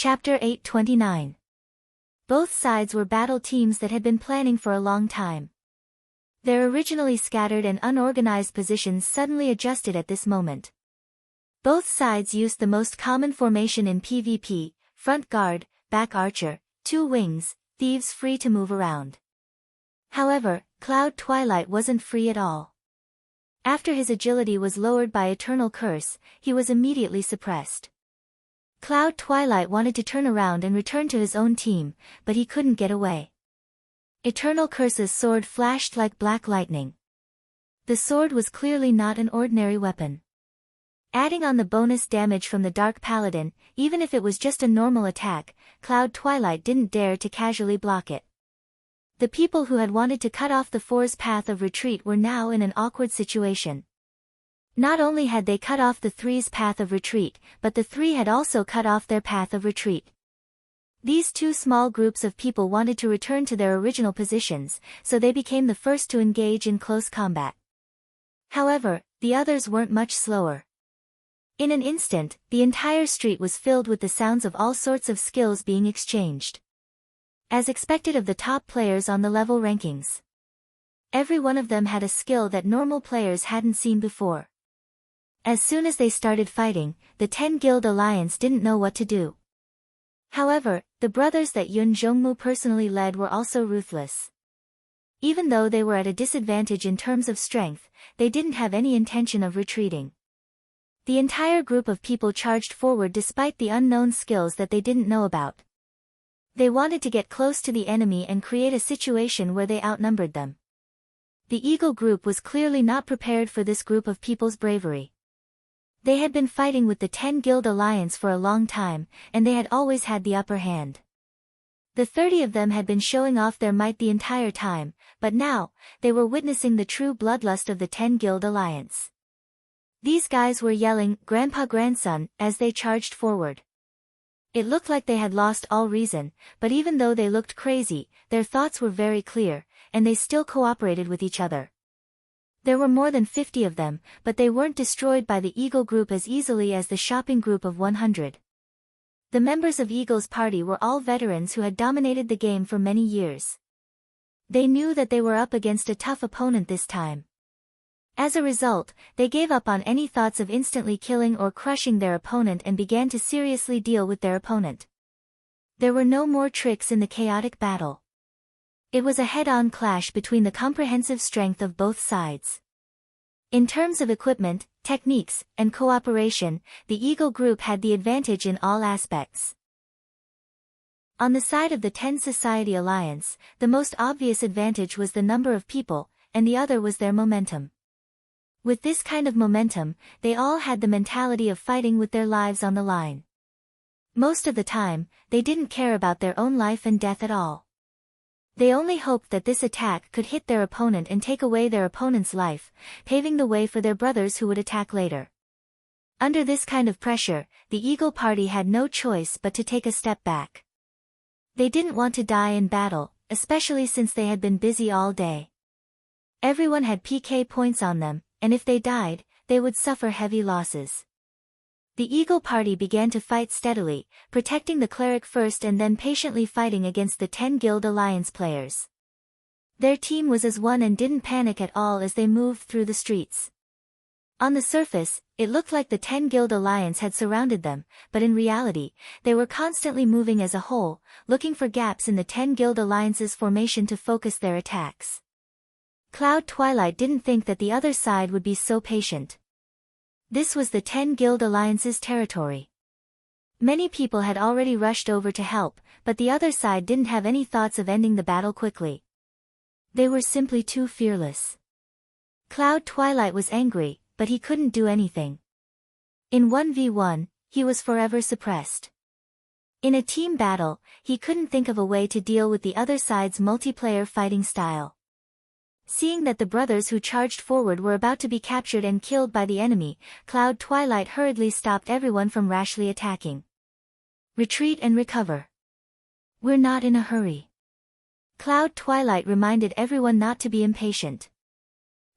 Chapter 829. Both sides were battle teams that had been planning for a long time. Their originally scattered and unorganized positions suddenly adjusted at this moment. Both sides used the most common formation in PvP, front guard, back archer, two wings, thieves free to move around. However, Cloud Twilight wasn't free at all. After his agility was lowered by Eternal Curse, he was immediately suppressed. Cloud Twilight wanted to turn around and return to his own team, but he couldn't get away. Eternal Curse's sword flashed like black lightning. The sword was clearly not an ordinary weapon. Adding on the bonus damage from the Dark Paladin, even if it was just a normal attack, Cloud Twilight didn't dare to casually block it. The people who had wanted to cut off the Four's path of retreat were now in an awkward situation. Not only had they cut off the Three's path of retreat, but the Three had also cut off their path of retreat. These two small groups of people wanted to return to their original positions, so they became the first to engage in close combat. However, the others weren't much slower. In an instant, the entire street was filled with the sounds of all sorts of skills being exchanged. As expected of the top players on the level rankings. Every one of them had a skill that normal players hadn't seen before. As soon as they started fighting, the 10 Guild Alliance didn't know what to do. However, the brothers that Yun Zhongmu personally led were also ruthless. Even though they were at a disadvantage in terms of strength, they didn't have any intention of retreating. The entire group of people charged forward despite the unknown skills that they didn't know about. They wanted to get close to the enemy and create a situation where they outnumbered them. The Eagle group was clearly not prepared for this group of people's bravery. They had been fighting with the 10 Guild Alliance for a long time, and they had always had the upper hand. The 30 of them had been showing off their might the entire time, but now, they were witnessing the true bloodlust of the 10 Guild Alliance. These guys were yelling, "Grandpa, grandson," as they charged forward. It looked like they had lost all reason, but even though they looked crazy, their thoughts were very clear, and they still cooperated with each other. There were more than 50 of them, but they weren't destroyed by the Eagle group as easily as the shopping group of 100. The members of Eagle's party were all veterans who had dominated the game for many years. They knew that they were up against a tough opponent this time. As a result, they gave up on any thoughts of instantly killing or crushing their opponent and began to seriously deal with their opponent. There were no more tricks in the chaotic battle. It was a head-on clash between the comprehensive strength of both sides. In terms of equipment, techniques, and cooperation, the Eagle group had the advantage in all aspects. On the side of the 10 Society Alliance, the most obvious advantage was the number of people, and the other was their momentum. With this kind of momentum, they all had the mentality of fighting with their lives on the line. Most of the time, they didn't care about their own life and death at all. They only hoped that this attack could hit their opponent and take away their opponent's life, paving the way for their brothers who would attack later. Under this kind of pressure, the Eagle party had no choice but to take a step back. They didn't want to die in battle, especially since they had been busy all day. Everyone had PK points on them, and if they died, they would suffer heavy losses. The Eagle party began to fight steadily, protecting the cleric first and then patiently fighting against the 10 Guild Alliance players. Their team was as one and didn't panic at all as they moved through the streets. On the surface, it looked like the 10 Guild Alliance had surrounded them, but in reality, they were constantly moving as a whole, looking for gaps in the 10 Guild Alliance's formation to focus their attacks. Cloud Twilight didn't think that the other side would be so patient. This was the 10 Guild Alliance's territory. Many people had already rushed over to help, but the other side didn't have any thoughts of ending the battle quickly. They were simply too fearless. Cloud Twilight was angry, but he couldn't do anything. In 1v1, he was forever suppressed. In a team battle, he couldn't think of a way to deal with the other side's multiplayer fighting style. Seeing that the brothers who charged forward were about to be captured and killed by the enemy, Cloud Twilight hurriedly stopped everyone from rashly attacking. Retreat and recover. We're not in a hurry. Cloud Twilight reminded everyone not to be impatient.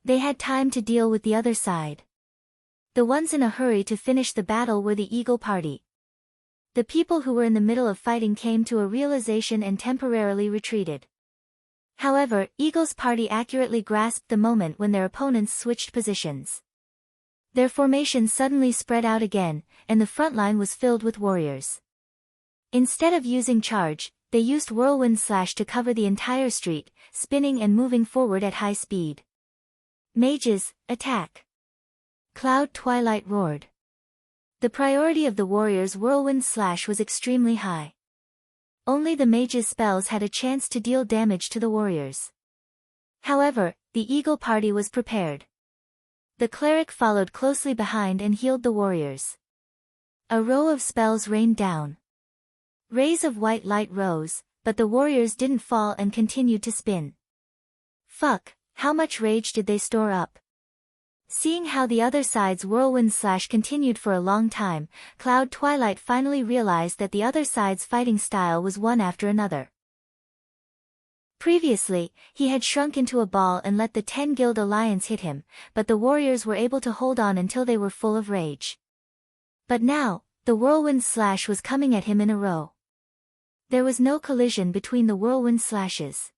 They had time to deal with the other side. The ones in a hurry to finish the battle were the Eagle party. The people who were in the middle of fighting came to a realization and temporarily retreated. However, Eagle's party accurately grasped the moment when their opponents switched positions. Their formation suddenly spread out again, and the front line was filled with warriors. Instead of using charge, they used whirlwind slash to cover the entire street, spinning and moving forward at high speed. Mages, attack! Cloud Twilight roared. The priority of the warriors' whirlwind slash was extremely high. Only the mages' spells had a chance to deal damage to the warriors. However, the eagle party was prepared. The cleric followed closely behind and healed the warriors. A row of spells rained down. Rays of white light rose, but the warriors didn't fall and continued to spin. Fuck, how much rage did they store up? Seeing how the other side's whirlwind slash continued for a long time, Cloud Twilight finally realized that the other side's fighting style was one after another. Previously, he had shrunk into a ball and let the 10 Guild Alliance hit him, but the warriors were able to hold on until they were full of rage. But now, the whirlwind slash was coming at him in a row. There was no collision between the whirlwind slashes.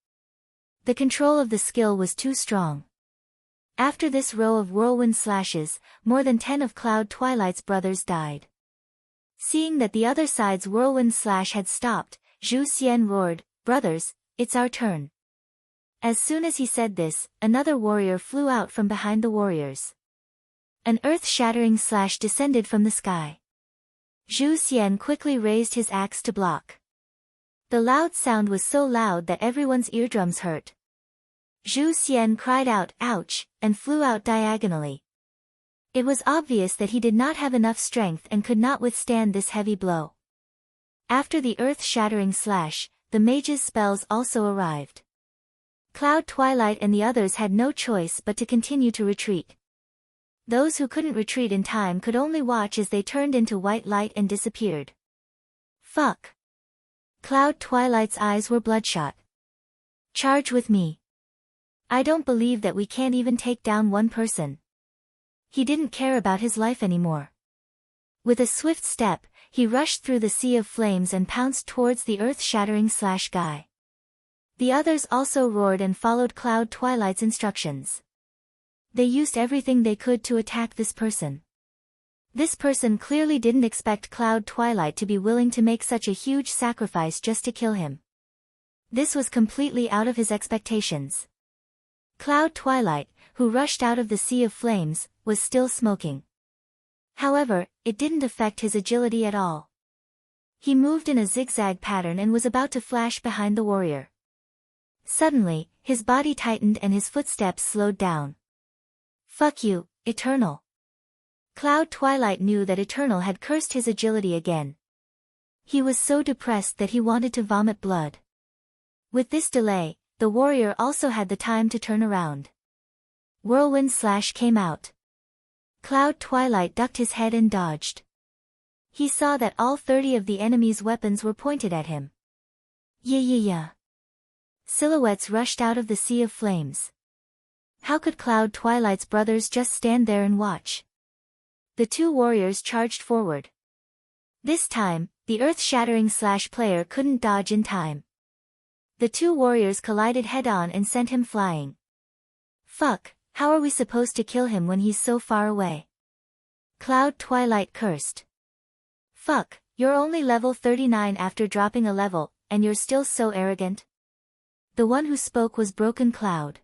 The control of the skill was too strong. After this row of whirlwind slashes, more than 10 of Cloud Twilight's brothers died. Seeing that the other side's whirlwind slash had stopped, Zhu Xian roared, "Brothers, it's our turn." As soon as he said this, another warrior flew out from behind the warriors. An earth-shattering slash descended from the sky. Zhu Xian quickly raised his axe to block. The loud sound was so loud that everyone's eardrums hurt. Zhu Xian cried out, "Ouch," and flew out diagonally. It was obvious that he did not have enough strength and could not withstand this heavy blow. After the earth-shattering slash, the mage's spells also arrived. Cloud Twilight and the others had no choice but to continue to retreat. Those who couldn't retreat in time could only watch as they turned into white light and disappeared. Fuck! Cloud Twilight's eyes were bloodshot. Charge with me. I don't believe that we can't even take down one person. He didn't care about his life anymore. With a swift step, he rushed through the sea of flames and pounced towards the earth-shattering slash guy. The others also roared and followed Cloud Twilight's instructions. They used everything they could to attack this person. This person clearly didn't expect Cloud Twilight to be willing to make such a huge sacrifice just to kill him. This was completely out of his expectations. Cloud Twilight, who rushed out of the sea of flames, was still smoking. However, it didn't affect his agility at all. He moved in a zigzag pattern and was about to flash behind the warrior. Suddenly, his body tightened and his footsteps slowed down. Fuck you, Eternal. Cloud Twilight knew that Eternal had cursed his agility again. He was so depressed that he wanted to vomit blood. With this delay, the warrior also had the time to turn around. Whirlwind slash came out. Cloud Twilight ducked his head and dodged. He saw that all 30 of the enemy's weapons were pointed at him. Yeah. Silhouettes rushed out of the sea of flames. How could Cloud Twilight's brothers just stand there and watch? The two warriors charged forward. This time, the earth-shattering slash player couldn't dodge in time. The two warriors collided head-on and sent him flying. Fuck, how are we supposed to kill him when he's so far away? Cloud Twilight cursed. Fuck, you're only level 39 after dropping a level, and you're still so arrogant? The one who spoke was Broken Cloud.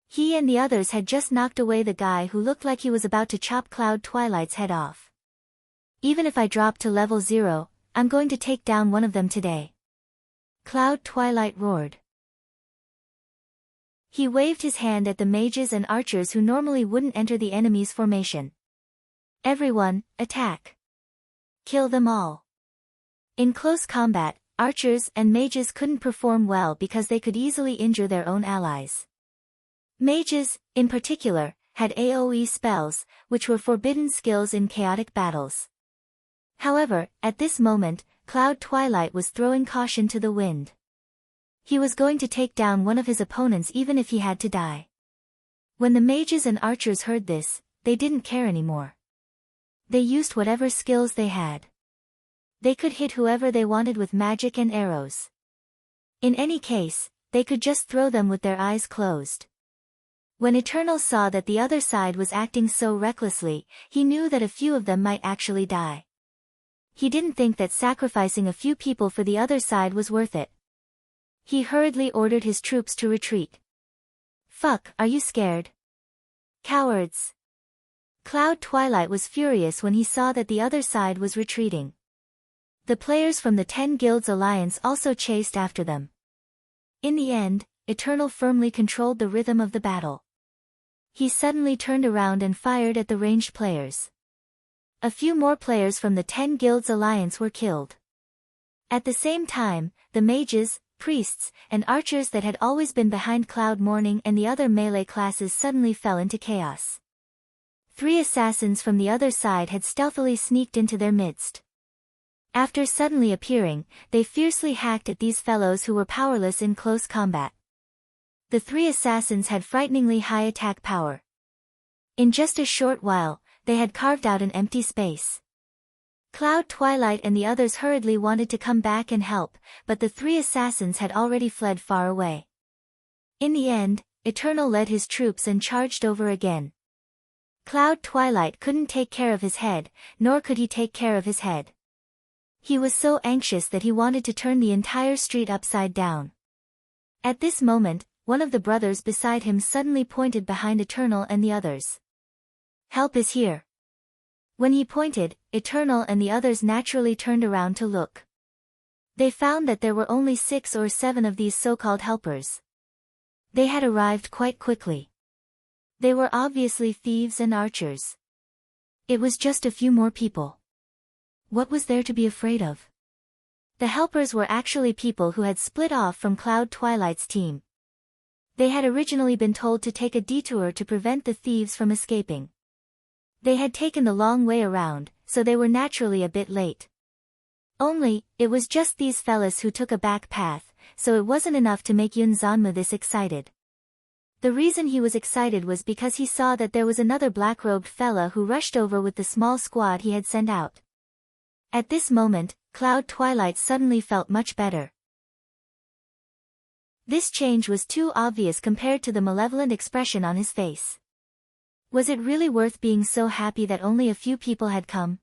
He and the others had just knocked away the guy who looked like he was about to chop Cloud Twilight's head off. Even if I drop to level 0, I'm going to take down one of them today. Cloud Twilight roared. He waved his hand at the mages and archers who normally wouldn't enter the enemy's formation. Everyone, attack. Kill them all. In close combat, archers and mages couldn't perform well because they could easily injure their own allies. Mages, in particular, had AoE spells, which were forbidden skills in chaotic battles. However, at this moment, Cloud Twilight was throwing caution to the wind. He was going to take down one of his opponents even if he had to die. When the mages and archers heard this, they didn't care anymore. They used whatever skills they had. They could hit whoever they wanted with magic and arrows. In any case, they could just throw them with their eyes closed. When Eternal saw that the other side was acting so recklessly, he knew that a few of them might actually die. He didn't think that sacrificing a few people for the other side was worth it. He hurriedly ordered his troops to retreat. "Fuck, are you scared? Cowards!" Cloud Twilight was furious when he saw that the other side was retreating. The players from the 10 Guilds Alliance also chased after them. In the end, Eternal firmly controlled the rhythm of the battle. He suddenly turned around and fired at the ranged players. A few more players from the 10 Guilds Alliance were killed. At the same time, the mages, priests, and archers that had always been behind Cloud Morning and the other melee classes suddenly fell into chaos. 3 assassins from the other side had stealthily sneaked into their midst. After suddenly appearing, they fiercely hacked at these fellows who were powerless in close combat. The 3 assassins had frighteningly high attack power. In just a short while, they had carved out an empty space. Cloud Twilight and the others hurriedly wanted to come back and help, but the 3 assassins had already fled far away. In the end, Eternal led his troops and charged over again. Cloud Twilight couldn't take care of his head, nor could he take care of his head. He was so anxious that he wanted to turn the entire street upside down. At this moment, one of the brothers beside him suddenly pointed behind Eternal and the others. "Help is here." When he pointed, Eternal and the others naturally turned around to look. They found that there were only 6 or 7 of these so-called helpers. They had arrived quite quickly. They were obviously thieves and archers. It was just a few more people. What was there to be afraid of? The helpers were actually people who had split off from Cloud Twilight's team. They had originally been told to take a detour to prevent the thieves from escaping. They had taken the long way around, so they were naturally a bit late. Only, it was just these fellas who took a back path, so it wasn't enough to make Yun Zanma this excited. The reason he was excited was because he saw that there was another black-robed fella who rushed over with the small squad he had sent out. At this moment, Cloud Twilight suddenly felt much better. This change was too obvious compared to the malevolent expression on his face. Was it really worth being so happy that only a few people had come?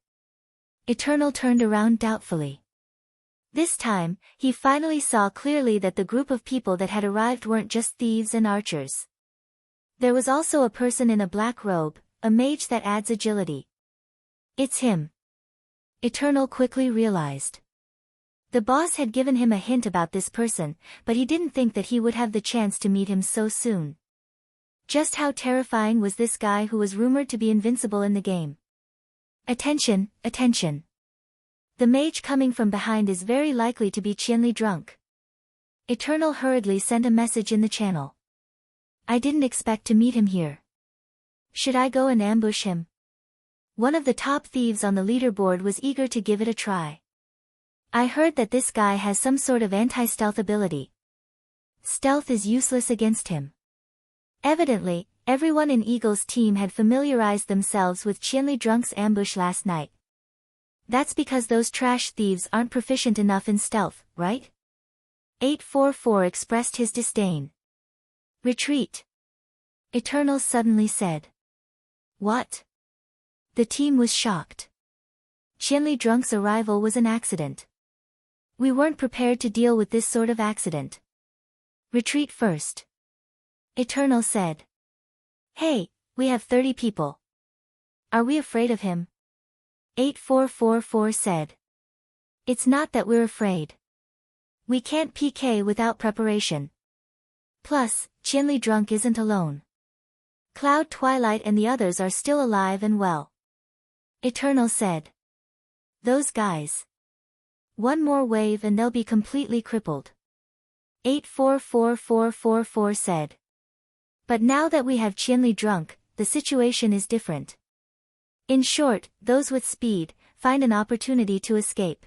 Eternal turned around doubtfully. This time, he finally saw clearly that the group of people that had arrived weren't just thieves and archers. There was also a person in a black robe, a mage that adds agility. It's him. Eternal quickly realized. The boss had given him a hint about this person, but he didn't think that he would have the chance to meet him so soon. Just how terrifying was this guy who was rumored to be invincible in the game? Attention, attention. The mage coming from behind is very likely to be Qianli drunk. Eternal hurriedly sent a message in the channel. I didn't expect to meet him here. Should I go and ambush him? One of the top thieves on the leaderboard was eager to give it a try. I heard that this guy has some sort of anti-stealth ability. Stealth is useless against him. Evidently, everyone in Eagle's team had familiarized themselves with Qianli Drunk's ambush last night. That's because those trash thieves aren't proficient enough in stealth, right? 844 expressed his disdain. Retreat. Eternal suddenly said. What? The team was shocked. Qianli Drunk's arrival was an accident. We weren't prepared to deal with this sort of accident. Retreat first. Eternal said. Hey, we have 30 people. Are we afraid of him? 8444 said. It's not that we're afraid. We can't PK without preparation. Plus, Qianli Drunk isn't alone. Cloud Twilight and the others are still alive and well. Eternal said. Those guys. One more wave and they'll be completely crippled. 844444 said. But now that we have Qianli Drunk, the situation is different. In short, those with speed, find an opportunity to escape.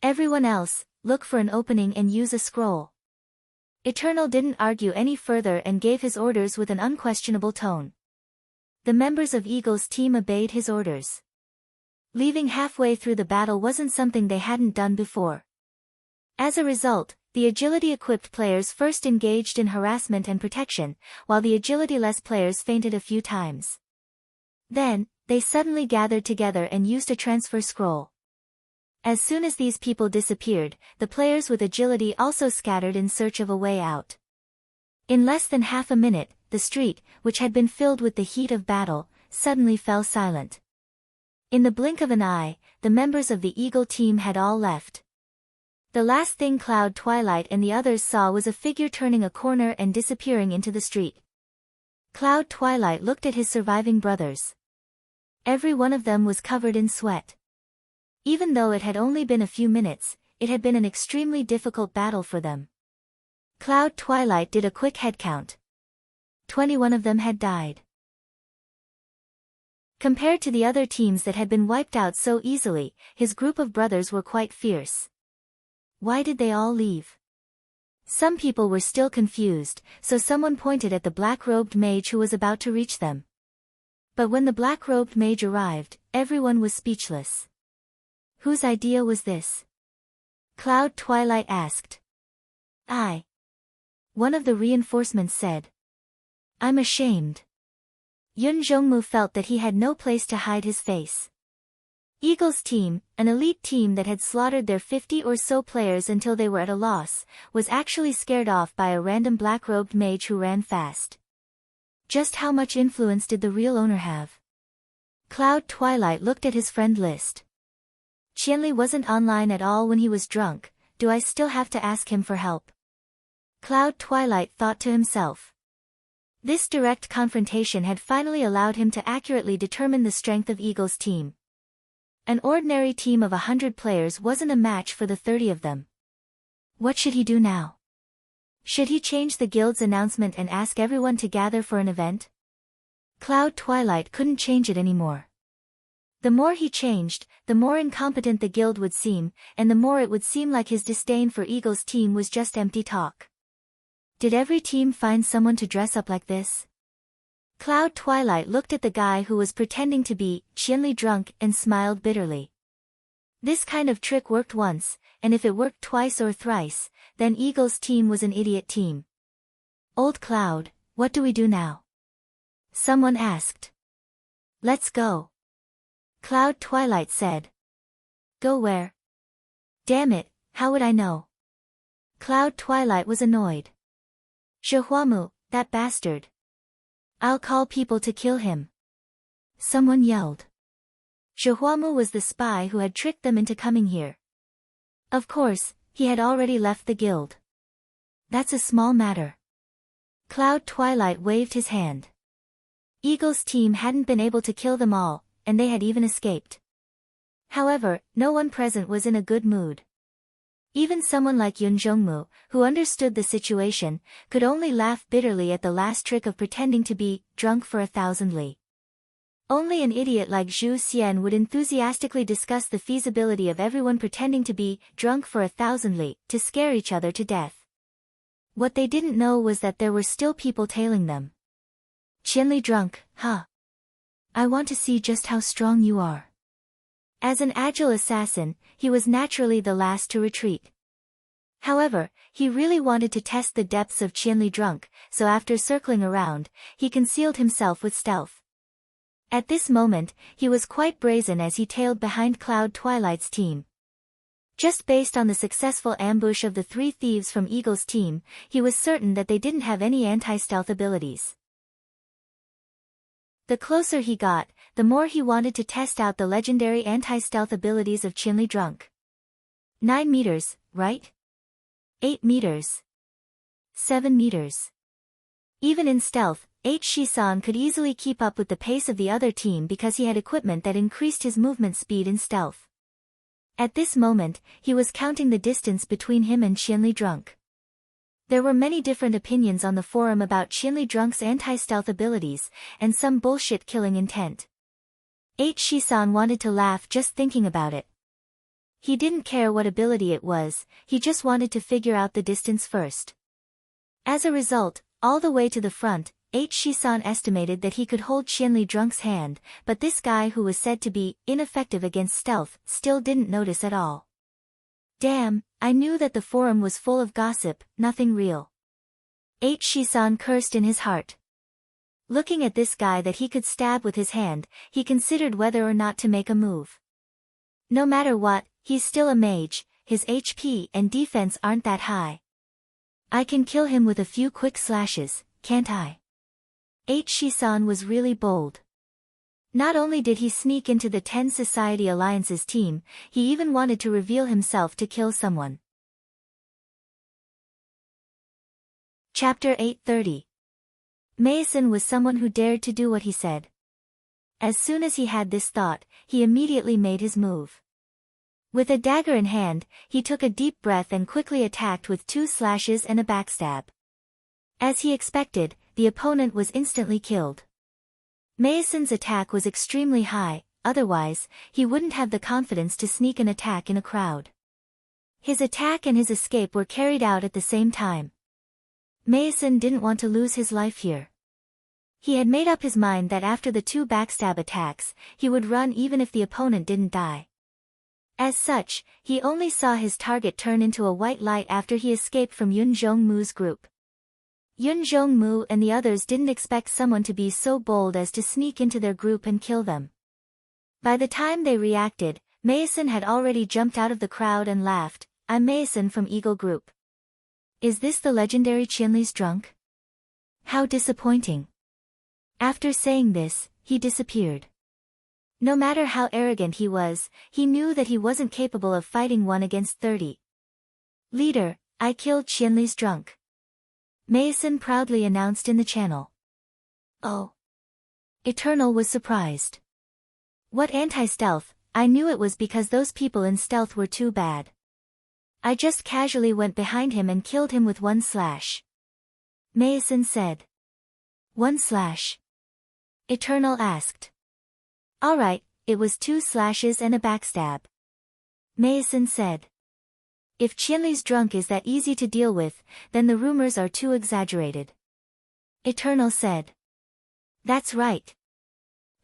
Everyone else, look for an opening and use a scroll. Eternal didn't argue any further and gave his orders with an unquestionable tone. The members of Eagle's team obeyed his orders. Leaving halfway through the battle wasn't something they hadn't done before. As a result, the agility-equipped players first engaged in harassment and protection, while the agility-less players fainted a few times. Then, they suddenly gathered together and used a transfer scroll. As soon as these people disappeared, the players with agility also scattered in search of a way out. In less than half a minute, the street, which had been filled with the heat of battle, suddenly fell silent. In the blink of an eye, the members of the Eagle team had all left. The last thing Cloud, Twilight and the others saw was a figure turning a corner and disappearing into the street. Cloud, Twilight looked at his surviving brothers. Every one of them was covered in sweat. Even though it had only been a few minutes, it had been an extremely difficult battle for them. Cloud, Twilight did a quick head count. 21 of them had died. Compared to the other teams that had been wiped out so easily, his group of brothers were quite fierce. Why did they all leave? Some people were still confused, so someone pointed at the black-robed mage who was about to reach them. But when the black-robed mage arrived, everyone was speechless. Whose idea was this? Cloud, Twilight asked. I. One of the reinforcements said. I'm ashamed. Yun Zhongmu felt that he had no place to hide his face. Eagle's team, an elite team that had slaughtered their 50 or so players until they were at a loss, was actually scared off by a random black-robed mage who ran fast. Just how much influence did the real owner have? Cloud, Twilight looked at his friend list. Qianli wasn't online at all when he was drunk. Do I still have to ask him for help? Cloud, Twilight thought to himself. This direct confrontation had finally allowed him to accurately determine the strength of Eagle's team. An ordinary team of 100 players wasn't a match for the 30 of them. What should he do now? Should he change the guild's announcement and ask everyone to gather for an event? Cloud, Twilight couldn't change it anymore. The more he changed, the more incompetent the guild would seem, and the more it would seem like his disdain for Eagle's team was just empty talk. Did every team find someone to dress up like this? Cloud, Twilight looked at the guy who was pretending to be Qianli drunk and smiled bitterly. This kind of trick worked once, and if it worked twice or thrice, then Eagle's team was an idiot team. Old Cloud, what do we do now? Someone asked. Let's go. Cloud, Twilight said. Go where? Damn it, how would I know? Cloud, Twilight was annoyed. Zhehuamu, that bastard. I'll call people to kill him. Someone yelled. Zhehuamu was the spy who had tricked them into coming here. Of course, he had already left the guild. That's a small matter. Cloud, Twilight waved his hand. Eagle's team hadn't been able to kill them all, and they had even escaped. However, no one present was in a good mood. Even someone like Yun Zhongmu, who understood the situation, could only laugh bitterly at the last trick of pretending to be drunk for 1,000 li. Only an idiot like Zhu Xian would enthusiastically discuss the feasibility of everyone pretending to be drunk for 1,000 li, to scare each other to death. What they didn't know was that there were still people tailing them. Qianli drunk, huh? I want to see just how strong you are. As an agile assassin, he was naturally the last to retreat. However, he really wanted to test the depths of Qianli drunk, so after circling around, he concealed himself with stealth. At this moment, he was quite brazen as he tailed behind Cloud, Twilight's team. Just based on the successful ambush of the 3 thieves from Eagle's team, he was certain that they didn't have any anti-stealth abilities. The closer he got, the more he wanted to test out the legendary anti-stealth abilities of Qianli drunk. 9 meters, right? 8 meters. 7 meters. Even in stealth, Shisan could easily keep up with the pace of the other team because he had equipment that increased his movement speed in stealth. At this moment, he was counting the distance between him and Qianli drunk. There were many different opinions on the forum about Qianli drunk's anti-stealth abilities, and some bullshit killing intent. Shisan wanted to laugh just thinking about it. He didn't care what ability it was, he just wanted to figure out the distance first. As a result, all the way to the front, Shisan estimated that he could hold Qianli Drunk's hand, but this guy who was said to be ineffective against stealth still didn't notice at all. Damn, I knew that the forum was full of gossip, nothing real. Shisan cursed in his heart. Looking at this guy that he could stab with his hand, he considered whether or not to make a move. No matter what, he's still a mage, his HP and defense aren't that high. I can kill him with a few quick slashes, can't I? Shisan was really bold. Not only did he sneak into the 10 Society Alliance's team, he even wanted to reveal himself to kill someone. Chapter 830. Mason was someone who dared to do what he said. As soon as he had this thought, he immediately made his move. With a dagger in hand, he took a deep breath and quickly attacked with 2 slashes and a backstab. As he expected, the opponent was instantly killed. Mason's attack was extremely high, otherwise, he wouldn't have the confidence to sneak an attack in a crowd. His attack and his escape were carried out at the same time. Mason didn't want to lose his life here. He had made up his mind that after the 2 backstab attacks, he would run even if the opponent didn't die. As such, he only saw his target turn into a white light after he escaped from Yun Zhongmu's group. Yun Zhongmu and the others didn't expect someone to be so bold as to sneak into their group and kill them. By the time they reacted, Mason had already jumped out of the crowd and laughed, "I'm Mason from Eagle Group. Is this the legendary Qianli's Drunk? How disappointing." After saying this, he disappeared. No matter how arrogant he was, he knew that he wasn't capable of fighting 1 against 30. "Leader, I killed Qianli's Drunk," Mason proudly announced in the channel. "Oh." Eternal was surprised. "What anti-stealth? I knew it was because those people in stealth were too bad. I just casually went behind him and killed him with 1 slash. Mason said. 1 slash? Eternal asked. "Alright, it was 2 slashes and a backstab," Mason said. "If Qianli's Drunk is that easy to deal with, then the rumors are too exaggerated," Eternal said. "That's right.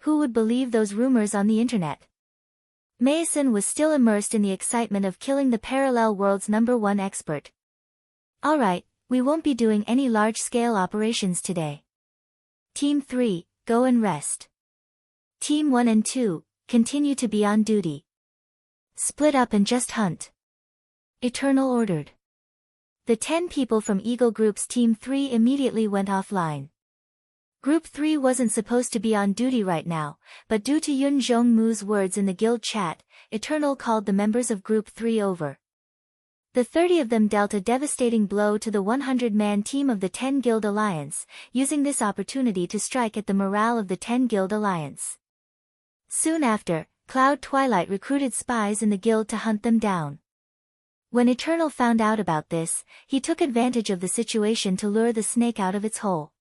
Who would believe those rumors on the internet?" Mason was still immersed in the excitement of killing the parallel world's #1 expert. "Alright, we won't be doing any large-scale operations today. Team 3, go and rest. Team 1 and 2, continue to be on duty. Split up and just hunt," Eternal ordered. The 10 people from Eagle Group's Team 3 immediately went offline. Group 3 wasn't supposed to be on duty right now, but due to Yun Zhongmu's words in the guild chat, Eternal called the members of Group 3 over. The 30 of them dealt a devastating blow to the 100-man team of the 10 Guild Alliance, using this opportunity to strike at the morale of the 10 Guild Alliance. Soon after, Cloud Twilight recruited spies in the guild to hunt them down. When Eternal found out about this, he took advantage of the situation to lure the snake out of its hole.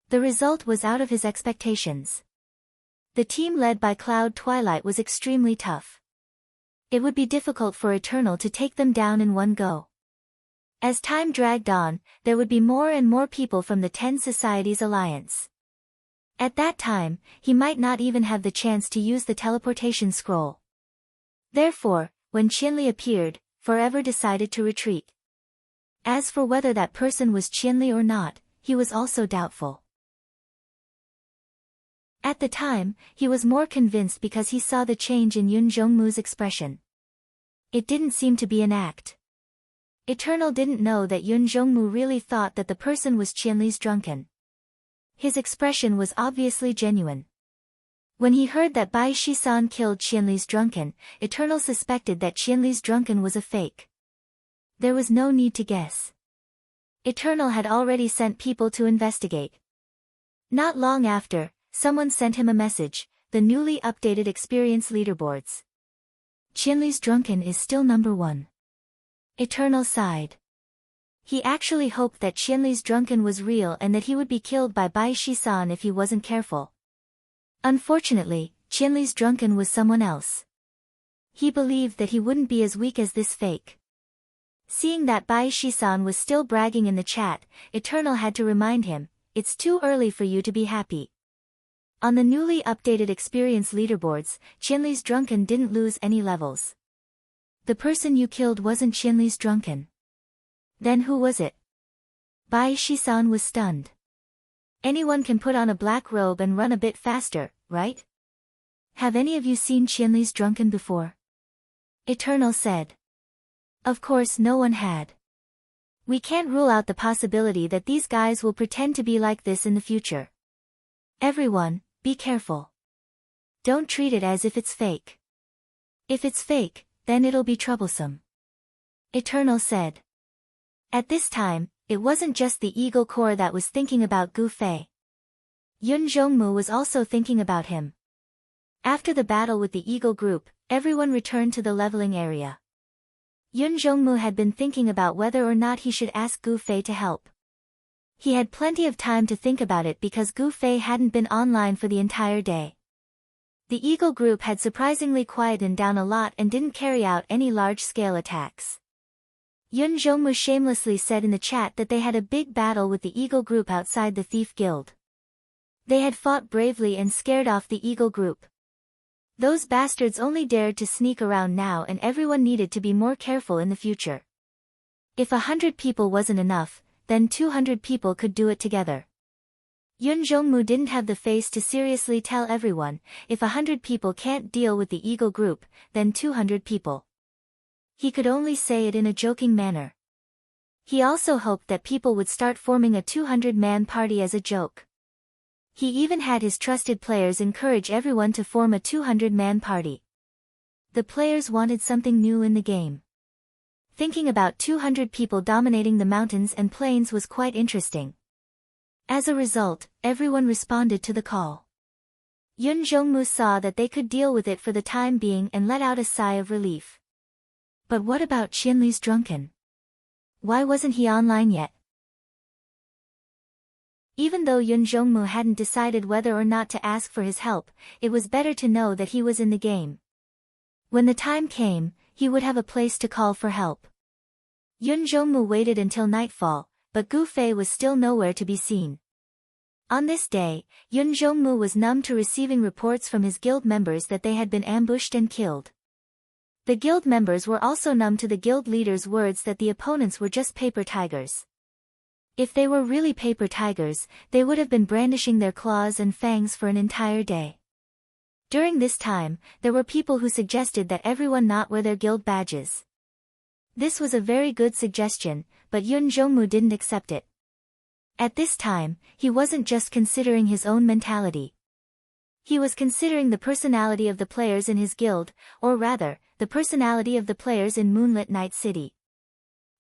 The result was out of his expectations. The team led by Cloud Twilight was extremely tough. It would be difficult for Eternal to take them down in one go. As time dragged on, there would be more and more people from the 10 Societies Alliance. At that time, he might not even have the chance to use the teleportation scroll. Therefore, when Qianli appeared, Forever decided to retreat. As for whether that person was Qianli or not, he was also doubtful. At the time, he was more convinced because he saw the change in Yun Zhongmu's expression. It didn't seem to be an act. Eternal didn't know that Yun Zhongmu really thought that the person was Qianli's Drunken. His expression was obviously genuine. When he heard that Bai Shisan killed Qianli's Drunken, Eternal suspected that Qianli's Drunken was a fake. There was no need to guess. Eternal had already sent people to investigate. Not long after, someone sent him a message, the newly updated experience leaderboards. Qianli's Drunken is still #1. Eternal sighed. He actually hoped that Qianli's Drunken was real and that he would be killed by Bai Shisan if he wasn't careful. Unfortunately, Qianli's Drunken was someone else. He believed that he wouldn't be as weak as this fake. Seeing that Bai Shisan was still bragging in the chat, Eternal had to remind him, it's too early for you to be happy. On the newly updated experience leaderboards, Qianli's drunken didn't lose any levels. The person you killed wasn't Qianli's drunken. Then who was it? Bai Shisan was stunned. Anyone can put on a black robe and run a bit faster, right? Have any of you seen Qianli's drunken before? Eternal said. Of course no one had. We can't rule out the possibility that these guys will pretend to be like this in the future. Everyone, be careful. Don't treat it as if it's fake. If it's fake, then it'll be troublesome. Eternal said. At this time, it wasn't just the Eagle Corps that was thinking about Gu Fei. Yun Zhongmu was also thinking about him. After the battle with the Eagle Group, everyone returned to the leveling area. Yun Zhongmu had been thinking about whether or not he should ask Gu Fei to help. He had plenty of time to think about it because Gu Fei hadn't been online for the entire day. The Eagle Group had surprisingly quietened down a lot and didn't carry out any large-scale attacks. Yun Zhongmu shamelessly said in the chat that they had a big battle with the Eagle Group outside the Thief Guild. They had fought bravely and scared off the Eagle Group. Those bastards only dared to sneak around now and everyone needed to be more careful in the future. If 100 people wasn't enough, then 200 people could do it together. Yun Zhongmu didn't have the face to seriously tell everyone, if 100 people can't deal with the Eagle Group, then 200 people. He could only say it in a joking manner. He also hoped that people would start forming a 200-man party as a joke. He even had his trusted players encourage everyone to form a 200-man party. The players wanted something new in the game. Thinking about 200 people dominating the mountains and plains was quite interesting. As a result, everyone responded to the call. Yun Zhongmu saw that they could deal with it for the time being and let out a sigh of relief. But what about Qianli's drunken? Why wasn't he online yet? Even though Yun Zhongmu hadn't decided whether or not to ask for his help, it was better to know that he was in the game. When the time came, he would have a place to call for help. Yun Zhongmu waited until nightfall, but Gu Fei was still nowhere to be seen. On this day, Yun Zhongmu was numb to receiving reports from his guild members that they had been ambushed and killed. The guild members were also numb to the guild leader's words that the opponents were just paper tigers. If they were really paper tigers, they would have been brandishing their claws and fangs for an entire day. During this time, there were people who suggested that everyone not wear their guild badges. This was a very good suggestion, but Yun Zhongmu didn't accept it. At this time, he wasn't just considering his own mentality. He was considering the personality of the players in his guild, or rather, the personality of the players in Moonlit Night City.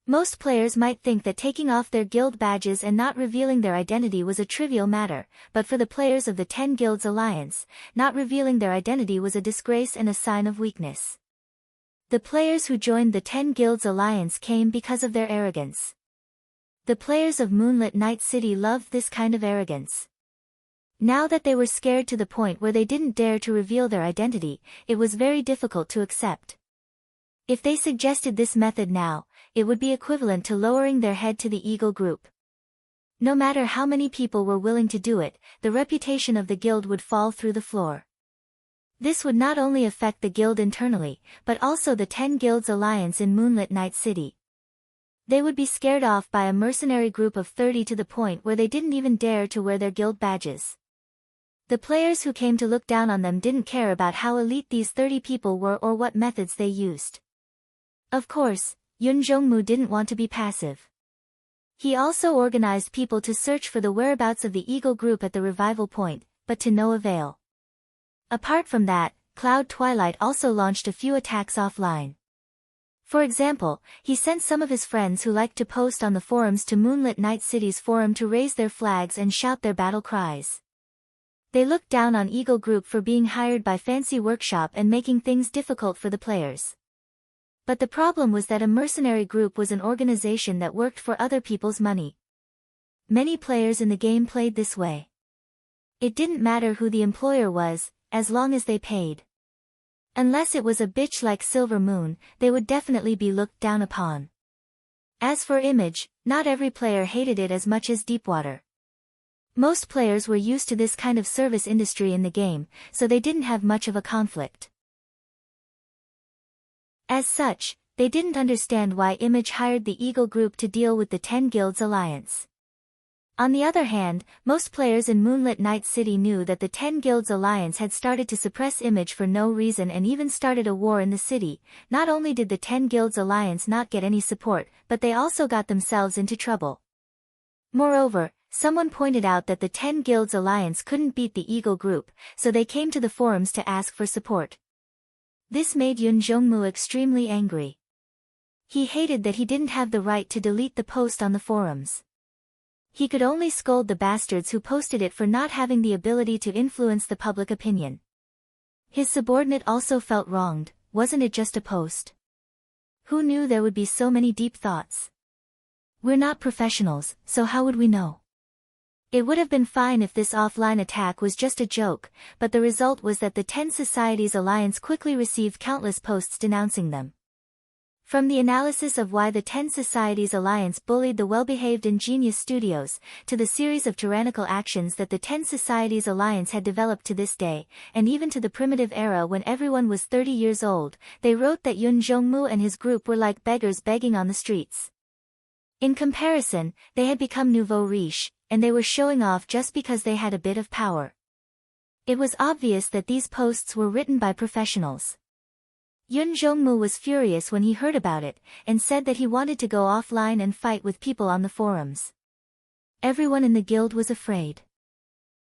Most players might think that taking off their guild badges and not revealing their identity was a trivial matter, but for the players of the 10 Guilds Alliance, not revealing their identity was a disgrace and a sign of weakness. The players who joined the 10 Guilds Alliance came because of their arrogance. The players of Moonlit Night City loved this kind of arrogance. Now that they were scared to the point where they didn't dare to reveal their identity, it was very difficult to accept. If they suggested this method now, it would be equivalent to lowering their head to the Eagle Group. No matter how many people were willing to do it, the reputation of the guild would fall through the floor. This would not only affect the guild internally, but also the 10 Guilds Alliance in Moonlit Night City. They would be scared off by a mercenary group of 30 to the point where they didn't even dare to wear their guild badges. The players who came to look down on them didn't care about how elite these 30 people were or what methods they used. Of course, Yun Zhongmu didn't want to be passive. He also organized people to search for the whereabouts of the Eagle Group at the revival point, but to no avail. Apart from that, Cloud Twilight also launched a few attacks offline. For example, he sent some of his friends who liked to post on the forums to Moonlit Night City's forum to raise their flags and shout their battle cries. They looked down on Eagle Group for being hired by Fancy Workshop and making things difficult for the players. But the problem was that a mercenary group was an organization that worked for other people's money. Many players in the game played this way. It didn't matter who the employer was, as long as they paid. Unless it was a bitch like Silver Moon, they would definitely be looked down upon. As for image, not every player hated it as much as Deepwater. Most players were used to this kind of service industry in the game, so they didn't have much of a conflict. As such, they didn't understand why Image hired the Eagle Group to deal with the 10 Guilds Alliance. On the other hand, most players in Moonlit Night City knew that the 10 Guilds Alliance had started to suppress Image for no reason and even started a war in the city. Not only did the 10 Guilds Alliance not get any support, but they also got themselves into trouble. Moreover, someone pointed out that the 10 Guilds Alliance couldn't beat the Eagle Group, so they came to the forums to ask for support. This made Yun Jongmu extremely angry. He hated that he didn't have the right to delete the post on the forums. He could only scold the bastards who posted it for not having the ability to influence the public opinion. His subordinate also felt wronged. Wasn't it just a post? Who knew there would be so many deep thoughts? We're not professionals, so how would we know? It would have been fine if this offline attack was just a joke, but the result was that the 10 Societies Alliance quickly received countless posts denouncing them. From the analysis of why the 10 Societies Alliance bullied the well-behaved Ingenious Studios, to the series of tyrannical actions that the 10 Societies Alliance had developed to this day, and even to the primitive era when everyone was 30 years old, they wrote that Yun Jongmu and his group were like beggars begging on the streets. In comparison, they had become nouveau riche, and they were showing off just because they had a bit of power. It was obvious that these posts were written by professionals. Yun Jongmu was furious when he heard about it, and said that he wanted to go offline and fight with people on the forums. Everyone in the guild was afraid.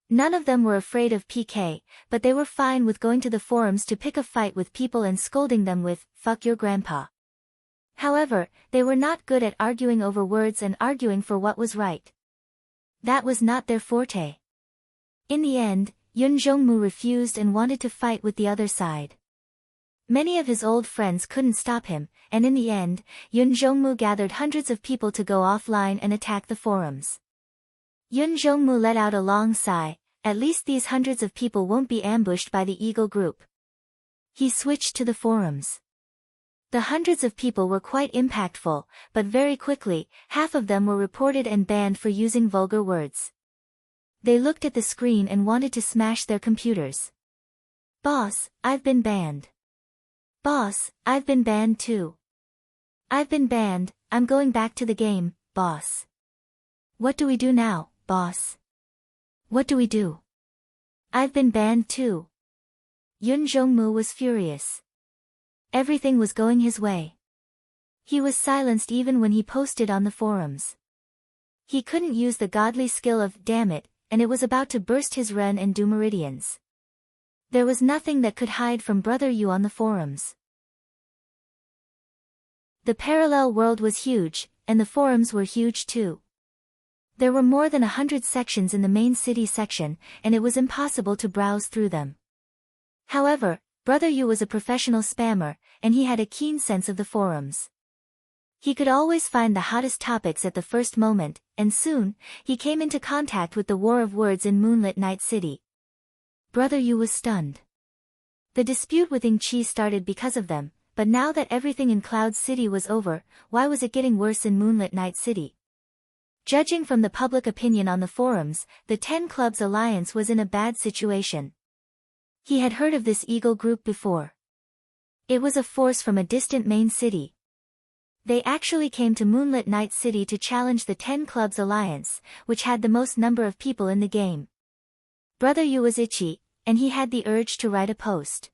None of them were afraid of PK, but they were fine with going to the forums to pick a fight with people and scolding them with, "Fuck your grandpa." However, they were not good at arguing over words and arguing for what was right. That was not their forte. In the end, Yun Jongmu refused and wanted to fight with the other side. Many of his old friends couldn't stop him, and in the end, Yun Jongmu gathered hundreds of people to go offline and attack the forums. Yun Jongmu let out a long sigh. At least these hundreds of people won't be ambushed by the Eagle Group. He switched to the forums. The hundreds of people were quite impactful, but very quickly, half of them were reported and banned for using vulgar words. They looked at the screen and wanted to smash their computers. "Boss, I've been banned." "Boss, I've been banned too." "I've been banned, I'm going back to the game, boss." "What do we do now, boss?" "What do we do?" "I've been banned too." Yun Jongmu was furious. Everything was going his way. He was silenced even when he posted on the forums. He couldn't use the godly skill of "damn it," and it was about to burst his Ren and Do meridians. There was nothing that could hide from Brother Yu on the forums. The parallel world was huge, and the forums were huge too. There were more than 100 sections in the main city section, and it was impossible to browse through them. However, Brother Yu was a professional spammer, and he had a keen sense of the forums. He could always find the hottest topics at the first moment, and soon, he came into contact with the war of words in Moonlit Night City. Brother Yu was stunned. The dispute with Ing Chi started because of them, but now that everything in Cloud City was over, why was it getting worse in Moonlit Night City? Judging from the public opinion on the forums, the 10 Clubs Alliance was in a bad situation. He had heard of this Eagle Group before. It was a force from a distant main city. They actually came to Moonlit Night City to challenge the 10 Clubs Alliance, which had the most number of people in the game. Brother Yu was itchy, and he had the urge to write a post.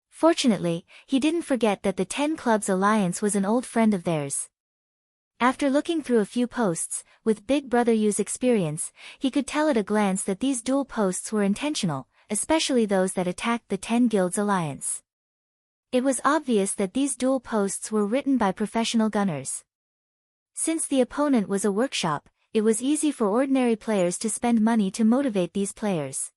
Fortunately, he didn't forget that the 10 Clubs Alliance was an old friend of theirs. After looking through a few posts, with Big Brother Yu's experience, he could tell at a glance that these dual posts were intentional, especially those that attacked the 10 Guilds Alliance. It was obvious that these dual posts were written by professional gunners. Since the opponent was a workshop, it was easy for ordinary players to spend money to motivate these players.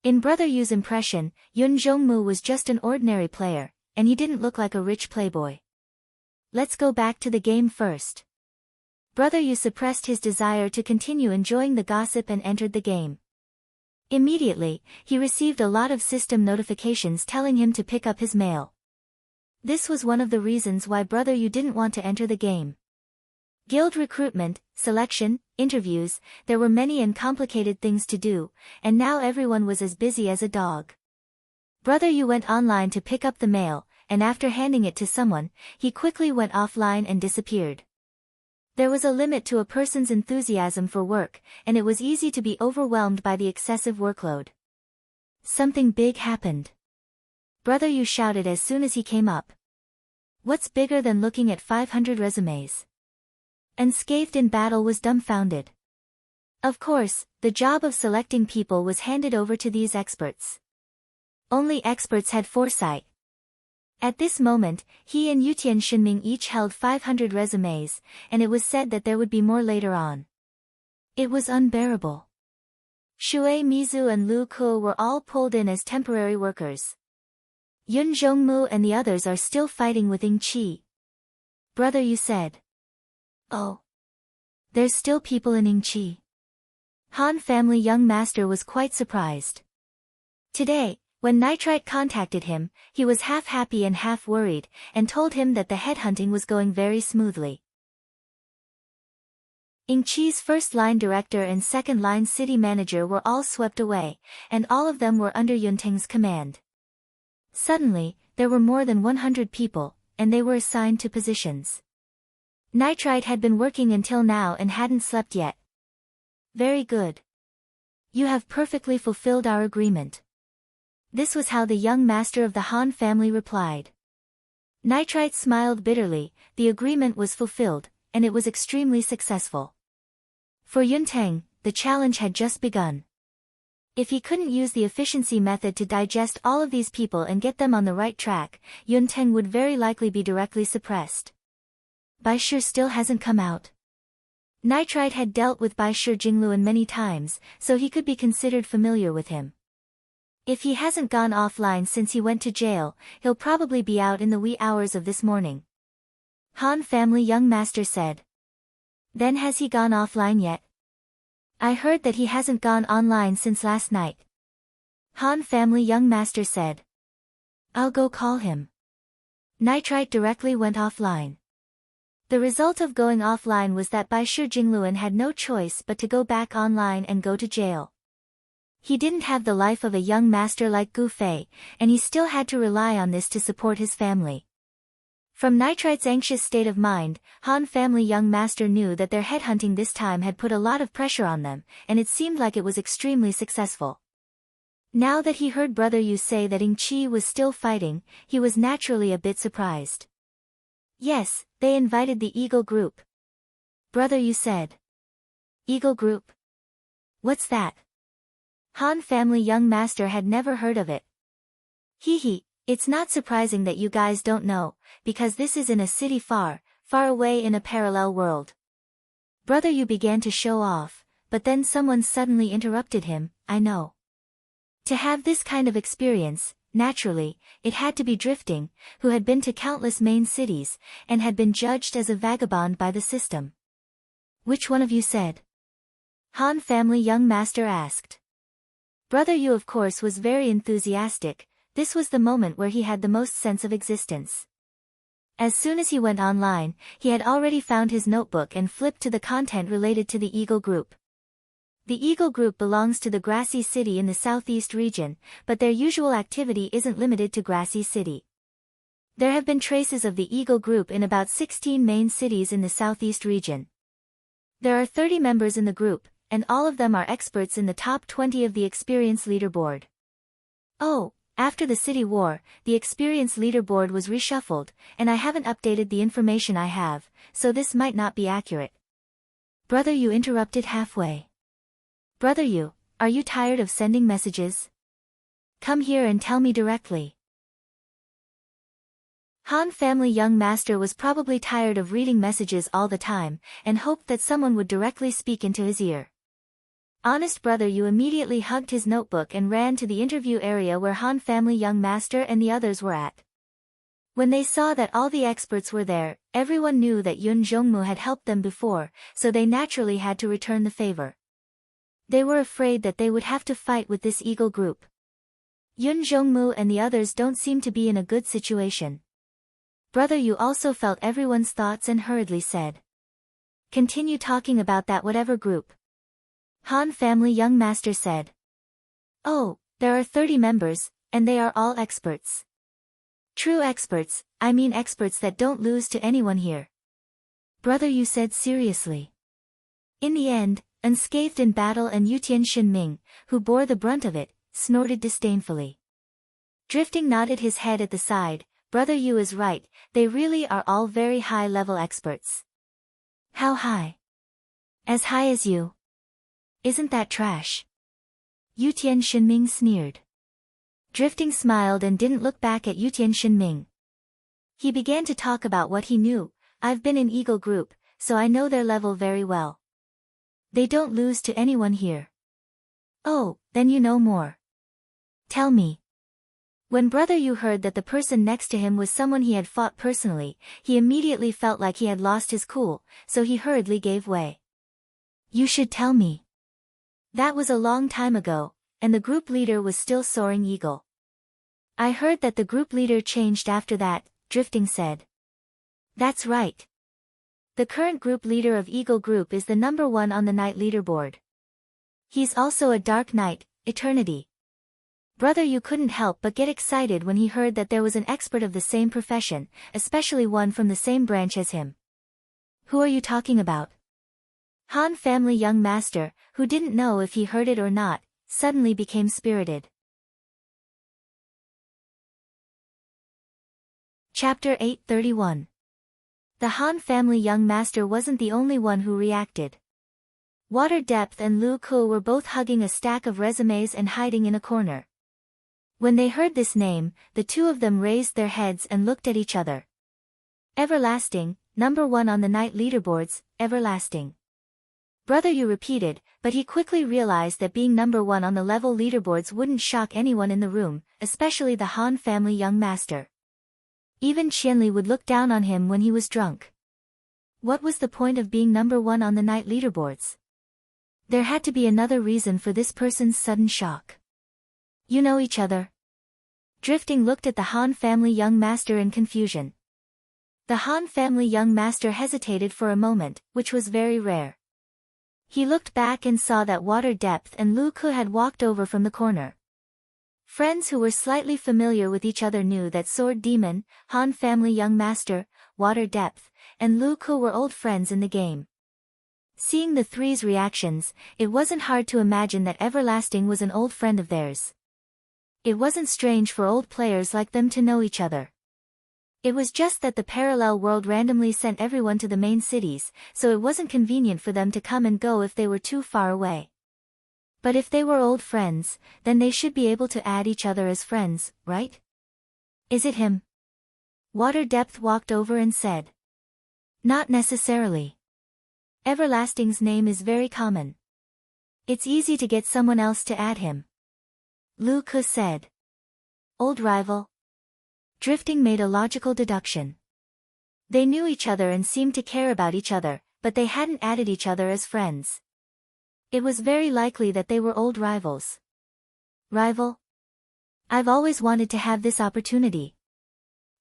In Brother Yu's impression, Yun Jongmu was just an ordinary player, and he didn't look like a rich playboy. Let's go back to the game first. Brother Yu suppressed his desire to continue enjoying the gossip and entered the game. Immediately, he received a lot of system notifications telling him to pick up his mail. This was one of the reasons why Brother Yu didn't want to enter the game. Guild recruitment, selection, interviews, there were many and complicated things to do, and now everyone was as busy as a dog. Brother Yu went online to pick up the mail, and after handing it to someone, he quickly went offline and disappeared. There was a limit to a person's enthusiasm for work, and it was easy to be overwhelmed by the excessive workload. Something big happened. Brother Yu shouted as soon as he came up. What's bigger than looking at 500 resumes? Unscathed in battle was dumbfounded. Of course, the job of selecting people was handed over to these experts. Only experts had foresight. At this moment, he and Yutian Shinming each held 500 resumes, and it was said that there would be more later on. It was unbearable. Shui Mizu and Lu Ku were all pulled in as temporary workers. Yun Zhongmu and the others are still fighting with Ying Qi. Brother Yu said. Oh. There's still people in Ying Qi. Han family young master was quite surprised. Today, when Nitrite contacted him, he was half happy and half worried, and told him that the headhunting was going very smoothly. Ying Qi's first-line director and second-line city manager were all swept away, and all of them were under Yunteng's command. Suddenly, there were more than 100 people, and they were assigned to positions. Nitrite had been working until now and hadn't slept yet. Very good. You have perfectly fulfilled our agreement. This was how the young master of the Han family replied. Nitrite smiled bitterly, the agreement was fulfilled, and it was extremely successful. For Yunteng, the challenge had just begun. If he couldn't use the efficiency method to digest all of these people and get them on the right track, Yunteng would very likely be directly suppressed. Baishir still hasn't come out. Nitrite had dealt with Baishir Jingluan many times, so he could be considered familiar with him. If he hasn't gone offline since he went to jail, he'll probably be out in the wee hours of this morning. Han family young master said. Then has he gone offline yet? I heard that he hasn't gone online since last night. Han family young master said. I'll go call him. Nitrite directly went offline. The result of going offline was that Baishir Jingluan had no choice but to go back online and go to jail. He didn't have the life of a young master like Gu Fei, and he still had to rely on this to support his family. From Nitrite's anxious state of mind, Han family young master knew that their headhunting this time had put a lot of pressure on them, and it seemed like it was extremely successful. Now that he heard Brother Yu say that Ying Qi was still fighting, he was naturally a bit surprised. Yes, they invited the Eagle Group. Brother Yu said. Eagle Group? What's that? Han family young master had never heard of it. Hee. It's not surprising that you guys don't know, because this is in a city far, far away in a parallel world. Brother Yu began to show off, but then someone suddenly interrupted him. I know. To have this kind of experience, naturally, it had to be Drifting, who had been to countless main cities, and had been judged as a vagabond by the system. Which one of you said? Han family young master asked. Brother Yu of course was very enthusiastic. This was the moment where he had the most sense of existence. As soon as he went online, he had already found his notebook and flipped to the content related to the Eagle Group. The Eagle Group belongs to the Grassy City in the southeast region, but their usual activity isn't limited to Grassy City. There have been traces of the Eagle Group in about 16 main cities in the southeast region. There are 30 members in the group, and all of them are experts in the top 20 of the experience leaderboard. Oh. After the city war, the experience leaderboard was reshuffled, and I haven't updated the information I have, so this might not be accurate. Brother Yu interrupted halfway. Brother Yu, are you tired of sending messages? Come here and tell me directly. Han family young master was probably tired of reading messages all the time, and hoped that someone would directly speak into his ear. Honest Brother Yu immediately hugged his notebook and ran to the interview area where Han family young master and the others were at. When they saw that all the experts were there, everyone knew that Yun Zhongmu had helped them before, so they naturally had to return the favor. They were afraid that they would have to fight with this Eagle Group. Yun Zhongmu and the others don't seem to be in a good situation. Brother Yu also felt everyone's thoughts and hurriedly said. Continue talking about that whatever group. Han family young master said. Oh, there are 30 members, and they are all experts. True experts, I mean experts that don't lose to anyone here. Brother Yu said seriously. In the end, unscathed in battle, and Yutian Shinming, who bore the brunt of it, snorted disdainfully. Drifting nodded his head at the side. Brother Yu is right, they really are all very high-level experts. How high? As high as you. Isn't that trash? Yutian Shinming sneered. Drifting smiled and didn't look back at Yutian Shinming. He began to talk about what he knew. I've been in Eagle Group, so I know their level very well. They don't lose to anyone here. Oh, then you know more. Tell me. When Brother Yu heard that the person next to him was someone he had fought personally, he immediately felt like he had lost his cool, so he hurriedly gave way. You should tell me. That was a long time ago, and the group leader was still Soaring Eagle. I heard that the group leader changed after that, Drifting said. That's right. The current group leader of Eagle Group is the number 1 on the night leaderboard. He's also a Dark Knight, Eternity. Brother Yu couldn't help but get excited when he heard that there was an expert of the same profession, especially one from the same branch as him. Who are you talking about? Han family young master, who didn't know if he heard it or not, suddenly became spirited. Chapter 831. The Han family young master wasn't the only one who reacted. Water Depth and Lu Ku were both hugging a stack of resumes and hiding in a corner. When they heard this name, the two of them raised their heads and looked at each other. Everlasting, number 1 on the night leaderboards, Everlasting. Brother Yu repeated, but he quickly realized that being number 1 on the level leaderboards wouldn't shock anyone in the room, especially the Han family young master. Even Qianli would look down on him when he was drunk. What was the point of being number 1 on the night leaderboards? There had to be another reason for this person's sudden shock. You know each other? Drifting looked at the Han family young master in confusion. The Han family young master hesitated for a moment, which was very rare. He looked back and saw that Water Depth and Lu Ku had walked over from the corner. Friends who were slightly familiar with each other knew that Sword Demon, Han family young master, Water Depth, and Lu Ku were old friends in the game. Seeing the three's reactions, it wasn't hard to imagine that Everlasting was an old friend of theirs. It wasn't strange for old players like them to know each other. It was just that the parallel world randomly sent everyone to the main cities, so it wasn't convenient for them to come and go if they were too far away. But if they were old friends, then they should be able to add each other as friends, right? Is it him? Water Depth walked over and said. Not necessarily. Everlasting's name is very common. It's easy to get someone else to add him. Lu Ku said. Old rival? Drifting made a logical deduction. They knew each other and seemed to care about each other, but they hadn't added each other as friends. It was very likely that they were old rivals. Rival? I've always wanted to have this opportunity.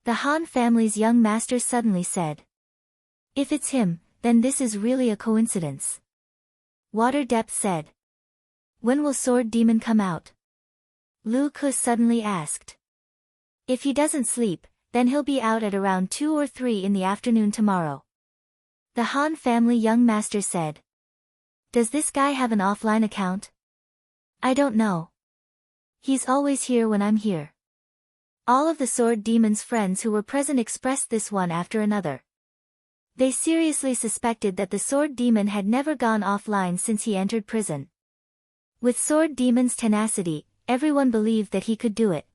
The Han family's young master suddenly said. If it's him, then this is really a coincidence. Water Depth said. When will Sword Demon come out? Lu Ku suddenly asked. If he doesn't sleep, then he'll be out at around 2 or 3 in the afternoon tomorrow. The Han family young master said. Does this guy have an offline account? I don't know. He's always here when I'm here. All of the Sword Demon's friends who were present expressed this one after another. They seriously suspected that the Sword Demon had never gone offline since he entered prison. With Sword Demon's tenacity, everyone believed that he could do it.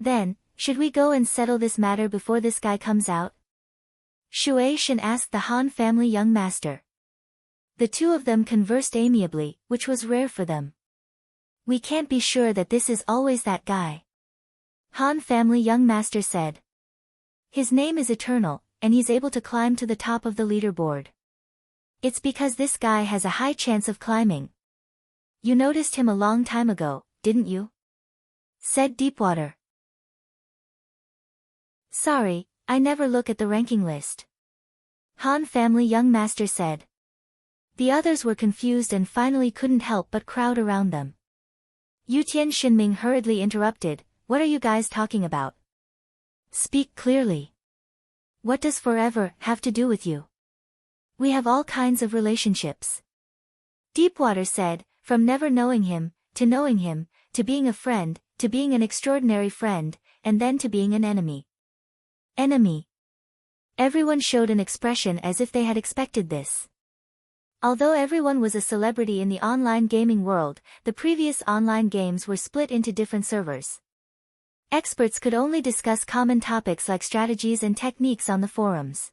Then, should we go and settle this matter before this guy comes out? Shui Shen asked the Han family young master. The two of them conversed amiably, which was rare for them. We can't be sure that this is always that guy. Han family young master said. His name is Eternal, and he's able to climb to the top of the leaderboard. It's because this guy has a high chance of climbing. You noticed him a long time ago, didn't you? Said Deepwater. Sorry, I never look at the ranking list. Han family young master said. The others were confused and finally couldn't help but crowd around them. Yutian Shinming hurriedly interrupted, "What are you guys talking about? Speak clearly. What does forever have to do with you? We have all kinds of relationships." Deepwater said, "From never knowing him, to being a friend, to being an extraordinary friend, and then to being an enemy." Enemy. Everyone showed an expression as if they had expected this. Although everyone was a celebrity in the online gaming world, the previous online games were split into different servers. Experts could only discuss common topics like strategies and techniques on the forums.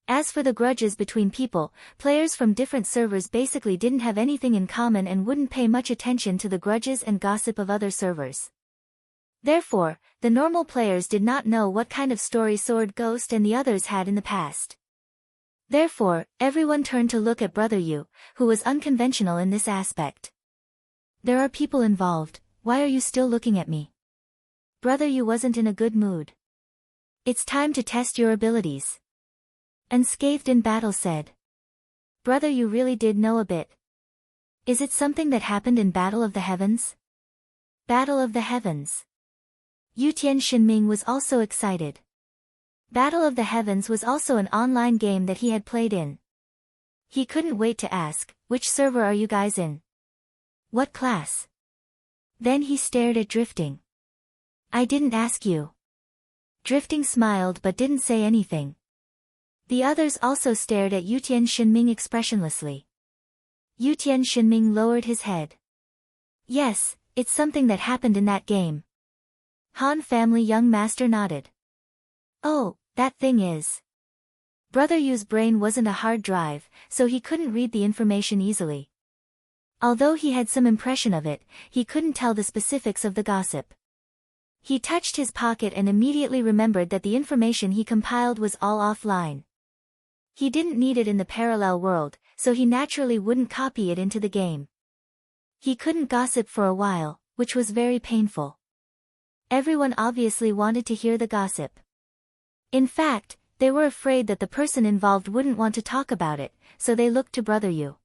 As for the grudges between people, players from different servers basically didn't have anything in common and wouldn't pay much attention to the grudges and gossip of other servers. Therefore, the normal players did not know what kind of story Sword Ghost and the others had in the past. Therefore, everyone turned to look at Brother Yu, who was unconventional in this aspect. "There are people involved, why are you still looking at me?" Brother Yu wasn't in a good mood. "It's time to test your abilities." Unscathed in Battle said. Brother Yu really did know a bit. "Is it something that happened in Battle of the Heavens?" Battle of the Heavens. Yutian Shinming was also excited. Battle of the Heavens was also an online game that he had played in. He couldn't wait to ask, "Which server are you guys in? What class?" Then he stared at Drifting. "I didn't ask you." Drifting smiled but didn't say anything. The others also stared at Yutian Shinming expressionlessly. Yutian Shinming lowered his head. "Yes, it's something that happened in that game." Han family young master nodded. "Oh, that thing is." Brother Yu's brain wasn't a hard drive, so he couldn't read the information easily. Although he had some impression of it, he couldn't tell the specifics of the gossip. He touched his pocket and immediately remembered that the information he compiled was all offline. He didn't need it in the parallel world, so he naturally wouldn't copy it into the game. He couldn't gossip for a while, which was very painful. Everyone obviously wanted to hear the gossip. In fact, they were afraid that the person involved wouldn't want to talk about it, so they looked to Brother Yu.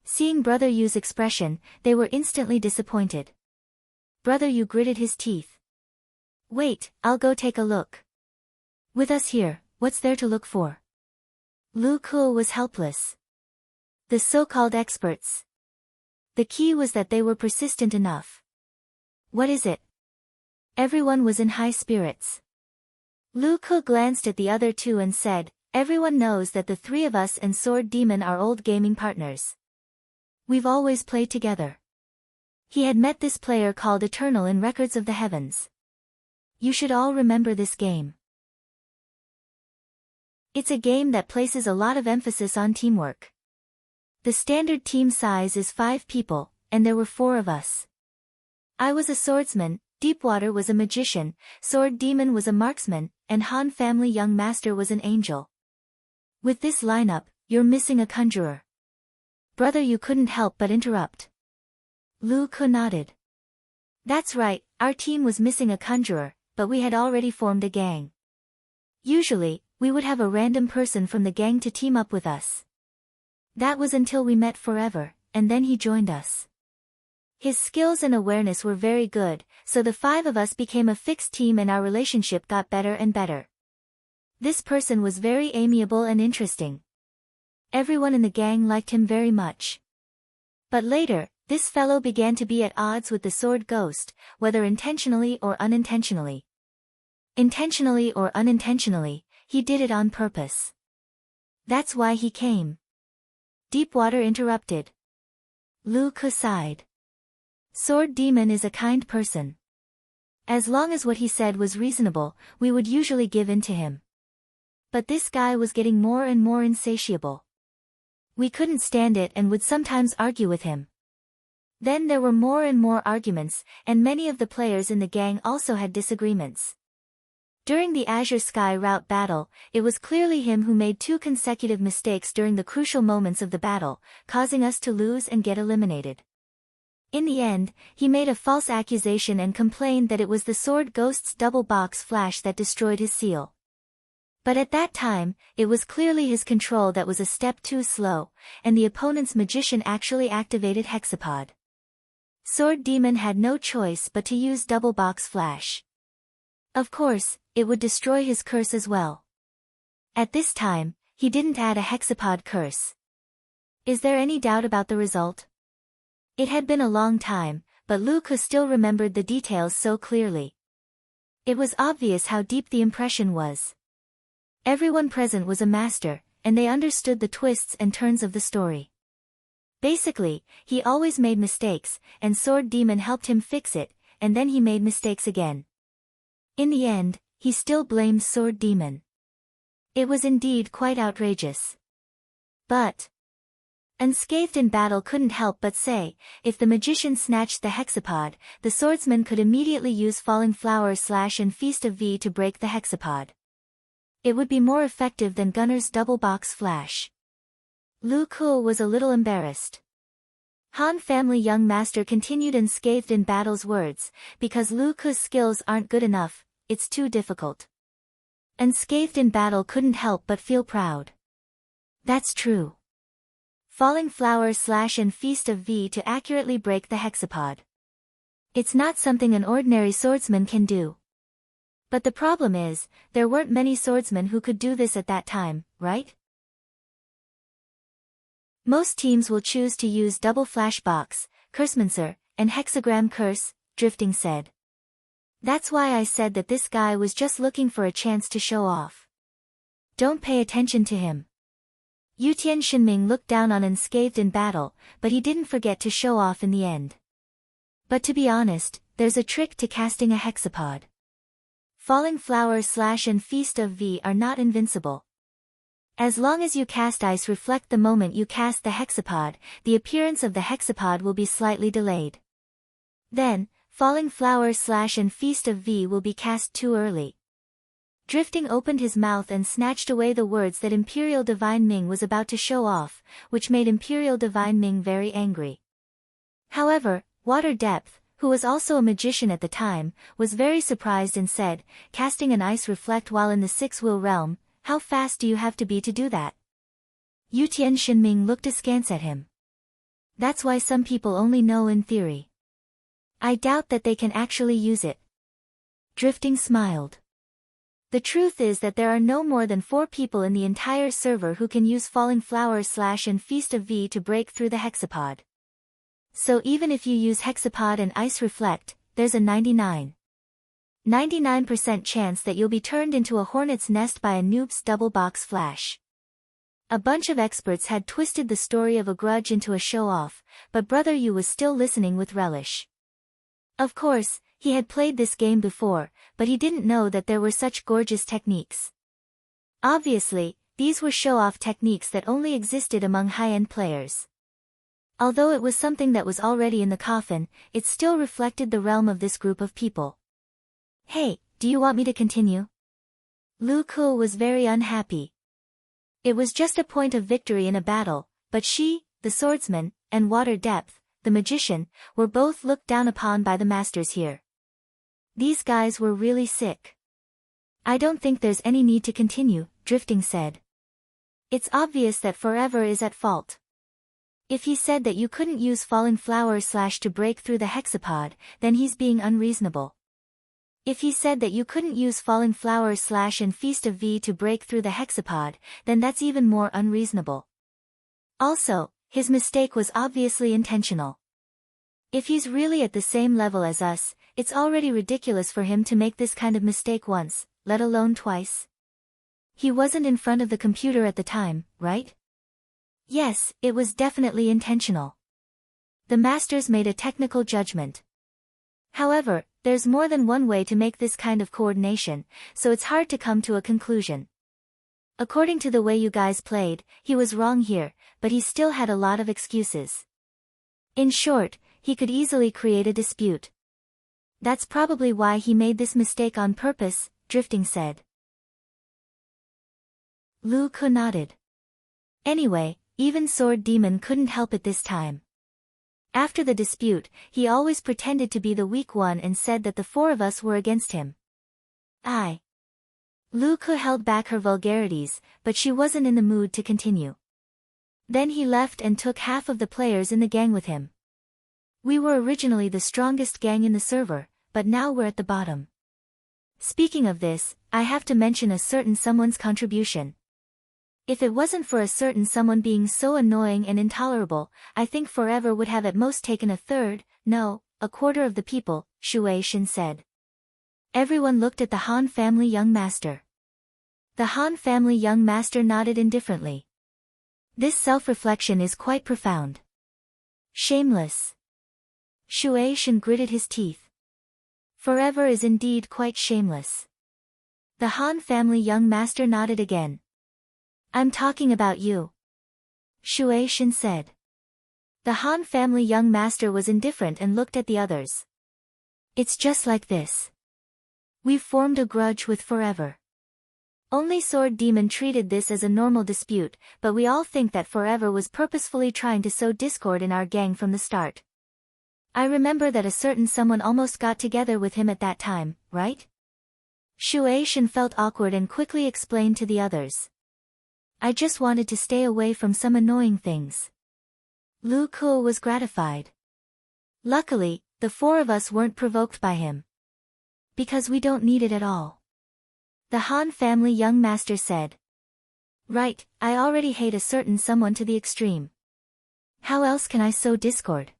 Seeing Brother Yu's expression, they were instantly disappointed. Brother Yu gritted his teeth. "Wait, I'll go take a look." "With us here, what's there to look for?" Lu Kuo was helpless. The so-called experts. The key was that they were persistent enough. "What is it?" Everyone was in high spirits. Lu Kuo glanced at the other two and said, "Everyone knows that the three of us and Sword Demon are old gaming partners. We've always played together." He had met this player called Eternal in Records of the Heavens. "You should all remember this game. It's a game that places a lot of emphasis on teamwork. The standard team size is 5 people, and there were 4 of us. I was a swordsman, Deepwater was a magician, Sword Demon was a marksman, and Han family young master was an angel. With this lineup, you're missing a conjurer." Brother Yu couldn't help but interrupt. Lu Kuo nodded. "That's right, our team was missing a conjurer, but we had already formed a gang. Usually, we would have a random person from the gang to team up with us. That was until we met Forever, and then he joined us. His skills and awareness were very good, so the 5 of us became a fixed team and our relationship got better and better. This person was very amiable and interesting. Everyone in the gang liked him very much. But later, this fellow began to be at odds with the Sword Ghost, whether intentionally or unintentionally. Intentionally or unintentionally, he did it on purpose. That's why he came." Deepwater interrupted. Lu Kuo sighed. "Sword Demon is a kind person. As long as what he said was reasonable, we would usually give in to him. But this guy was getting more and more insatiable. We couldn't stand it and would sometimes argue with him. Then there were more and more arguments, and many of the players in the gang also had disagreements. During the Azure Sky route battle, it was clearly him who made 2 consecutive mistakes during the crucial moments of the battle, causing us to lose and get eliminated. In the end, he made a false accusation and complained that it was the Sword Ghost's double box flash that destroyed his seal. But at that time, it was clearly his control that was a step too slow, and the opponent's magician actually activated Hexapod. Sword Demon had no choice but to use Double Box Flash. Of course, it would destroy his curse as well. At this time, he didn't add a Hexapod curse. Is there any doubt about the result? It had been a long time, but Luke still remembered the details so clearly. It was obvious how deep the impression was. Everyone present was a master, and they understood the twists and turns of the story. Basically, he always made mistakes, and Sword Demon helped him fix it, and then he made mistakes again. In the end, he still blamed Sword Demon. It was indeed quite outrageous. But Unscathed in Battle couldn't help but say, if the magician snatched the hexapod, the swordsman could immediately use Falling Flower / and Feast of V to break the hexapod. It would be more effective than Gunner's Double Box Flash. Lu Kuo was a little embarrassed. Han family young master continued Unscathed in Battle's words, because Lu Kuo's skills aren't good enough, it's too difficult. Unscathed in Battle couldn't help but feel proud. That's true. Falling Flower / and Feast of V to accurately break the hexapod. It's not something an ordinary swordsman can do. But the problem is, there weren't many swordsmen who could do this at that time, right? Most teams will choose to use Double Flash Box, Cursemancer, and Hexagram Curse, Drifting said. That's why I said that this guy was just looking for a chance to show off. Don't pay attention to him. Yutian Shinming looked down on Unscathed in Battle, but he didn't forget to show off in the end. But to be honest, there's a trick to casting a hexapod. Falling Flower / and Feast of V are not invincible. As long as you cast Ice Reflect the moment you cast the hexapod, the appearance of the hexapod will be slightly delayed. Then, Falling Flower / and Feast of V will be cast too early. Drifting opened his mouth and snatched away the words that Imperial Divine Ming was about to show off, which made Imperial Divine Ming very angry. However, Water Depth, who was also a magician at the time, was very surprised and said, casting an Ice Reflect while in the Six-Will realm, how fast do you have to be to do that? Yutian Shinming looked askance at him. That's why some people only know in theory. I doubt that they can actually use it. Drifting smiled. The truth is that there are no more than 4 people in the entire server who can use Falling Flower / and Feast of V to break through the hexapod. So even if you use hexapod and Ice Reflect, there's a 99% chance that you'll be turned into a hornet's nest by a noob's Double Box Flash. A bunch of experts had twisted the story of a grudge into a show-off, but Brother Yu was still listening with relish. Of course, he had played this game before, but he didn't know that there were such gorgeous techniques. Obviously, these were show-off techniques that only existed among high-end players. Although it was something that was already in the coffin, it still reflected the realm of this group of people. Hey, do you want me to continue? Lu Kuo was very unhappy. It was just a point of victory in a battle, but she, the swordsman, and Water Depth, the magician, were both looked down upon by the masters here. These guys were really sick. I don't think there's any need to continue, Drifting said. It's obvious that Forever is at fault. If he said that you couldn't use Falling Flower / to break through the hexapod, then he's being unreasonable. If he said that you couldn't use Falling Flower / and Feast of V to break through the hexapod, then that's even more unreasonable. Also, his mistake was obviously intentional. If he's really at the same level as us, it's already ridiculous for him to make this kind of mistake once, let alone twice. He wasn't in front of the computer at the time, right? Yes, it was definitely intentional. The masters made a technical judgment. However, there's more than one way to make this kind of coordination, so it's hard to come to a conclusion. According to the way you guys played, he was wrong here, but he still had a lot of excuses. In short, he could easily create a dispute. That's probably why he made this mistake on purpose, Drifting said. Lu Kuo nodded. Anyway, even Sword Demon couldn't help it this time. After the dispute, he always pretended to be the weak one and said that the 4 of us were against him. Lu Ke held back her vulgarities, but she wasn't in the mood to continue. Then he left and took half of the players in the gang with him. We were originally the strongest gang in the server, but now we're at the bottom. Speaking of this, I have to mention a certain someone's contribution. If it wasn't for a certain someone being so annoying and intolerable, I think Forever would have at most taken a third, no, a quarter of the people, Shui Shin said. Everyone looked at the Han family young master. The Han family young master nodded indifferently. This self-reflection is quite profound. Shameless. Shui Shin gritted his teeth. Forever is indeed quite shameless. The Han family young master nodded again. I'm talking about you. Shui Shin said. The Han family young master was indifferent and looked at the others. It's just like this. We've formed a grudge with Forever. Only Sword Demon treated this as a normal dispute, but we all think that Forever was purposefully trying to sow discord in our gang from the start. I remember that a certain someone almost got together with him at that time, right? Shui Shin felt awkward and quickly explained to the others. I just wanted to stay away from some annoying things. Lu Ke was gratified. Luckily, the four of us weren't provoked by him. Because we don't need it at all. The Han family young master said. Right, I already hate a certain someone to the extreme. How else can I sow discord?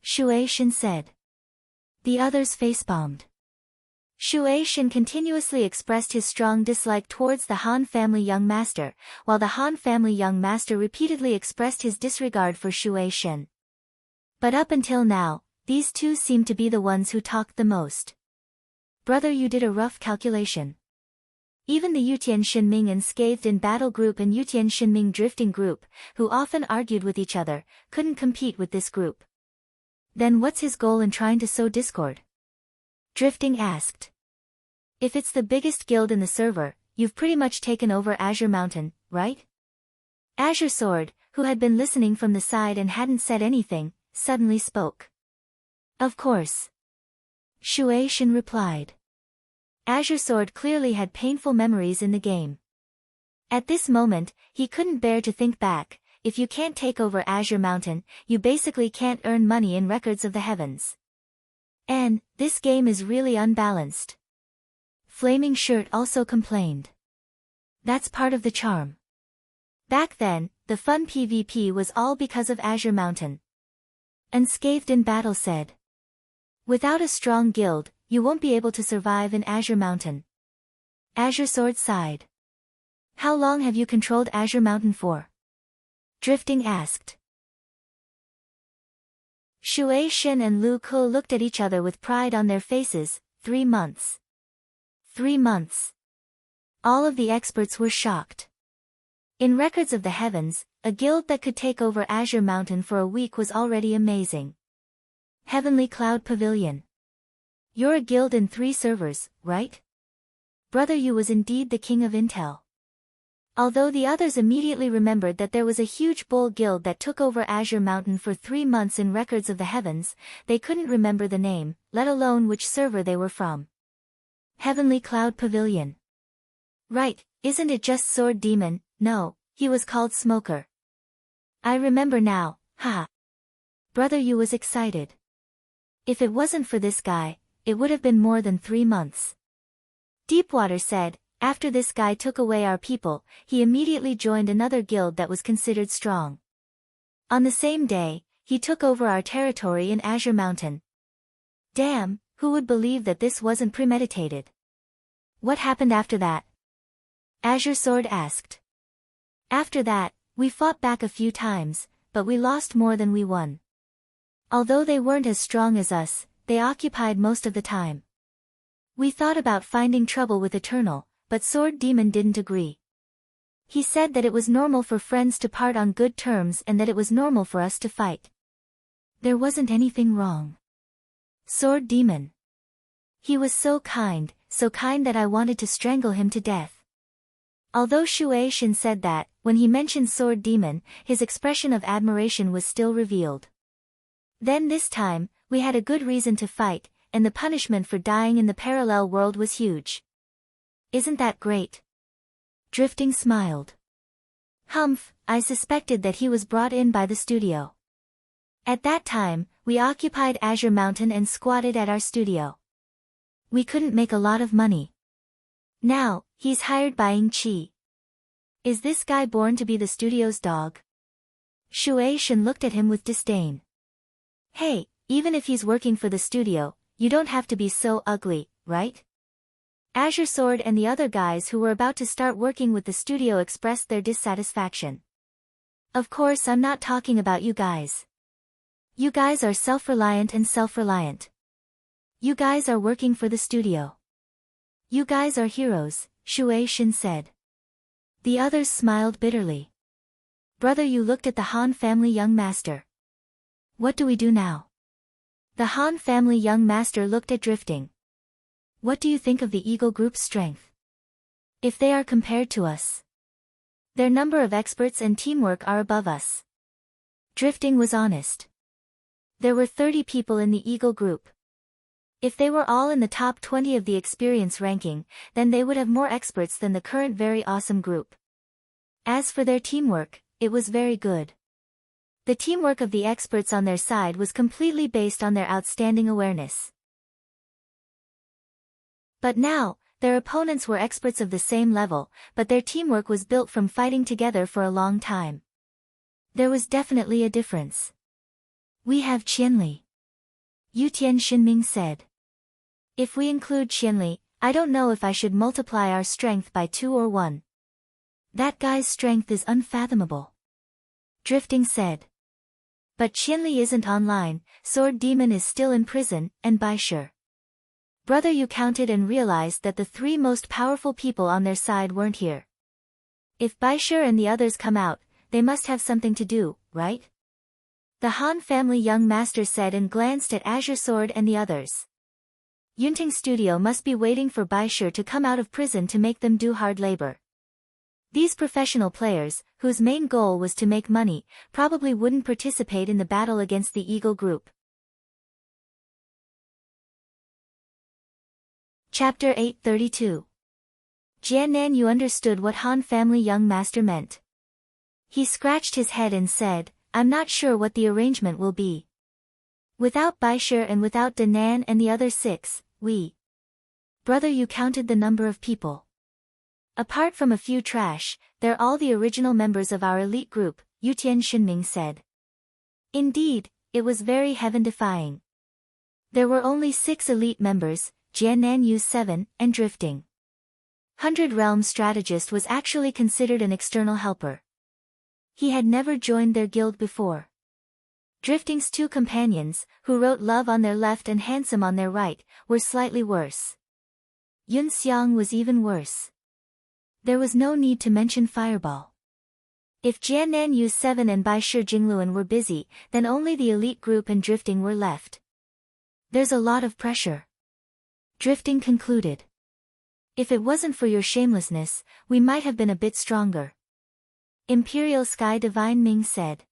Shui Shin said. The others face-bombed. Shui Shin continuously expressed his strong dislike towards the Han family young master, while the Han family young master repeatedly expressed his disregard for Shui Shin. But up until now, these two seemed to be the ones who talked the most. Brother, you did a rough calculation. Even the Yutian Shinming and Scathed in Battle group and Yutian Shinming Drifting group, who often argued with each other, couldn't compete with this group. Then what's his goal in trying to sow discord? Drifting asked. If it's the biggest guild in the server, you've pretty much taken over Azure Mountain, right? Azure Sword, who had been listening from the side and hadn't said anything, suddenly spoke. Of course. Shui Shin replied. Azure Sword clearly had painful memories in the game. At this moment, he couldn't bear to think back. If you can't take over Azure Mountain, you basically can't earn money in Records of the Heavens. And, this game is really unbalanced. Flaming Shirt also complained. That's part of the charm. Back then, the fun PvP was all because of Azure Mountain. Unscathed in Battle said. Without a strong guild, you won't be able to survive in Azure Mountain. Azure Sword sighed. How long have you controlled Azure Mountain for? Drifting asked. Shui Shin and Lu Ke looked at each other with pride on their faces. 3 months. 3 months. All of the experts were shocked. In Records of the Heavens, a guild that could take over Azure Mountain for a week was already amazing. Heavenly Cloud Pavilion. You're a guild in 3 servers, right? Brother, you was indeed the king of intel. Although the others immediately remembered that there was a huge bull guild that took over Azure Mountain for 3 months in Records of the Heavens, they couldn't remember the name, let alone which server they were from. Heavenly Cloud Pavilion. Right, isn't it just Sword Demon? No, he was called Smoker. I remember now, haha. Brother, you was excited. If it wasn't for this guy, it would have been more than 3 months. Deepwater said, after this guy took away our people, he immediately joined another guild that was considered strong. On the same day, he took over our territory in Azure Mountain. Damn, who would believe that this wasn't premeditated? What happened after that? Azure Sword asked. After that, we fought back a few times, but we lost more than we won. Although they weren't as strong as us, they occupied most of the time. We thought about finding trouble with Eternal, but Sword Demon didn't agree. He said that it was normal for friends to part on good terms and that it was normal for us to fight. There wasn't anything wrong. Sword Demon. He was so kind that I wanted to strangle him to death. Although Shui Shin said that, when he mentioned Sword Demon, his expression of admiration was still revealed. Then this time, we had a good reason to fight, and the punishment for dying in the parallel world was huge. Isn't that great? Drifting smiled. Humph, I suspected that he was brought in by the studio. At that time, we occupied Azure Mountain and squatted at our studio. We couldn't make a lot of money. Now, he's hired by Ying Qi. Is this guy born to be the studio's dog? Shui Shen looked at him with disdain. Hey, even if he's working for the studio, you don't have to be so ugly, right? Azure Sword and the other guys who were about to start working with the studio expressed their dissatisfaction. Of course, I'm not talking about you guys. You guys are self-reliant and self-reliant. You guys are working for the studio. You guys are heroes, Shui Shen said. The others smiled bitterly. Brother, you looked at the Han family young master. What do we do now? The Han family young master looked at Drifting. What do you think of the Eagle Group's strength? If they are compared to us, their number of experts and teamwork are above us. Drifting was honest. There were 30 people in the Eagle Group. If they were all in the top 20 of the experience ranking, then they would have more experts than the current very awesome group. As for their teamwork, it was very good. The teamwork of the experts on their side was completely based on their outstanding awareness. But now, their opponents were experts of the same level, but their teamwork was built from fighting together for a long time. There was definitely a difference. We have Qianli. Yutian Xinming said. If we include Qianli, I don't know if I should multiply our strength by 2 or 1. That guy's strength is unfathomable. Drifting said. But Qianli isn't online, Sword Demon is still in prison, and Baishe. Brother, you counted and realized that the 3 most powerful people on their side weren't here. If Baishe and the others come out, they must have something to do, right? The Han family young master said and glanced at Azure Sword and the others. Yunting Studio must be waiting for Baishe to come out of prison to make them do hard labor. These professional players, whose main goal was to make money, probably wouldn't participate in the battle against the Eagle Group. Chapter 832. Jiannan Yu understood what Han family young master meant. He scratched his head and said, I'm not sure what the arrangement will be. Without Baishe and without Danan and the other 6, we. Brother, you counted the number of people. Apart from a few trash, they're all the original members of our elite group, Yutian Xinming said. Indeed, it was very heaven-defying. There were only 6 elite members, Jiannan Yu's 7, and Drifting. 100 Realm Strategist was actually considered an external helper. He had never joined their guild before. Drifting's 2 companions, who wrote love on their left and handsome on their right, were slightly worse. Yun Xiang was even worse. There was no need to mention Fireball. If Jiannan Yu's 7 and Baishe Jingluan were busy, then only the elite group and Drifting were left. There's a lot of pressure. Drifting concluded. If it wasn't for your shamelessness, we might have been a bit stronger. Imperial Sky Divine Ming said.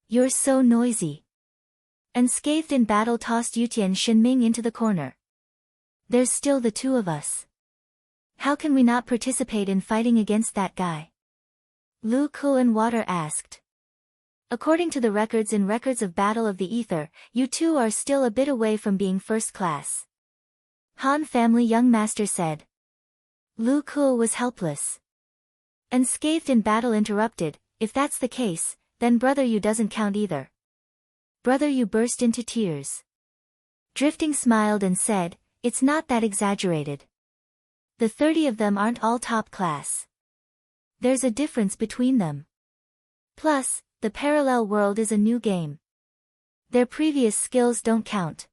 You're so noisy. Unscathed in battle tossed Yutian Xinming into the corner. There's still the 2 of us. How can we not participate in fighting against that guy? Lu Ku and Water asked. According to the records in Records of Battle of the Ether, you 2 are still a bit away from being first class. Han family young master said. Lu Ku was helpless. Unscathed in battle interrupted, if that's the case, then Brother Yu doesn't count either. Brother Yu burst into tears. Drifting smiled and said, it's not that exaggerated. The 30 of them aren't all top class. There's a difference between them. Plus, the parallel world is a new game. Their previous skills don't count.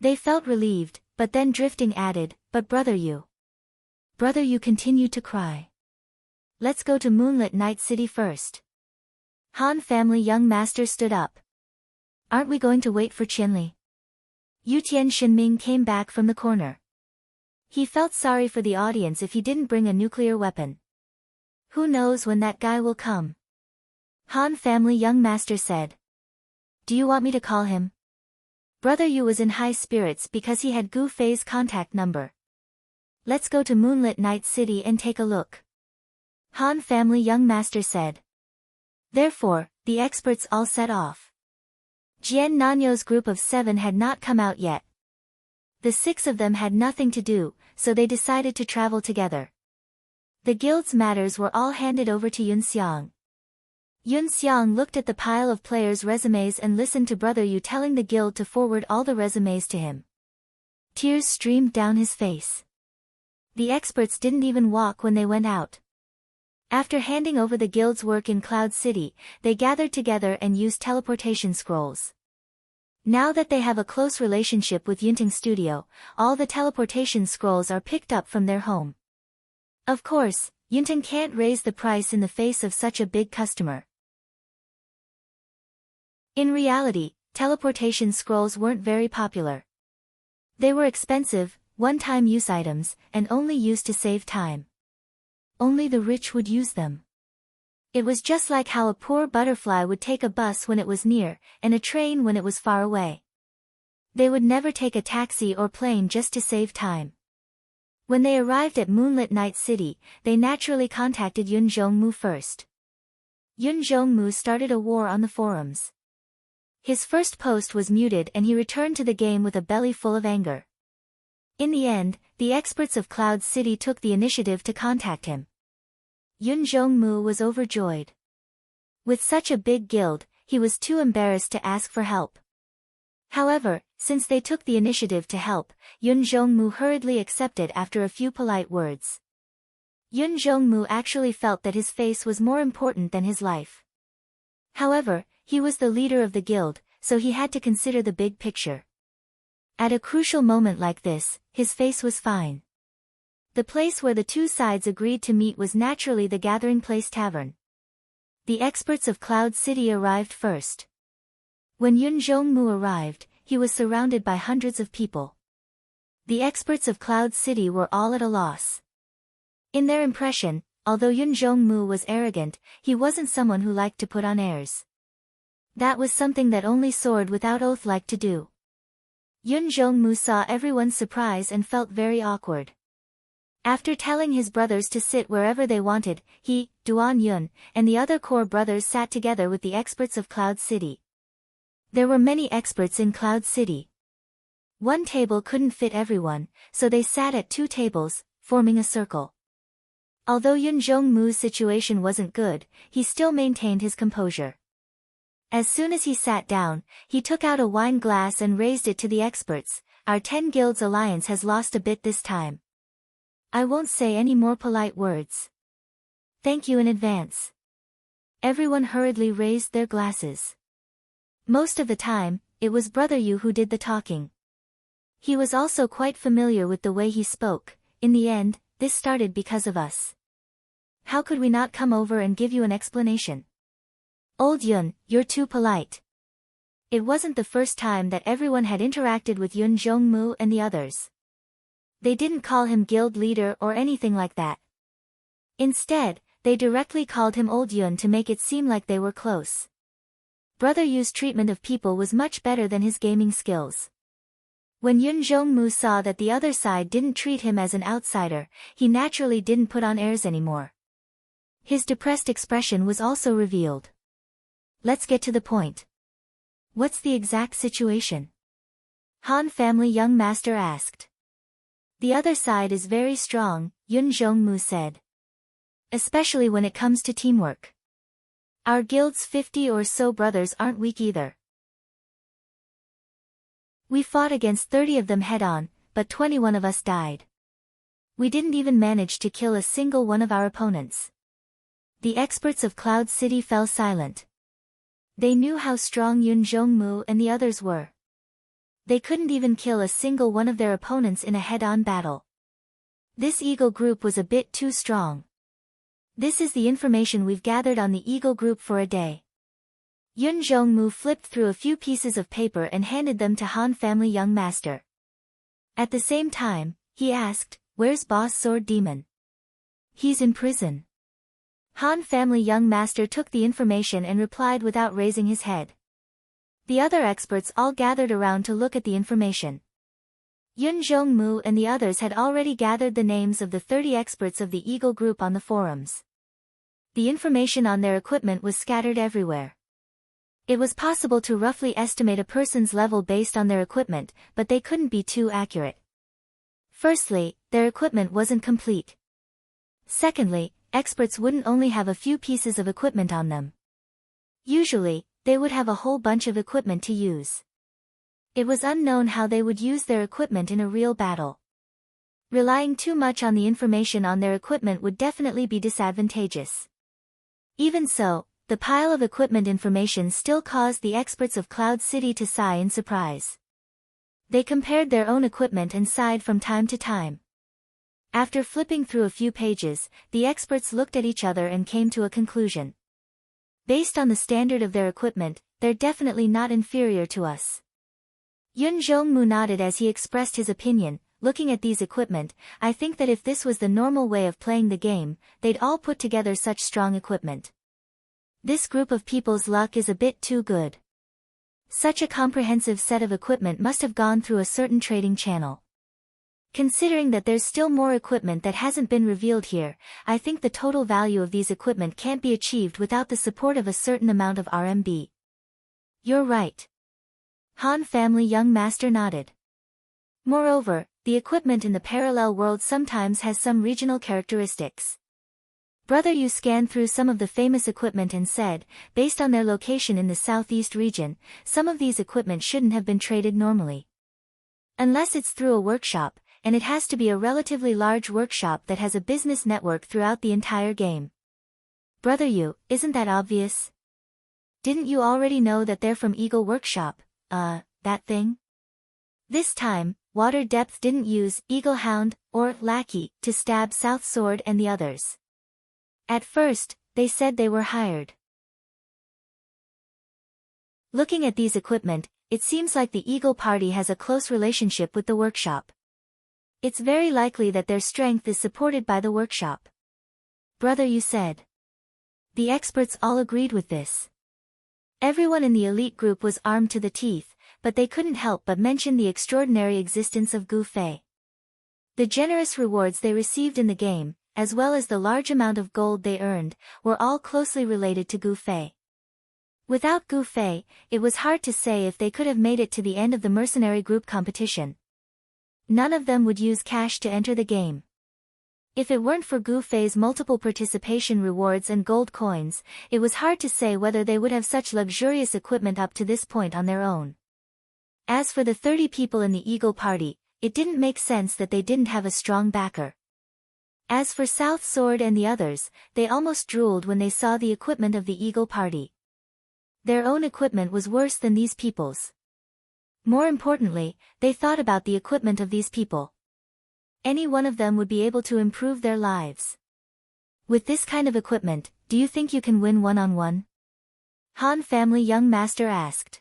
They felt relieved, but then Drifting added, but Brother Yu. Brother Yu continued to cry. Let's go to Moonlit Night City first. Han family young master stood up. Aren't we going to wait for Qianli? Yutian Xinming came back from the corner. He felt sorry for the audience if he didn't bring a nuclear weapon. Who knows when that guy will come? Han family young master said. Do you want me to call him? Brother Yu was in high spirits because he had Gu Fei's contact number. let's go to Moonlit Night City and take a look. Han family young master said. Therefore, the experts all set off. Jian Nanyo's group of 7 had not come out yet. The 6 of them had nothing to do, so they decided to travel together. The guild's matters were all handed over to Yun Xiang. Yun Xiang looked at the pile of players' resumes and listened to Brother Yu telling the guild to forward all the resumes to him. Tears streamed down his face. The experts didn't even walk when they went out. After handing over the guild's work in Cloud City, they gathered together and used teleportation scrolls. Now that they have a close relationship with Yunting Studio, all the teleportation scrolls are picked up from their home. Of course, Yunting can't raise the price in the face of such a big customer. In reality, teleportation scrolls weren't very popular. They were expensive, one-time use items, and only used to save time. Only the rich would use them. It was just like how a poor butterfly would take a bus when it was near, and a train when it was far away. They would never take a taxi or plane just to save time. When they arrived at Moonlit Night City, they naturally contacted Yun Zhongmu first. Yun Zhongmu started a war on the forums. His first post was muted and he returned to the game with a belly full of anger. In the end, the experts of Cloud City took the initiative to contact him. Yun Zhongmu was overjoyed. With such a big guild, he was too embarrassed to ask for help. However, since they took the initiative to help, Yun Zhongmu hurriedly accepted after a few polite words. Yun Zhongmu actually felt that his face was more important than his life. However, he was the leader of the guild, so he had to consider the big picture. At a crucial moment like this, his face was fine. The place where the two sides agreed to meet was naturally the Gathering Place Tavern. The experts of Cloud City arrived first. When Yun Zhongmu arrived, he was surrounded by hundreds of people. The experts of Cloud City were all at a loss. In their impression, although Yun Zhongmu was arrogant, he wasn't someone who liked to put on airs. That was something that only Sword Without Oath liked to do. Yun Zhongmu saw everyone's surprise and felt very awkward. After telling his brothers to sit wherever they wanted, he, Duan Yun, and the other core brothers sat together with the experts of Cloud City. There were many experts in Cloud City. One table couldn't fit everyone, so they sat at 2 tables, forming a circle. Although Yun Zhongmu's situation wasn't good, he still maintained his composure. As soon as he sat down, he took out a wine glass and raised it to the experts. Our 10 guilds alliance has lost a bit this time. I won't say any more polite words. Thank you in advance. Everyone hurriedly raised their glasses. Most of the time, it was Brother Yu who did the talking. He was also quite familiar with the way he spoke. In the end, this started because of us. How could we not come over and give you an explanation? Old Yun, you're too polite. It wasn't the first time that everyone had interacted with Yun Zhongmu and the others. They didn't call him guild leader or anything like that. Instead, they directly called him Old Yun to make it seem like they were close. Brother Yu's treatment of people was much better than his gaming skills. When Yun Zhongmu saw that the other side didn't treat him as an outsider, he naturally didn't put on airs anymore. His depressed expression was also revealed. Let's get to the point. What's the exact situation? Han family young master asked. The other side is very strong, Yun Zhongmu said. Especially when it comes to teamwork. Our guild's 50 or so brothers aren't weak either. We fought against 30 of them head-on, but 21 of us died. We didn't even manage to kill a single one of our opponents. The experts of Cloud City fell silent. They knew how strong Yun Zhongmu and the others were. They couldn't even kill a single one of their opponents in a head-on battle. This Eagle group was a bit too strong. This is the information we've gathered on the Eagle group for a day. Yun Zhongmu flipped through a few pieces of paper and handed them to Han family young master. At the same time, he asked, "Where's Boss Sword Demon?" "He's in prison." Han family young master took the information and replied without raising his head. The other experts all gathered around to look at the information. Yun Jong-mu and the others had already gathered the names of the 30 experts of the Eagle Group on the forums. The information on their equipment was scattered everywhere. It was possible to roughly estimate a person's level based on their equipment, but they couldn't be too accurate. Firstly, their equipment wasn't complete. Secondly, experts wouldn't only have a few pieces of equipment on them. Usually, they would have a whole bunch of equipment to use. It was unknown how they would use their equipment in a real battle. Relying too much on the information on their equipment would definitely be disadvantageous. Even so, the pile of equipment information still caused the experts of Cloud City to sigh in surprise. They compared their own equipment and sighed from time to time. After flipping through a few pages, the experts looked at each other and came to a conclusion. Based on the standard of their equipment, they're definitely not inferior to us. Yun Jong-mu nodded as he expressed his opinion. Looking at these equipment, I think that if this was the normal way of playing the game, they'd all put together such strong equipment. This group of people's luck is a bit too good. Such a comprehensive set of equipment must have gone through a certain trading channel. Considering that there's still more equipment that hasn't been revealed here, I think the total value of these equipment can't be achieved without the support of a certain amount of RMB. You're right. Han family young master nodded. Moreover, the equipment in the parallel world sometimes has some regional characteristics. Brother Yu scanned through some of the famous equipment and said, based on their location in the southeast region, some of these equipment shouldn't have been traded normally. Unless it's through a workshop, and it has to be a relatively large workshop that has a business network throughout the entire game. Brother Yu, isn't that obvious? Didn't you already know that they're from Eagle Workshop, that thing? This time, Water Depth didn't use Eagle Hound or Lackey to stab South Sword and the others. At first, they said they were hired. Looking at these equipment, it seems like the Eagle Party has a close relationship with the workshop. It's very likely that their strength is supported by the workshop. Brother Yu said. The experts all agreed with this. Everyone in the elite group was armed to the teeth, but they couldn't help but mention the extraordinary existence of Gu Fei. The generous rewards they received in the game, as well as the large amount of gold they earned, were all closely related to Gu Fei. Without Gu Fei, it was hard to say if they could have made it to the end of the mercenary group competition. None of them would use cash to enter the game. If it weren't for Gu Fei's multiple participation rewards and gold coins, it was hard to say whether they would have such luxurious equipment up to this point on their own. As for the 30 people in the Eagle Party, it didn't make sense that they didn't have a strong backer. As for South Sword and the others, they almost drooled when they saw the equipment of the Eagle Party. Their own equipment was worse than these people's. More importantly, they thought about the equipment of these people. Any one of them would be able to improve their lives. With this kind of equipment, do you think you can win one-on-one? Han family young master asked.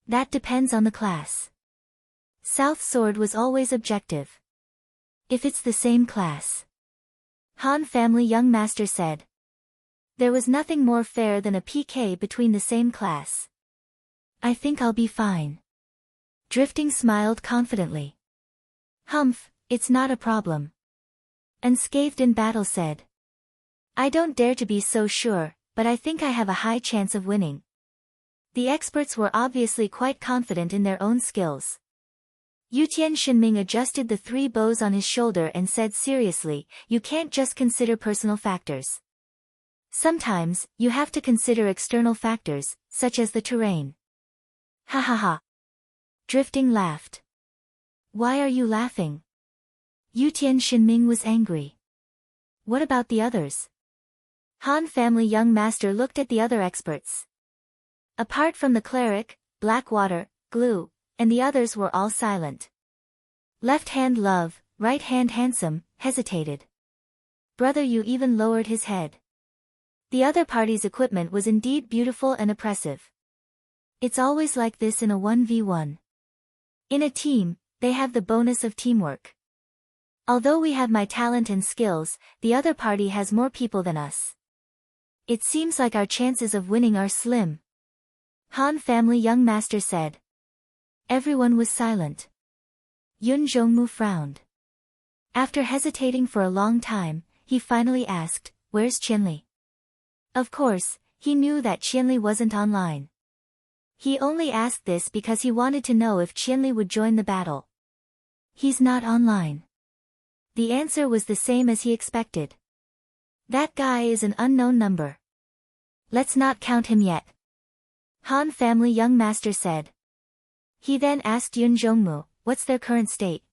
That depends on the class. South Sword was always objective. If it's the same class. Han family young master said. There was nothing more fair than a PK between the same class. I think I'll be fine. Drifting smiled confidently. Humph, it's not a problem. Unscathed in battle said. I don't dare to be so sure, but I think I have a high chance of winning. The experts were obviously quite confident in their own skills. Yutian Shinming adjusted the 3 bows on his shoulder and said seriously, you can't just consider personal factors. Sometimes, you have to consider external factors, such as the terrain. Ha ha ha. Drifting laughed. Why are you laughing? Yutian Shinming was angry. What about the others? Han family young master looked at the other experts. Apart from the cleric, Blackwater, Glue, and the others were all silent. Left hand Love, right hand Handsome, hesitated. Brother Yu even lowered his head. The other party's equipment was indeed beautiful and oppressive. It's always like this in a 1v1. In a team, they have the bonus of teamwork. Although we have my talent and skills, the other party has more people than us. It seems like our chances of winning are slim. Han family young master said. Everyone was silent. Yun Jongmu frowned. After hesitating for a long time, he finally asked, "Where's Qianli?" Of course, he knew that Qianli wasn't online. He only asked this because he wanted to know if Qianli would join the battle. "He's not online." The answer was the same as he expected. "That guy is an unknown number. Let's not count him yet," Han family young master said. He then asked Yun Jongmu, "What's their current state?"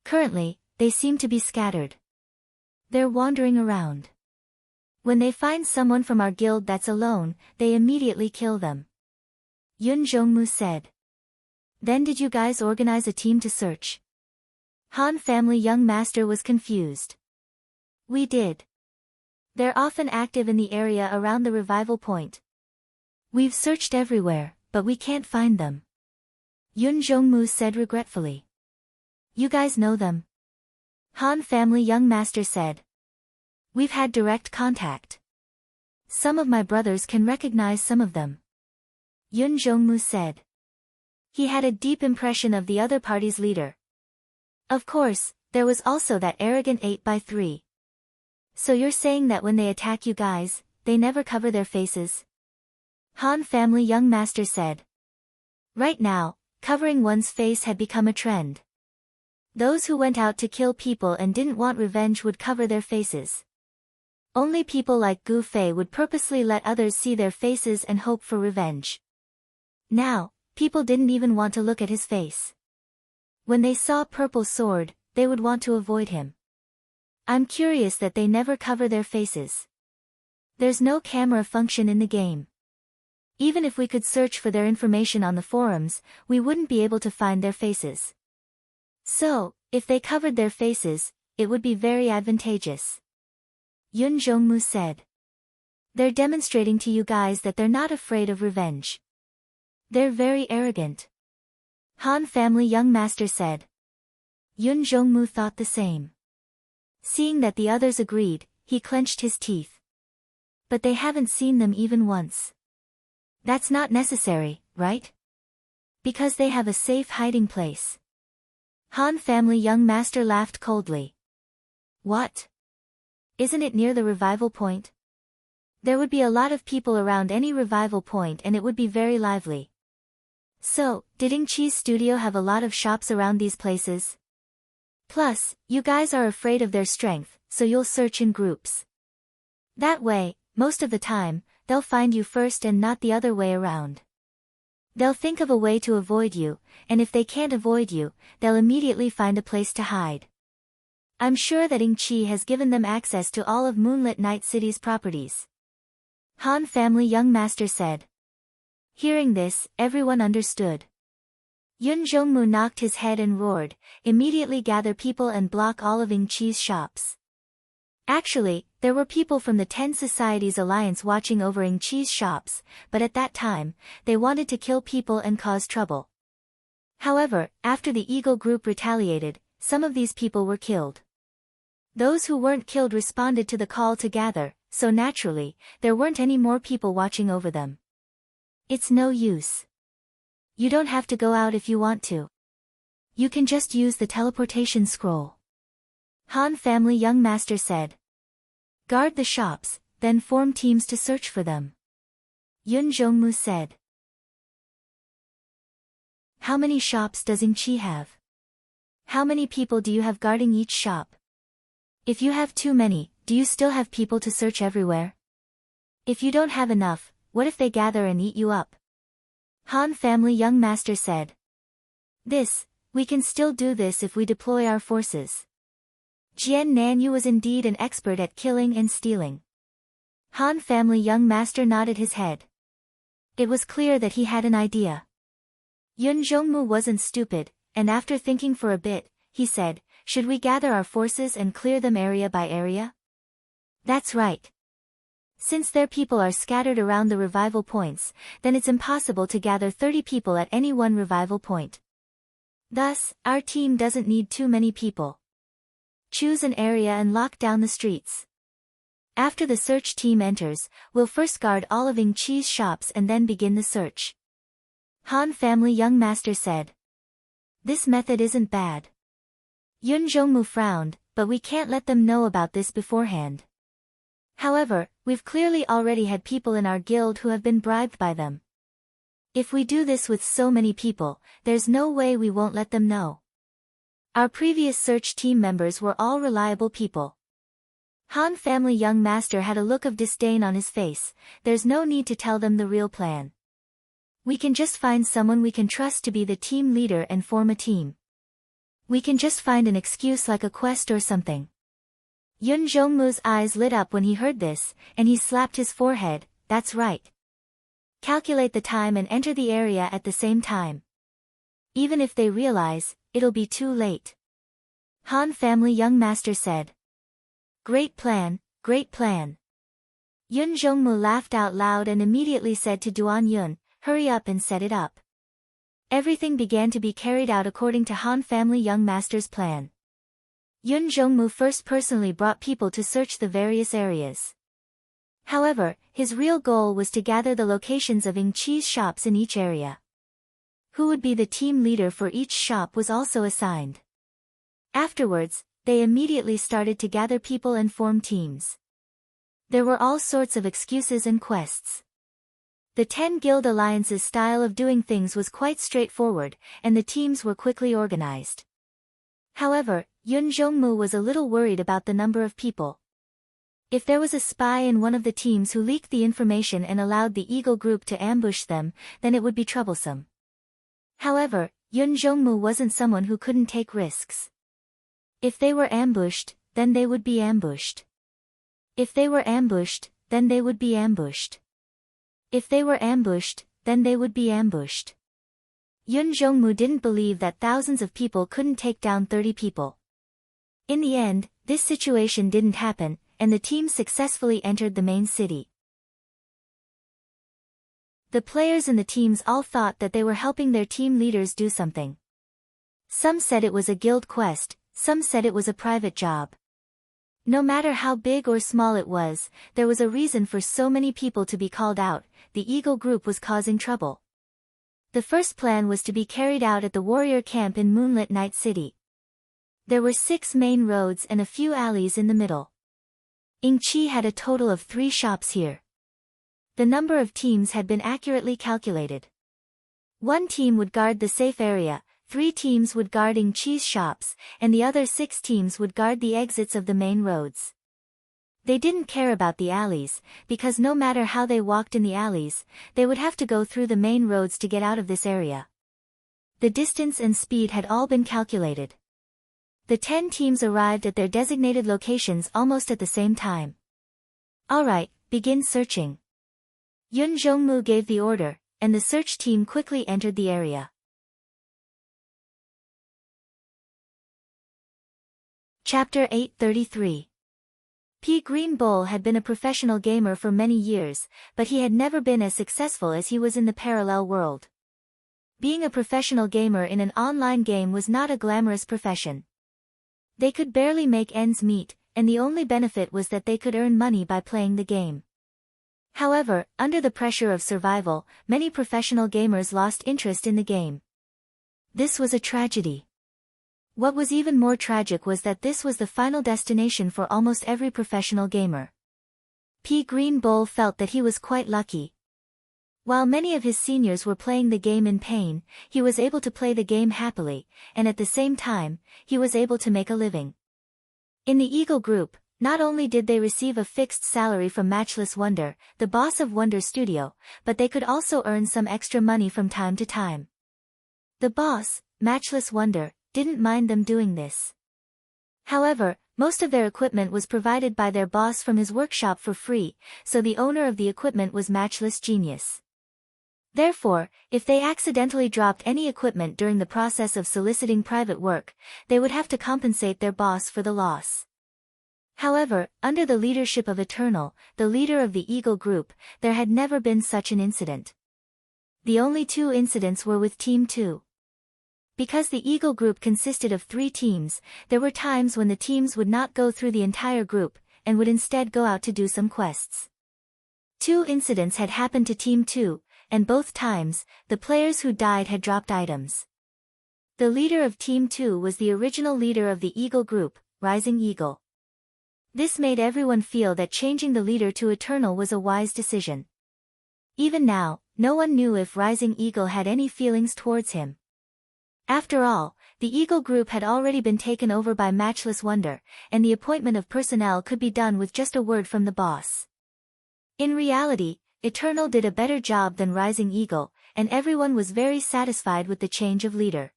"Currently, they seem to be scattered. They're wandering around. When they find someone from our guild that's alone, they immediately kill them," Yun Jongmu said. "Then did you guys organize a team to search?" Han family young master was confused. "We did. They're often active in the area around the revival point. We've searched everywhere, but we can't find them," Yun Jongmu said regretfully. "You guys know them?" Han family young master said. "We've had direct contact. Some of my brothers can recognize some of them," Yun Jongmu said. He had a deep impression of the other party's leader. Of course, there was also that arrogant 8x3. "So you're saying that when they attack you guys, they never cover their faces?" Han family young master said. Right now, covering one's face had become a trend. Those who went out to kill people and didn't want revenge would cover their faces. Only people like Gu Fei would purposely let others see their faces and hope for revenge. Now, people didn't even want to look at his face. When they saw Purple Sword, they would want to avoid him. I'm curious that they never cover their faces. There's no camera function in the game. Even if we could search for their information on the forums, we wouldn't be able to find their faces. So, if they covered their faces, it would be very advantageous," Yun Jongmu said. "They're demonstrating to you guys that they're not afraid of revenge. They're very arrogant," Han family young master said. Yun Jongmu thought the same. Seeing that the others agreed, he clenched his teeth. "But they haven't seen them even once." "That's not necessary, right? Because they have a safe hiding place." Han family young master laughed coldly. "What? Isn't it near the revival point? There would be a lot of people around any revival point and it would be very lively. So, did Ingqi's studio have a lot of shops around these places? Plus, you guys are afraid of their strength, so you'll search in groups. That way, most of the time, they'll find you first and not the other way around. They'll think of a way to avoid you, and if they can't avoid you, they'll immediately find a place to hide. I'm sure that Ingqi has given them access to all of Moonlit Night City's properties," Han family young master said. Hearing this, everyone understood. Yun Jongmu knocked his head and roared, "Immediately gather people and block all of Ingqi's shops." Actually, there were people from the 10 Societies Alliance watching over Ingqi's shops, but at that time, they wanted to kill people and cause trouble. However, after the Eagle group retaliated, some of these people were killed. Those who weren't killed responded to the call to gather, so naturally, there weren't any more people watching over them. It's no use. You don't have to go out if you want to. You can just use the teleportation scroll," Han family young master said. "Guard the shops, then form teams to search for them," Yun Jongmu said. "How many shops does Ingqi have? How many people do you have guarding each shop? If you have too many, do you still have people to search everywhere? If you don't have enough, what if they gather and eat you up?" Han family young master said. We can still do this if we deploy our forces." Jian Nanyu was indeed an expert at killing and stealing. Han family young master nodded his head. It was clear that he had an idea. Yun Zhongmu wasn't stupid, and after thinking for a bit, he said, "Should we gather our forces and clear them area by area?" "That's right. Since their people are scattered around the revival points, then it's impossible to gather 30 people at any one revival point. Thus, our team doesn't need too many people. Choose an area and lock down the streets. After the search team enters, we'll first guard all of Ingqi's shops and then begin the search," Han family young master said. This method isn't bad. Yun Zhongmu frowned, but we can't let them know about this beforehand. However, we've clearly already had people in our guild who have been bribed by them. If we do this with so many people, there's no way we won't let them know. Our previous search team members were all reliable people. Han family young master had a look of disdain on his face. There's no need to tell them the real plan. We can just find someone we can trust to be the team leader and form a team. We can just find an excuse like a quest or something. Yun Zhongmu's eyes lit up when he heard this, and he slapped his forehead. That's right. Calculate the time and enter the area at the same time. Even if they realize, it'll be too late. Han family young master said. Great plan, great plan. Yun Zhongmu laughed out loud and immediately said to Duan Yun, hurry up and set it up. Everything began to be carried out according to Han family young master's plan. Yun Zhongmu first personally brought people to search the various areas. However, his real goal was to gather the locations of Ying Qi's shops in each area. Who would be the team leader for each shop was also assigned. Afterwards, they immediately started to gather people and form teams. There were all sorts of excuses and quests. The 10 Guild Alliance's style of doing things was quite straightforward, and the teams were quickly organized. However, Yun Zhongmu was a little worried about the number of people. If there was a spy in one of the teams who leaked the information and allowed the Eagle group to ambush them, then it would be troublesome. However, Yun Zhongmu wasn't someone who couldn't take risks. If they were ambushed, then they would be ambushed. If they were ambushed, then they would be ambushed. If they were ambushed, then they would be ambushed. Yun Zhongmu didn't believe that thousands of people couldn't take down 30 people. In the end, this situation didn't happen, and the team successfully entered the main city. The players in the teams all thought that they were helping their team leaders do something. Some said it was a guild quest, some said it was a private job. No matter how big or small it was, there was a reason for so many people to be called out. The Eagle group was causing trouble. The first plan was to be carried out at the warrior camp in Moonlit Night City. There were 6 main roads and a few alleys in the middle. Ying Qi had a total of 3 shops here. The number of teams had been accurately calculated. 1 team would guard the safe area, 3 teams would guard Ying Qi's shops, and the other 6 teams would guard the exits of the main roads. They didn't care about the alleys, because no matter how they walked in the alleys, they would have to go through the main roads to get out of this area. The distance and speed had all been calculated. The 10 teams arrived at their designated locations almost at the same time. Alright, begin searching. Yun Zhongmu gave the order, and the search team quickly entered the area. Chapter 833. P. Green Bull had been a professional gamer for many years, but he had never been as successful as he was in the parallel world. Being a professional gamer in an online game was not a glamorous profession. They could barely make ends meet, and the only benefit was that they could earn money by playing the game. However, under the pressure of survival, many professional gamers lost interest in the game. This was a tragedy. What was even more tragic was that this was the final destination for almost every professional gamer. P. Green Bull felt that he was quite lucky. While many of his seniors were playing the game in pain, he was able to play the game happily, and at the same time, he was able to make a living. In the Eagle Group, not only did they receive a fixed salary from Matchless Wonder, the boss of Wonder Studio, but they could also earn some extra money from time to time. The boss, Matchless Wonder, didn't mind them doing this. However, most of their equipment was provided by their boss from his workshop for free, so the owner of the equipment was Matchless Genius. Therefore, if they accidentally dropped any equipment during the process of soliciting private work, they would have to compensate their boss for the loss. However, under the leadership of Eternal, the leader of the Eagle Group, there had never been such an incident. The only 2 incidents were with Team 2. Because the Eagle Group consisted of 3 teams, there were times when the teams would not go through the entire group, and would instead go out to do some quests. 2 incidents had happened to Team 2, and both times, the players who died had dropped items. The leader of Team 2 was the original leader of the Eagle group, Rising Eagle. This made everyone feel that changing the leader to Eternal was a wise decision. Even now, no one knew if Rising Eagle had any feelings towards him. After all, the Eagle group had already been taken over by Matchless Wonder, and the appointment of personnel could be done with just a word from the boss. In reality, Eternal did a better job than Rising Eagle, and everyone was very satisfied with the change of leader.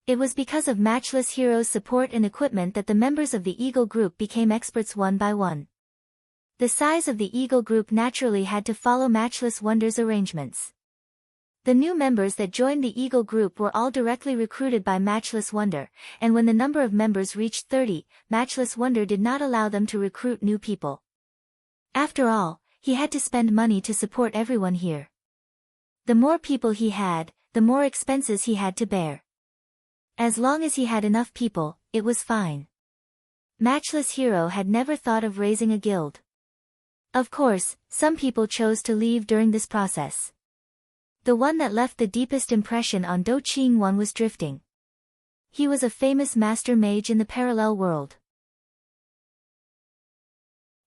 It was because of Matchless Hero's support and equipment that the members of the Eagle group became experts one by one. The size of the Eagle group naturally had to follow Matchless Wonder's arrangements. The new members that joined the Eagle group were all directly recruited by Matchless Wonder, and when the number of members reached 30, Matchless Wonder did not allow them to recruit new people. After all, he had to spend money to support everyone here. The more people he had, the more expenses he had to bear. As long as he had enough people, it was fine. Matchless Hero had never thought of raising a guild. Of course, some people chose to leave during this process. The one that left the deepest impression on Do Ching-won was Drifting. He was a famous master mage in the parallel world.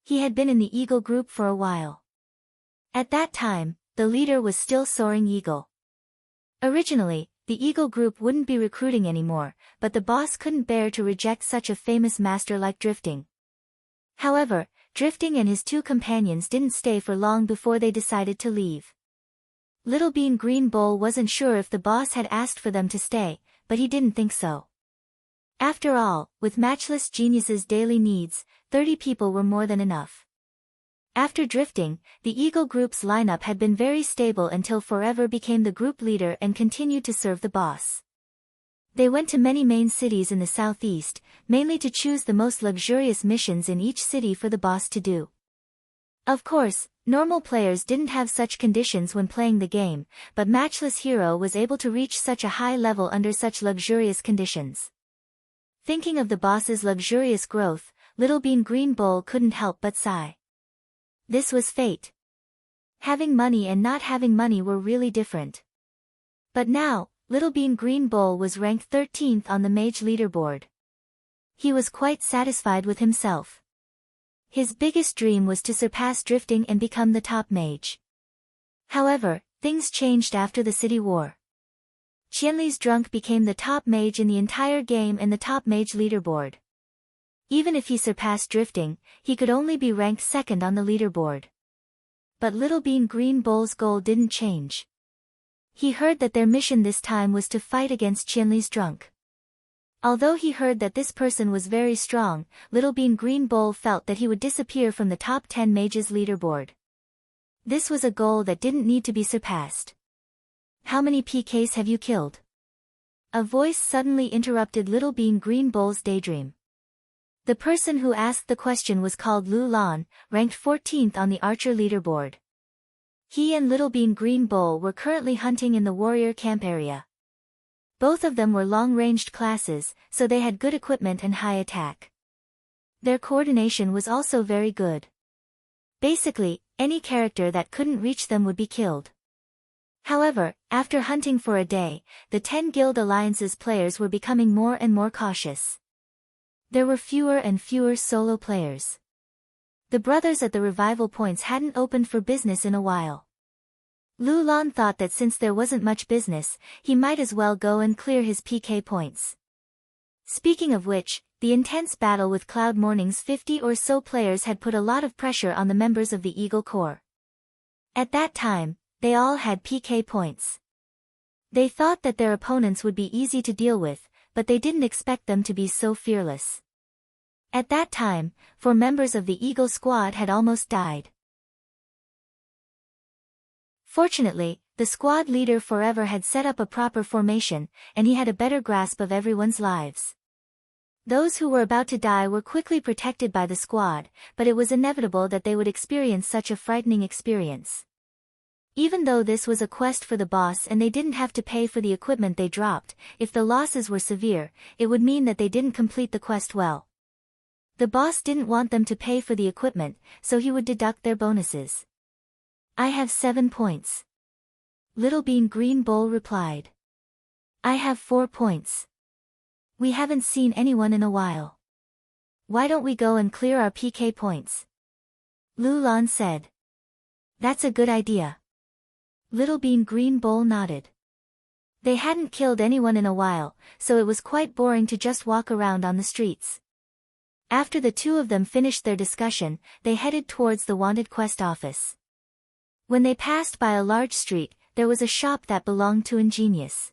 He had been in the Eagle group for a while. At that time, the leader was still Soaring Eagle. Originally, the Eagle group wouldn't be recruiting anymore, but the boss couldn't bear to reject such a famous master like Drifting. However, Drifting and his two companions didn't stay for long before they decided to leave. Little Bean Green Bull wasn't sure if the boss had asked for them to stay, but he didn't think so. After all, with Matchless Genius's daily needs, 30 people were more than enough. After Drifting, the Eagle group's lineup had been very stable until Forever became the group leader and continued to serve the boss. They went to many main cities in the southeast, mainly to choose the most luxurious missions in each city for the boss to do. Of course, normal players didn't have such conditions when playing the game, but Matchless Hero was able to reach such a high level under such luxurious conditions. Thinking of the boss's luxurious growth, Little Bean Green Bull couldn't help but sigh. This was fate. Having money and not having money were really different. But now, Little Bean Green Bull was ranked 13th on the mage leaderboard. He was quite satisfied with himself. His biggest dream was to surpass Drifting and become the top mage. However, things changed after the city war. Qianli's drunk became the top mage in the entire game and the top mage leaderboard. Even if he surpassed Drifting, he could only be ranked second on the leaderboard. But Little Bean Green Bull's goal didn't change. He heard that their mission this time was to fight against Qianli's drunk. Although he heard that this person was very strong, Little Bean Green Bull felt that he would disappear from the top 10 mages leaderboard. This was a goal that didn't need to be surpassed. How many PKs have you killed? A voice suddenly interrupted Little Bean Green Bull's daydream. The person who asked the question was called Lu Lan, ranked 14th on the Archer leaderboard. He and Little Bean Green Bull were currently hunting in the warrior camp area. Both of them were long-ranged classes, so they had good equipment and high attack. Their coordination was also very good. Basically, any character that couldn't reach them would be killed. However, after hunting for a day, the 10 Guild Alliance's players were becoming more and more cautious. There were fewer and fewer solo players. The brothers at the revival points hadn't opened for business in a while. Lu Lan thought that since there wasn't much business, he might as well go and clear his PK points. Speaking of which, the intense battle with Cloud Morning's 50 or so players had put a lot of pressure on the members of the Eagle Corps. At that time, they all had PK points. They thought that their opponents would be easy to deal with, but they didn't expect them to be so fearless. At that time, 4 members of the Eagle squad had almost died. Fortunately, the squad leader Forever had set up a proper formation, and he had a better grasp of everyone's lives. Those who were about to die were quickly protected by the squad, but it was inevitable that they would experience such a frightening experience. Even though this was a quest for the boss and they didn't have to pay for the equipment they dropped, if the losses were severe, it would mean that they didn't complete the quest well. The boss didn't want them to pay for the equipment, so he would deduct their bonuses. I have 7 points. Little Bean Green Bull replied. I have 4 points. We haven't seen anyone in a while. Why don't we go and clear our PK points? Lu Lan said. That's a good idea. Little Bean Green Bowl nodded. They hadn't killed anyone in a while, so it was quite boring to just walk around on the streets. After the two of them finished their discussion, they headed towards the wanted quest office. When they passed by a large street, there was a shop that belonged to Ingenious.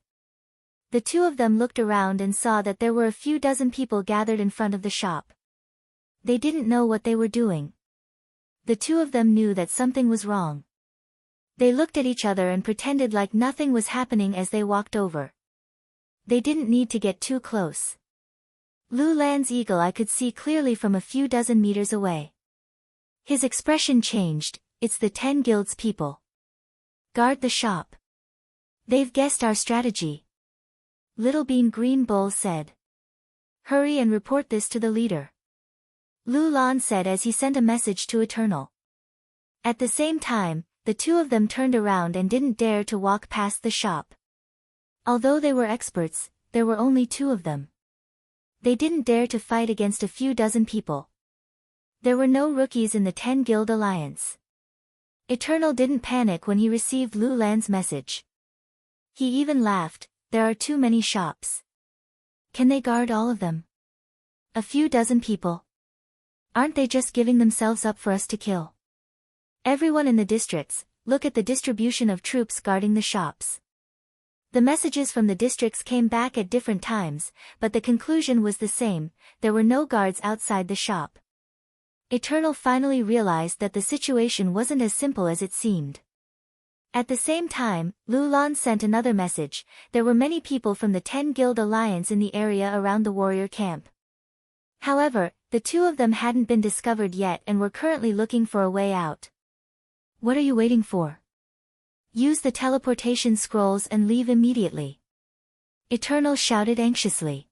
The two of them looked around and saw that there were a few dozen people gathered in front of the shop. They didn't know what they were doing. The two of them knew that something was wrong. They looked at each other and pretended like nothing was happening as they walked over. They didn't need to get too close. Lu Lan's eagle eye could see clearly from a few dozen meters away. His expression changed. It's the 10 Guilds people. Guard the shop. They've guessed our strategy. Little Bean Green Bull said. Hurry and report this to the leader. Lu Lan said as he sent a message to Eternal. At the same time, the two of them turned around and didn't dare to walk past the shop. Although they were experts, there were only 2 of them. They didn't dare to fight against a few dozen people. There were no rookies in the 10 Guild Alliance. Eternal didn't panic when he received Lu Lan's message. He even laughed. There are too many shops. Can they guard all of them? A few dozen people. Aren't they just giving themselves up for us to kill? Everyone in the districts, look at the distribution of troops guarding the shops. The messages from the districts came back at different times, but the conclusion was the same. There were no guards outside the shop. Eternal finally realized that the situation wasn't as simple as it seemed. At the same time, Lu Lan sent another message. There were many people from the 10 Guild Alliance in the area around the warrior camp. However, the two of them hadn't been discovered yet and were currently looking for a way out. What are you waiting for? Use the teleportation scrolls and leave immediately. Eternal shouted anxiously.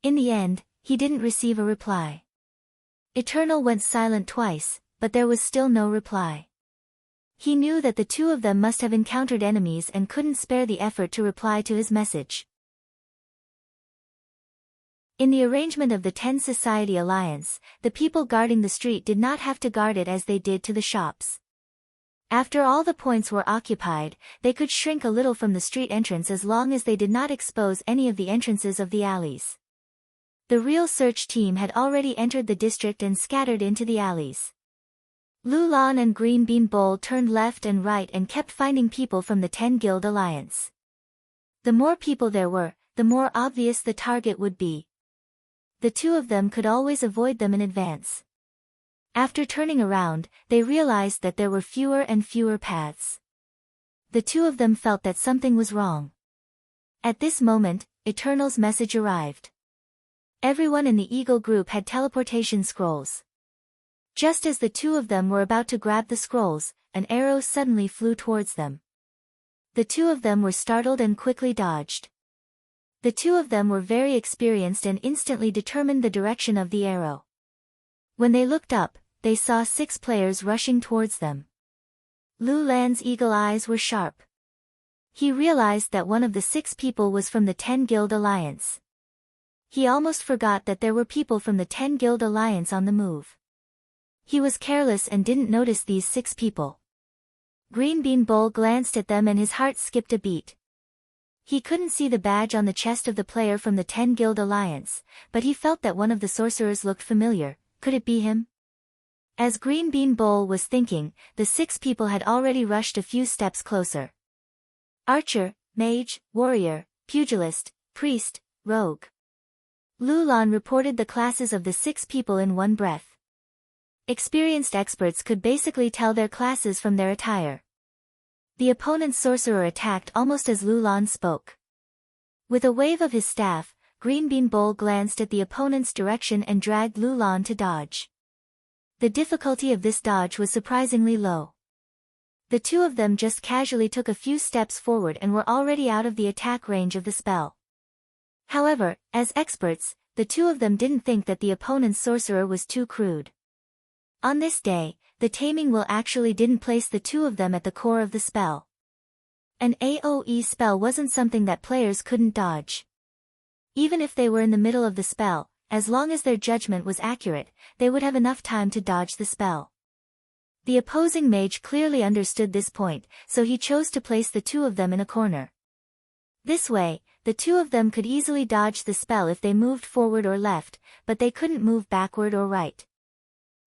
In the end, he didn't receive a reply. Eternal went silent twice, but there was still no reply. He knew that the two of them must have encountered enemies and couldn't spare the effort to reply to his message. In the arrangement of the 10 Society Alliance, the people guarding the street did not have to guard it as they did to the shops. After all the points were occupied, they could shrink a little from the street entrance as long as they did not expose any of the entrances of the alleys. The real search team had already entered the district and scattered into the alleys. Lu Lan and Green Bean Bull turned left and right and kept finding people from the 10 Guild Alliance. The more people there were, the more obvious the target would be. The two of them could always avoid them in advance. After turning around, they realized that there were fewer and fewer paths. The two of them felt that something was wrong. At this moment, Eternal's message arrived. Everyone in the Eagle group had teleportation scrolls. Just as the two of them were about to grab the scrolls, an arrow suddenly flew towards them. The two of them were startled and quickly dodged. The two of them were very experienced and instantly determined the direction of the arrow. When they looked up, they saw 6 players rushing towards them. Lu Lan's eagle eyes were sharp. He realized that one of the 6 people was from the 10 Guild Alliance. He almost forgot that there were people from the 10 Guild Alliance on the move. He was careless and didn't notice these 6 people. Green Bean Bull glanced at them and his heart skipped a beat. He couldn't see the badge on the chest of the player from the 10 Guild Alliance, but he felt that one of the sorcerers looked familiar. Could it be him? As Green Bean Bull was thinking, the 6 people had already rushed a few steps closer. Archer, Mage, Warrior, Pugilist, Priest, Rogue. Lu Lan reported the classes of the 6 people in one breath. Experienced experts could basically tell their classes from their attire. The opponent's sorcerer attacked almost as Lu Lan spoke. With a wave of his staff, Green Bean Bull glanced at the opponent's direction and dragged Lu Lan to dodge. The difficulty of this dodge was surprisingly low. The two of them just casually took a few steps forward and were already out of the attack range of the spell. However, as experts, the two of them didn't think that the opponent's sorcerer was too crude. On this day, the taming will actually didn't place the two of them at the core of the spell. An AoE spell wasn't something that players couldn't dodge. Even if they were in the middle of the spell, as long as their judgment was accurate, they would have enough time to dodge the spell. The opposing mage clearly understood this point, so he chose to place the two of them in a corner. This way, the two of them could easily dodge the spell if they moved forward or left, but they couldn't move backward or right.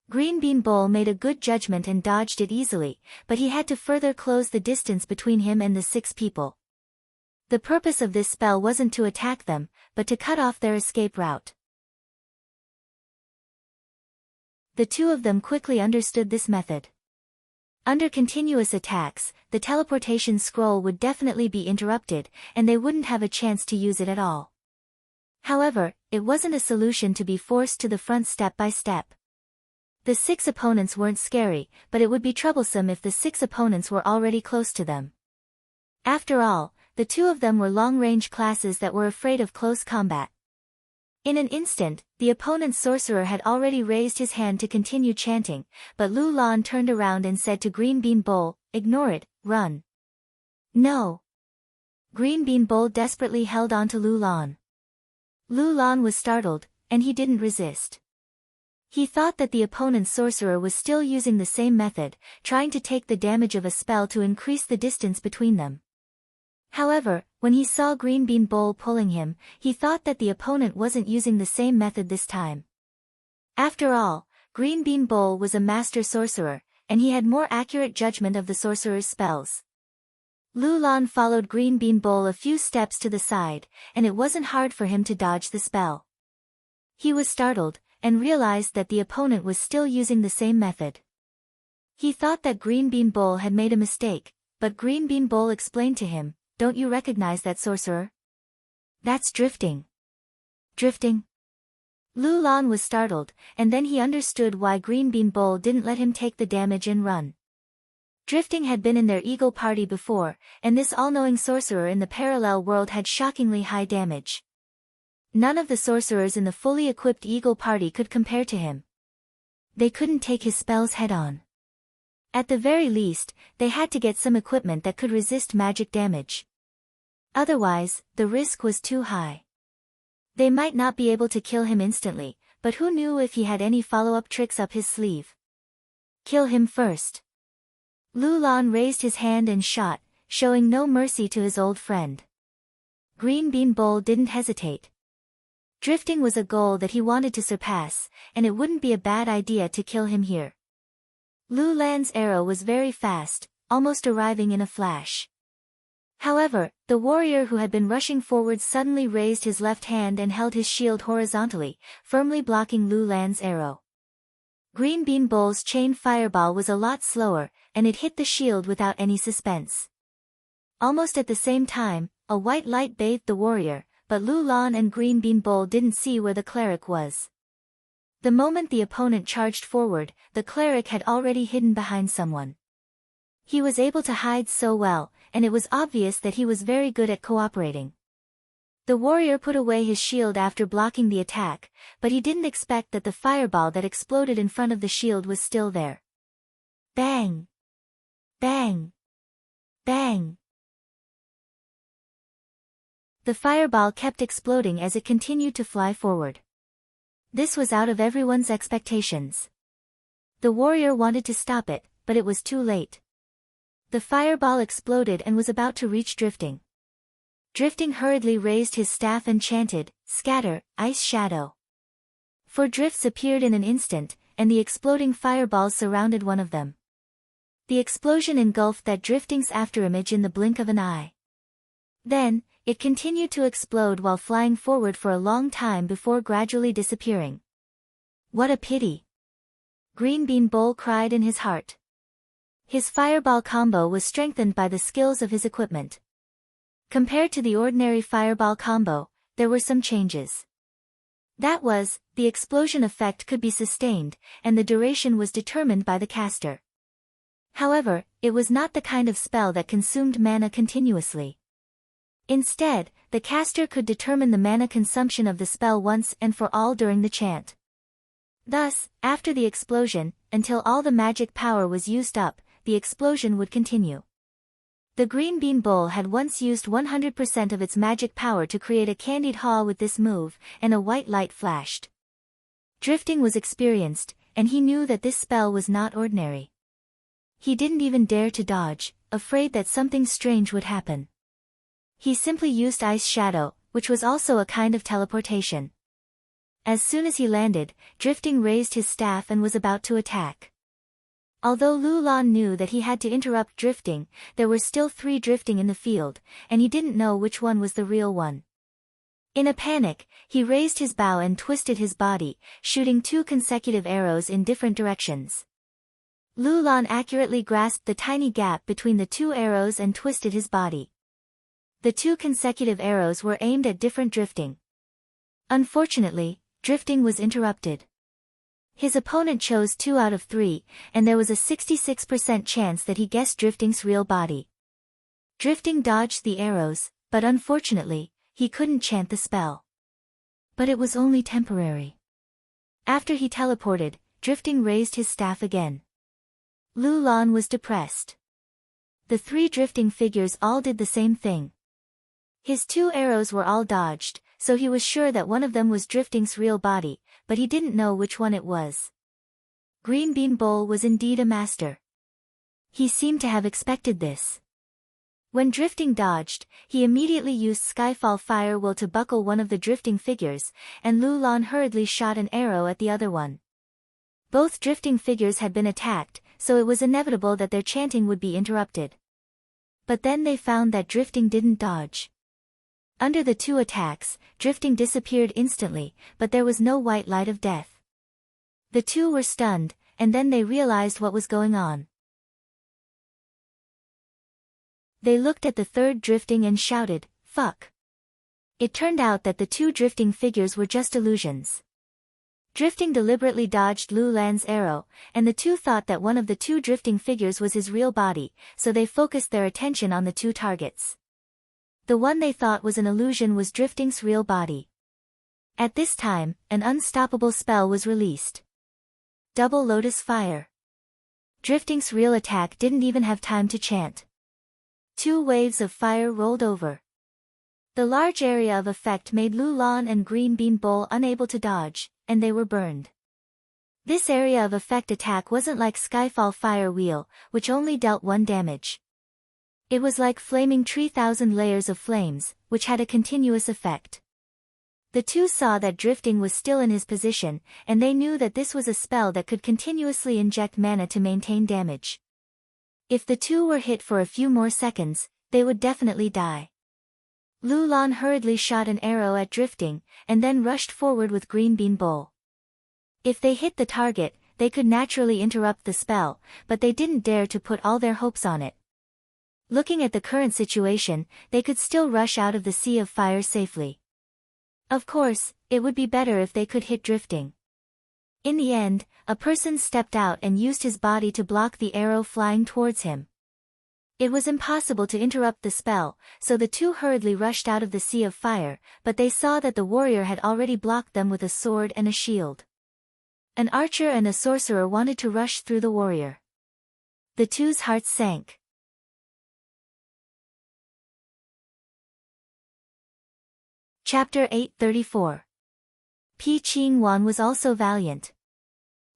Green Bean Bull made a good judgment and dodged it easily, but he had to further close the distance between him and the 6 people. The purpose of this spell wasn't to attack them, but to cut off their escape route. The two of them quickly understood this method. Under continuous attacks, the teleportation scroll would definitely be interrupted, and they wouldn't have a chance to use it at all. However, it wasn't a solution to be forced to the front step by step. The 6 opponents weren't scary, but it would be troublesome if the 6 opponents were already close to them. After all, the two of them were long-range classes that were afraid of close combat. In an instant, the opponent's sorcerer had already raised his hand to continue chanting, but Lu Lan turned around and said to Green Bean Bull, "Ignore it, run." "No." Green Bean Bull desperately held on to Lu Lan. Lu Lan was startled, and he didn't resist. He thought that the opponent's sorcerer was still using the same method, trying to take the damage of a spell to increase the distance between them. However, when he saw Green Bean Bull pulling him, he thought that the opponent wasn't using the same method this time. After all, Green Bean Bull was a master sorcerer, and he had more accurate judgment of the sorcerer's spells. Lu Lan followed Green Bean Bull a few steps to the side, and it wasn't hard for him to dodge the spell. He was startled, and realized that the opponent was still using the same method. He thought that Green Bean Bull had made a mistake, but Green Bean Bull explained to him, "Don't you recognize that sorcerer? That's drifting." Drifting? Lu Lan was startled, and then he understood why Green Bean Bull didn't let him take the damage and run. Drifting had been in their Eagle party before, and this all-knowing sorcerer in the parallel world had shockingly high damage. None of the sorcerers in the fully equipped Eagle party could compare to him. They couldn't take his spells head-on. At the very least, they had to get some equipment that could resist magic damage. Otherwise, the risk was too high. They might not be able to kill him instantly, but who knew if he had any follow-up tricks up his sleeve? Kill him first. Lu Lan raised his hand and shot, showing no mercy to his old friend. Green Bean Bull didn't hesitate. Drifting was a goal that he wanted to surpass, and it wouldn't be a bad idea to kill him here. Lu Lan's arrow was very fast, almost arriving in a flash. However, the warrior who had been rushing forward suddenly raised his left hand and held his shield horizontally, firmly blocking Lu Lan's arrow. Green Bean Bull's chain fireball was a lot slower, and it hit the shield without any suspense. Almost at the same time, a white light bathed the warrior, but Lu Lan and Green Bean Bull didn't see where the cleric was. The moment the opponent charged forward, the cleric had already hidden behind someone. He was able to hide so well, and it was obvious that he was very good at cooperating. The warrior put away his shield after blocking the attack, but he didn't expect that the fireball that exploded in front of the shield was still there. Bang! Bang! Bang! The fireball kept exploding as it continued to fly forward. This was out of everyone's expectations. The warrior wanted to stop it, but it was too late. The fireball exploded and was about to reach Drifting. Drifting hurriedly raised his staff and chanted, "Scatter, Ice Shadow." 4 drifts appeared in an instant, and the exploding fireballs surrounded one of them. The explosion engulfed that Drifting's afterimage in the blink of an eye. Then, it continued to explode while flying forward for a long time before gradually disappearing. What a pity! Green Bean Bull cried in his heart. His fireball combo was strengthened by the skills of his equipment. Compared to the ordinary fireball combo, there were some changes. That was, the explosion effect could be sustained, and the duration was determined by the caster. However, it was not the kind of spell that consumed mana continuously. Instead, the caster could determine the mana consumption of the spell once and for all during the chant. Thus, after the explosion, until all the magic power was used up, the explosion would continue. The green bean bowl had once used 100% of its magic power to create a candied haw with this move, and a white light flashed. Drifting was experienced, and he knew that this spell was not ordinary. He didn't even dare to dodge, afraid that something strange would happen. He simply used Ice Shadow, which was also a kind of teleportation. As soon as he landed, Drifting raised his staff and was about to attack. Although Lu Lan knew that he had to interrupt Drifting, there were still 3 Drifting in the field, and he didn't know which one was the real one. In a panic, he raised his bow and twisted his body, shooting 2 consecutive arrows in different directions. Lu Lan accurately grasped the tiny gap between the 2 arrows and twisted his body. The 2 consecutive arrows were aimed at different Drifting. Unfortunately, Drifting was interrupted. His opponent chose 2 out of 3, and there was a 66% chance that he guessed Drifting's real body. Drifting dodged the arrows, but unfortunately, he couldn't chant the spell. But it was only temporary. After he teleported, Drifting raised his staff again. Lu Lan was depressed. The 3 Drifting figures all did the same thing. His 2 arrows were all dodged, so he was sure that one of them was Drifting's real body, but he didn't know which one it was. Green Bean Bowl was indeed a master. He seemed to have expected this. When Drifting dodged, he immediately used Skyfall Fire Will to buckle one of the Drifting figures, and Lu Lan hurriedly shot an arrow at the other one. Both Drifting figures had been attacked, so it was inevitable that their chanting would be interrupted. But then they found that Drifting didn't dodge. Under the 2 attacks, Drifting disappeared instantly, but there was no white light of death. The 2 were stunned, and then they realized what was going on. They looked at the 3rd Drifting and shouted, "Fuck!" It turned out that the 2 Drifting figures were just illusions. Drifting deliberately dodged Lu Lan's arrow, and the 2 thought that one of the 2 Drifting figures was his real body, so they focused their attention on the 2 targets. The one they thought was an illusion was Drifting's real body. At this time, an unstoppable spell was released. Double Lotus Fire. Drifting's real attack didn't even have time to chant. 2 waves of fire rolled over. The large area of effect made Lu Lan and Green Bean Bowl unable to dodge, and they were burned. This area of effect attack wasn't like Skyfall Fire Wheel, which only dealt 1 damage. It was like flaming 3,000 layers of flames, which had a continuous effect. The 2 saw that Drifting was still in his position, and they knew that this was a spell that could continuously inject mana to maintain damage. If the 2 were hit for a few more seconds, they would definitely die. Lu Lan hurriedly shot an arrow at Drifting, and then rushed forward with Green Bean Bowl. If they hit the target, they could naturally interrupt the spell, but they didn't dare to put all their hopes on it. Looking at the current situation, they could still rush out of the sea of fire safely. Of course, it would be better if they could hit Drifting. In the end, a person stepped out and used his body to block the arrow flying towards him. It was impossible to interrupt the spell, so the 2 hurriedly rushed out of the sea of fire, but they saw that the warrior had already blocked them with a sword and a shield. An archer and a sorcerer wanted to rush through the warrior. The 2's hearts sank. Chapter 834. Pi Qingwan was also valiant.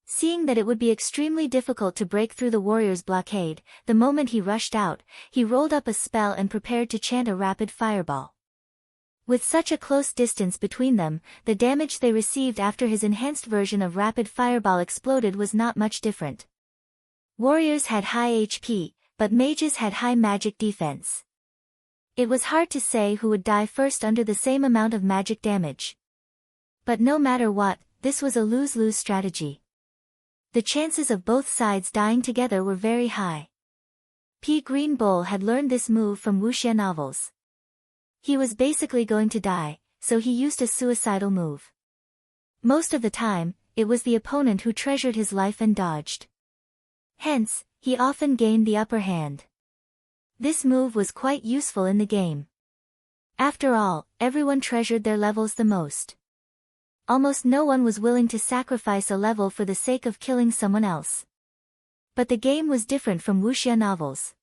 Seeing that it would be extremely difficult to break through the warrior's blockade, the moment he rushed out, he rolled up a spell and prepared to chant a rapid fireball. With such a close distance between them, the damage they received after his enhanced version of rapid fireball exploded was not much different. Warriors had high HP, but mages had high magic defense. It was hard to say who would die first under the same amount of magic damage. But no matter what, this was a lose-lose strategy. The chances of both sides dying together were very high. P. Green Bull had learned this move from wuxia novels. He was basically going to die, so he used a suicidal move. Most of the time, it was the opponent who treasured his life and dodged. Hence, he often gained the upper hand. This move was quite useful in the game. After all, everyone treasured their levels the most. Almost no one was willing to sacrifice a level for the sake of killing someone else. But the game was different from wuxia novels.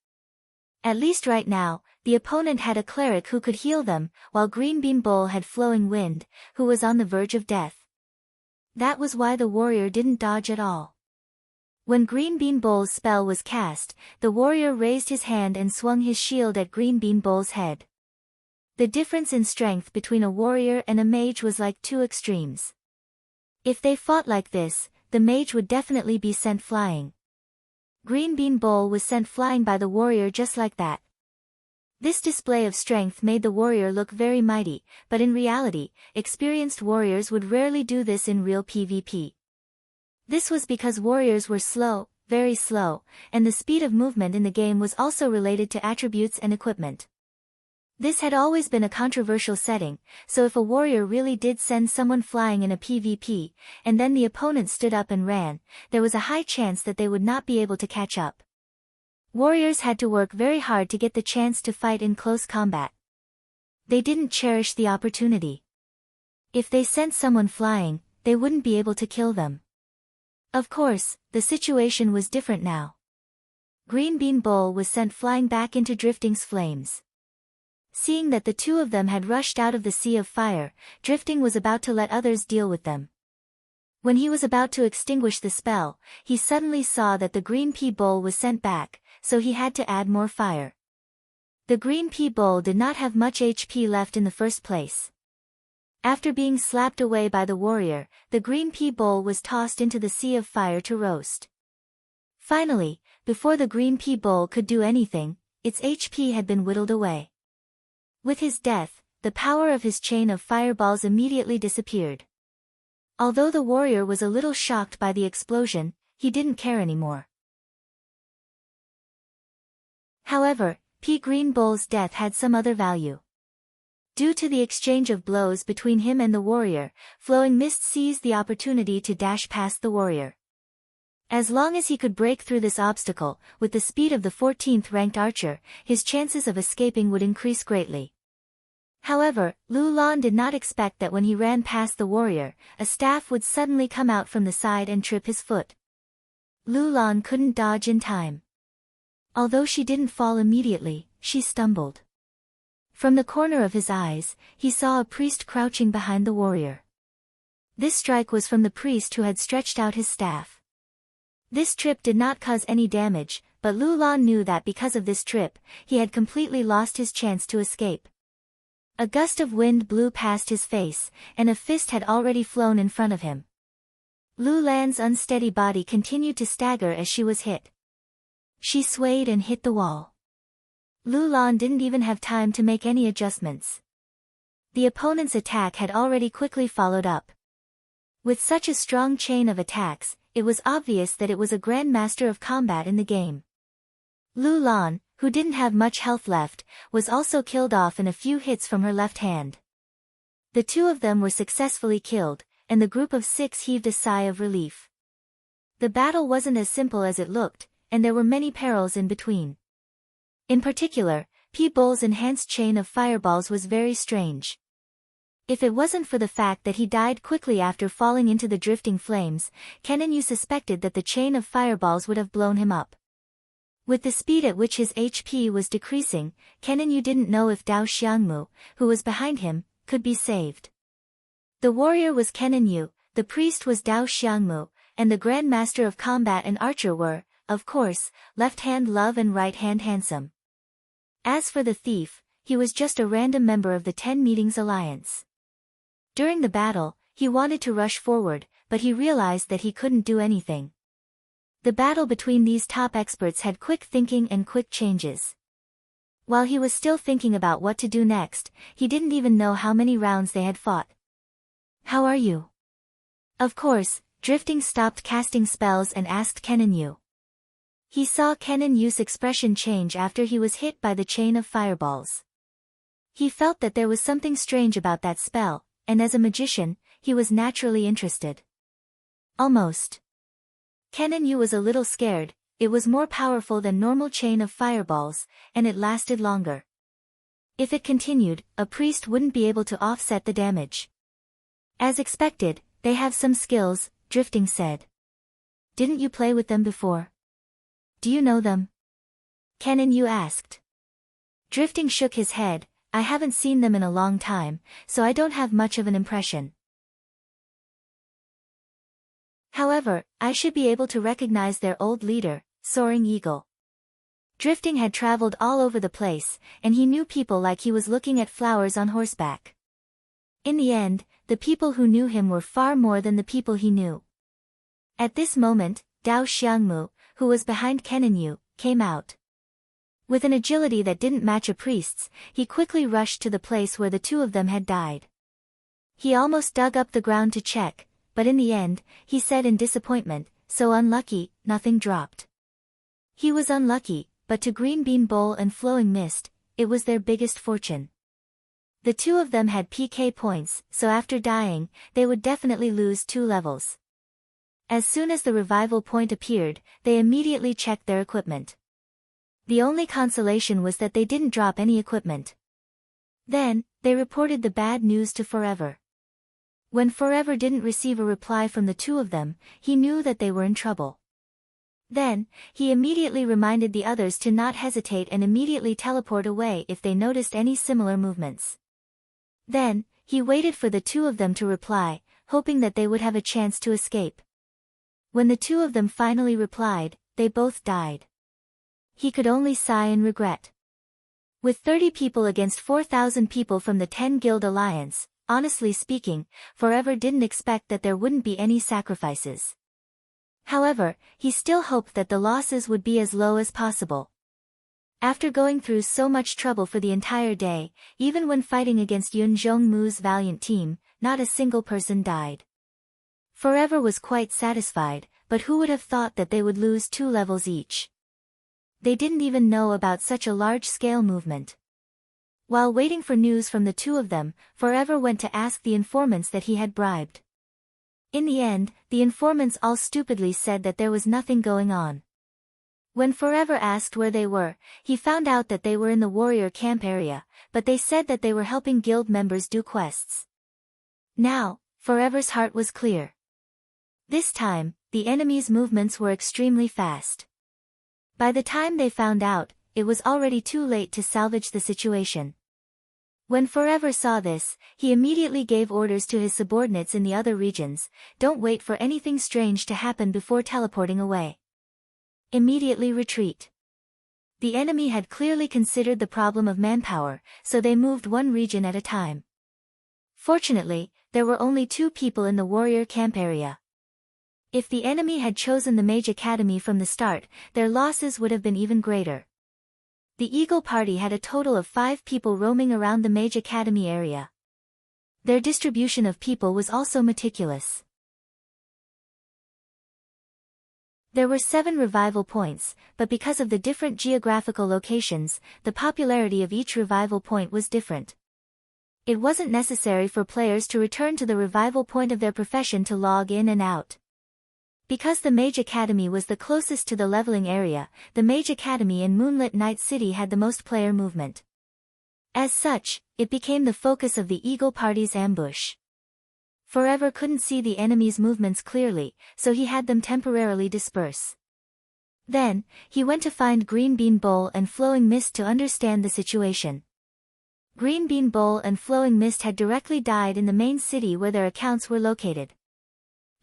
At least right now, the opponent had a cleric who could heal them, while Green Bean Bull had Flowing Wind, who was on the verge of death. That was why the warrior didn't dodge at all. When Green Bean Bull's spell was cast, the warrior raised his hand and swung his shield at Green Bean Bull's head. The difference in strength between a warrior and a mage was like two extremes. If they fought like this, the mage would definitely be sent flying. Green Bean Bull was sent flying by the warrior just like that. This display of strength made the warrior look very mighty, but in reality, experienced warriors would rarely do this in real PvP. This was because warriors were slow, very slow, and the speed of movement in the game was also related to attributes and equipment. This had always been a controversial setting, so if a warrior really did send someone flying in a PvP, and then the opponent stood up and ran, there was a high chance that they would not be able to catch up. Warriors had to work very hard to get the chance to fight in close combat. They didn't cherish the opportunity. If they sent someone flying, they wouldn't be able to kill them. Of course, the situation was different now. Green Bean Bull was sent flying back into Drifting's flames. Seeing that the two of them had rushed out of the sea of fire, Drifting was about to let others deal with them. When he was about to extinguish the spell, he suddenly saw that the Green Pea Bull was sent back, so he had to add more fire. The Green Pea Bull did not have much HP left in the first place. After being slapped away by the warrior, the Green Pea Bull was tossed into the sea of fire to roast. Finally, before the Green Pea Bull could do anything, its HP had been whittled away. With his death, the power of his chain of fireballs immediately disappeared. Although the warrior was a little shocked by the explosion, he didn't care anymore. However, Pea Green Bull's death had some other value. Due to the exchange of blows between him and the warrior, Flowing Mist seized the opportunity to dash past the warrior. As long as he could break through this obstacle, with the speed of the 14th ranked archer, his chances of escaping would increase greatly. However, Lu Lan did not expect that when he ran past the warrior, a staff would suddenly come out from the side and trip his foot. Lu Lan couldn't dodge in time. Although she didn't fall immediately, she stumbled. From the corner of his eyes, he saw a priest crouching behind the warrior. This strike was from the priest who had stretched out his staff. This trip did not cause any damage, but Lu Lan knew that because of this trip, he had completely lost his chance to escape. A gust of wind blew past his face, and a fist had already flown in front of him. Lu Lan's unsteady body continued to stagger as she was hit. She swayed and hit the wall. Lu Lan didn't even have time to make any adjustments. The opponent's attack had already quickly followed up. With such a strong chain of attacks, it was obvious that it was a grandmaster of combat in the game. Lu Lan, who didn't have much health left, was also killed off in a few hits from her left hand. The two of them were successfully killed, and the group of 6 heaved a sigh of relief. The battle wasn't as simple as it looked, and there were many perils in between. In particular, Pea Bull's enhanced chain of fireballs was very strange. If it wasn't for the fact that he died quickly after falling into the drifting flames, Kenanyu suspected that the chain of fireballs would have blown him up. With the speed at which his HP was decreasing, Kenanyu didn't know if Dao Xiangmu, who was behind him, could be saved. The warrior was Kenanyu, the priest was Dao Xiangmu, and the Grandmaster of Combat and Archer were, of course, Left Hand Love and Right Hand Handsome. As for the thief, he was just a random member of the 10 Meetings Alliance. During the battle, he wanted to rush forward, but he realized that he couldn't do anything. The battle between these top experts had quick thinking and quick changes. While he was still thinking about what to do next, he didn't even know how many rounds they had fought. "How are you?" Of course, Drifting stopped casting spells and asked Kenanyu. He saw Kenanyu's expression change after he was hit by the chain of fireballs. He felt that there was something strange about that spell, and as a magician, he was naturally interested. Almost. Kenanyu was a little scared. It was more powerful than normal chain of fireballs, and it lasted longer. If it continued, a priest wouldn't be able to offset the damage. As expected, they have some skills, Drifting said. Didn't you play with them before? Do you know them? Kenanyu asked. Drifting shook his head. I haven't seen them in a long time, so I don't have much of an impression. However, I should be able to recognize their old leader, Soaring Eagle. Drifting had traveled all over the place, and he knew people like he was looking at flowers on horseback. In the end, the people who knew him were far more than the people he knew. At this moment, Dao Xiangmu, who was behind Ken and Yu, came out. With an agility that didn't match a priest's, he quickly rushed to the place where the two of them had died. He almost dug up the ground to check, but in the end, he said in disappointment, "So unlucky, nothing dropped." He was unlucky, but to Green Bean Bowl and Flowing Mist, it was their biggest fortune. The two of them had PK points, so after dying, they would definitely lose 2 levels. As soon as the revival point appeared, they immediately checked their equipment. The only consolation was that they didn't drop any equipment. Then, they reported the bad news to Forever. When Forever didn't receive a reply from the two of them, he knew that they were in trouble. Then, he immediately reminded the others to not hesitate and immediately teleport away if they noticed any similar movements. Then, he waited for the two of them to reply, hoping that they would have a chance to escape. When the two of them finally replied, they both died. He could only sigh in regret. With 30 people against 4,000 people from the 10 Guild Alliance, honestly speaking, Forever didn't expect that there wouldn't be any sacrifices. However, he still hoped that the losses would be as low as possible. After going through so much trouble for the entire day, even when fighting against Yun Zhongmu's valiant team, not a single person died. Forever was quite satisfied, but who would have thought that they would lose 2 levels each? They didn't even know about such a large-scale movement. While waiting for news from the two of them, Forever went to ask the informants that he had bribed. In the end, the informants all stupidly said that there was nothing going on. When Forever asked where they were, he found out that they were in the warrior camp area, but they said that they were helping guild members do quests. Now, Forever's heart was clear. This time, the enemy's movements were extremely fast. By the time they found out, it was already too late to salvage the situation. When Forever saw this, he immediately gave orders to his subordinates in the other regions, "Don't wait for anything strange to happen before teleporting away. Immediately retreat." The enemy had clearly considered the problem of manpower, so they moved one region at a time. Fortunately, there were only 2 people in the warrior camp area. If the enemy had chosen the Mage Academy from the start, their losses would have been even greater. The Eagle Party had a total of 5 people roaming around the Mage Academy area. Their distribution of people was also meticulous. There were 7 revival points, but because of the different geographical locations, the popularity of each revival point was different. It wasn't necessary for players to return to the revival point of their profession to log in and out. Because the Mage Academy was the closest to the leveling area, the Mage Academy in Moonlit Night City had the most player movement. As such, it became the focus of the Eagle Party's ambush. Forever couldn't see the enemy's movements clearly, so he had them temporarily disperse. Then, he went to find Green Bean Bowl and Flowing Mist to understand the situation. Green Bean Bowl and Flowing Mist had directly died in the main city where their accounts were located.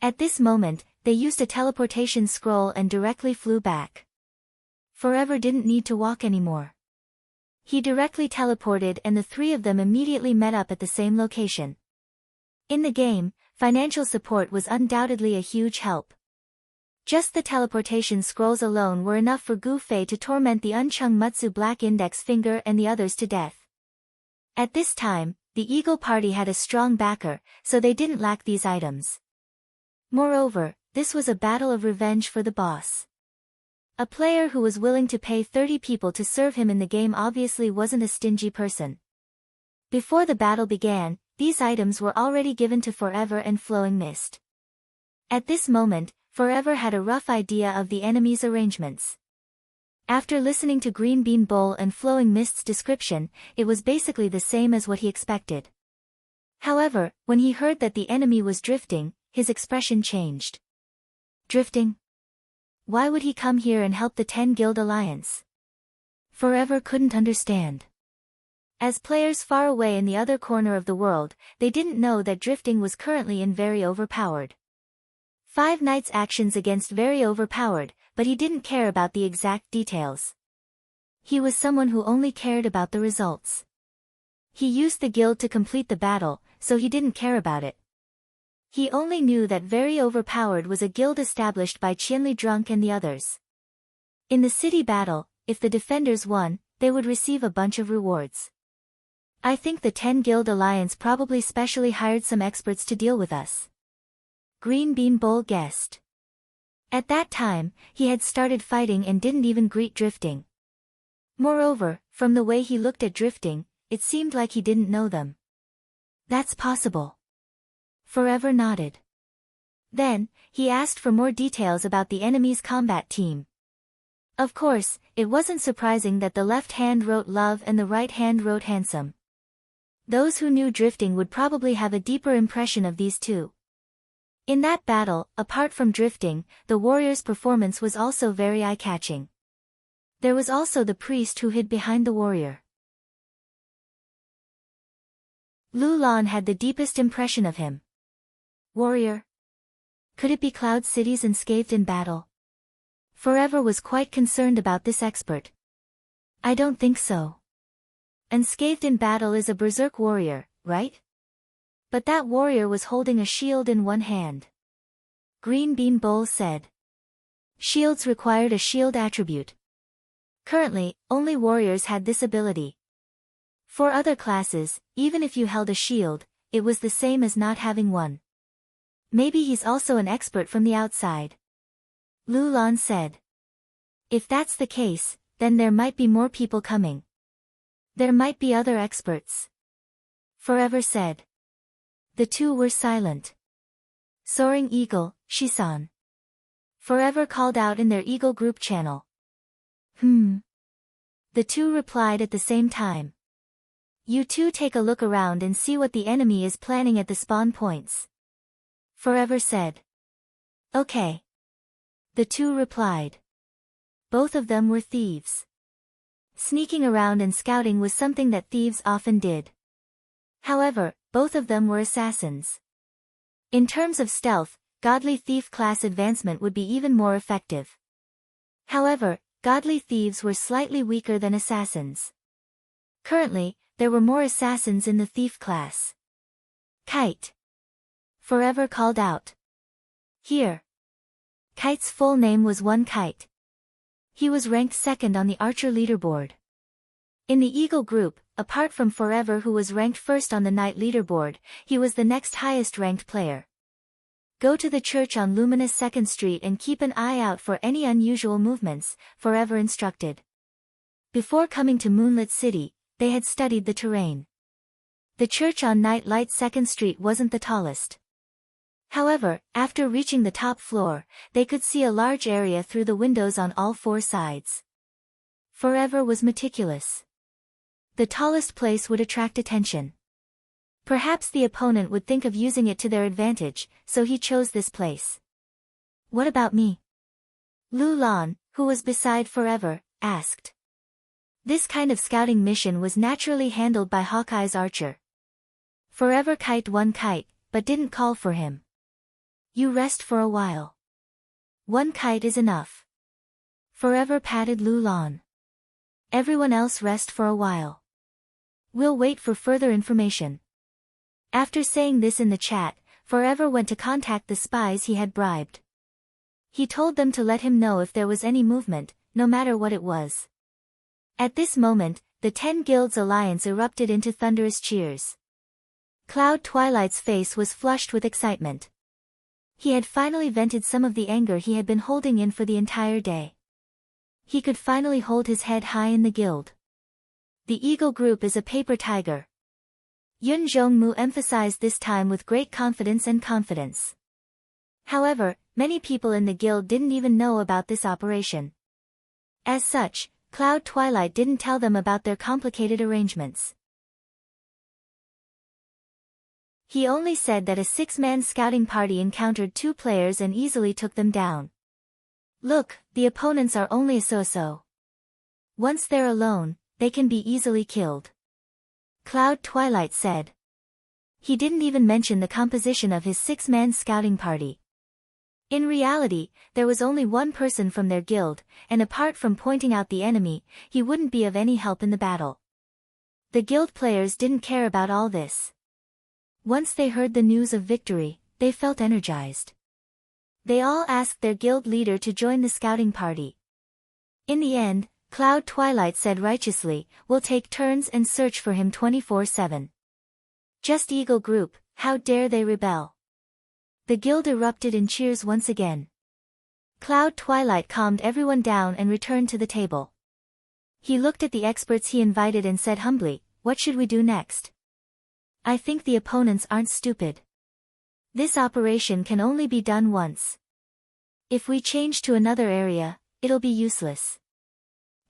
At this moment, they used a teleportation scroll and directly flew back. Forever didn't need to walk anymore. He directly teleported and the 3 of them immediately met up at the same location. In the game, financial support was undoubtedly a huge help. Just the teleportation scrolls alone were enough for Gu Fei to torment the Unchung Mutsu Black Index Finger and the others to death. At this time, the Eagle Party had a strong backer, so they didn't lack these items. Moreover, this was a battle of revenge for the boss. A player who was willing to pay 30 people to serve him in the game obviously wasn't a stingy person. Before the battle began, these items were already given to Forever and Flowing Mist. At this moment, Forever had a rough idea of the enemy's arrangements. After listening to Green Bean Bowl and Flowing Mist's description, it was basically the same as what he expected. However, when he heard that the enemy was drifting, his expression changed. Drifting? Why would he come here and help the 10 Guild Alliance? Forever couldn't understand. As players far away in the other corner of the world, they didn't know that drifting was currently in very overpowered. 5 Knights' actions against very overpowered, but he didn't care about the exact details. He was someone who only cared about the results. He used the guild to complete the battle, so he didn't care about it. He only knew that very overpowered was a guild established by Qianli Drunk and the others. In the city battle, if the defenders won, they would receive a bunch of rewards. I think the 10 Guild Alliance probably specially hired some experts to deal with us. Green Bean Bowl guessed. At that time, he had started fighting and didn't even greet drifting. Moreover, from the way he looked at drifting, it seemed like he didn't know them. That's possible. Forever nodded. Then, he asked for more details about the enemy's combat team. Of course, it wasn't surprising that the left hand wrote love and the right hand wrote handsome. Those who knew drifting would probably have a deeper impression of these two. In that battle, apart from drifting, the warrior's performance was also very eye-catching. There was also the priest who hid behind the warrior. Lu Lan had the deepest impression of him. Warrior? Could it be Cloud City's unscathed in battle? Forever was quite concerned about this expert. I don't think so. Unscathed in battle is a berserk warrior, right? But that warrior was holding a shield in one hand. Green Bean Bowl said. Shields required a shield attribute. Currently, only warriors had this ability. For other classes, even if you held a shield, it was the same as not having one. Maybe he's also an expert from the outside. Lu Lan said. If that's the case, then there might be more people coming. There might be other experts. Forever said. The two were silent. Soaring Eagle, Shisan. Forever called out in their Eagle group channel. The two replied at the same time. You two take a look around and see what the enemy is planning at the spawn points. Forever said. Okay. The two replied. Both of them were thieves. Sneaking around and scouting was something that thieves often did. However, both of them were assassins. In terms of stealth, Godly Thief class advancement would be even more effective. However, Godly Thieves were slightly weaker than assassins. Currently, there were more assassins in the Thief class. Kite. Forever called out. Here. Kite's full name was One Kite. He was ranked second on the Archer leaderboard. In the Eagle group, apart from Forever who was ranked first on the Knight leaderboard, he was the next highest ranked player. Go to the church on Luminous 2nd Street and keep an eye out for any unusual movements, Forever instructed. Before coming to Moonlit City, they had studied the terrain. The church on Night Light 2nd Street wasn't the tallest. However, after reaching the top floor, they could see a large area through the windows on all 4 sides. Forever was meticulous. The tallest place would attract attention. Perhaps the opponent would think of using it to their advantage, so he chose this place. What about me? Lu Lan, who was beside Forever, asked. This kind of scouting mission was naturally handled by Hawkeye's Archer. Forever kite One Kite, but didn't call for him. You rest for a while. One kite is enough. Forever patted Lu Lan. Everyone else rest for a while. We'll wait for further information. After saying this in the chat, Forever went to contact the spies he had bribed. He told them to let him know if there was any movement, no matter what it was. At this moment, the 10 Guilds Alliance erupted into thunderous cheers. Cloud Twilight's face was flushed with excitement. He had finally vented some of the anger he had been holding in for the entire day. He could finally hold his head high in the guild. The Eagle group is a paper tiger. Yun Zhongmu emphasized this time with great confidence and confidence. However, many people in the guild didn't even know about this operation. As such, Cloud Twilight didn't tell them about their complicated arrangements. He only said that a 6-man scouting party encountered 2 players and easily took them down. Look, the opponents are only a so-so. Once they're alone, they can be easily killed. Cloud Twilight said. He didn't even mention the composition of his 6-man scouting party. In reality, there was only one person from their guild, and apart from pointing out the enemy, he wouldn't be of any help in the battle. The guild players didn't care about all this. Once they heard the news of victory, they felt energized. They all asked their guild leader to join the scouting party. In the end, Cloud Twilight said righteously, "We'll take turns and search for him 24/7. Just Eagle Group, how dare they rebel?" The guild erupted in cheers once again. Cloud Twilight calmed everyone down and returned to the table. He looked at the experts he invited and said humbly, "What should we do next? I think the opponents aren't stupid. This operation can only be done once. If we change to another area, it'll be useless."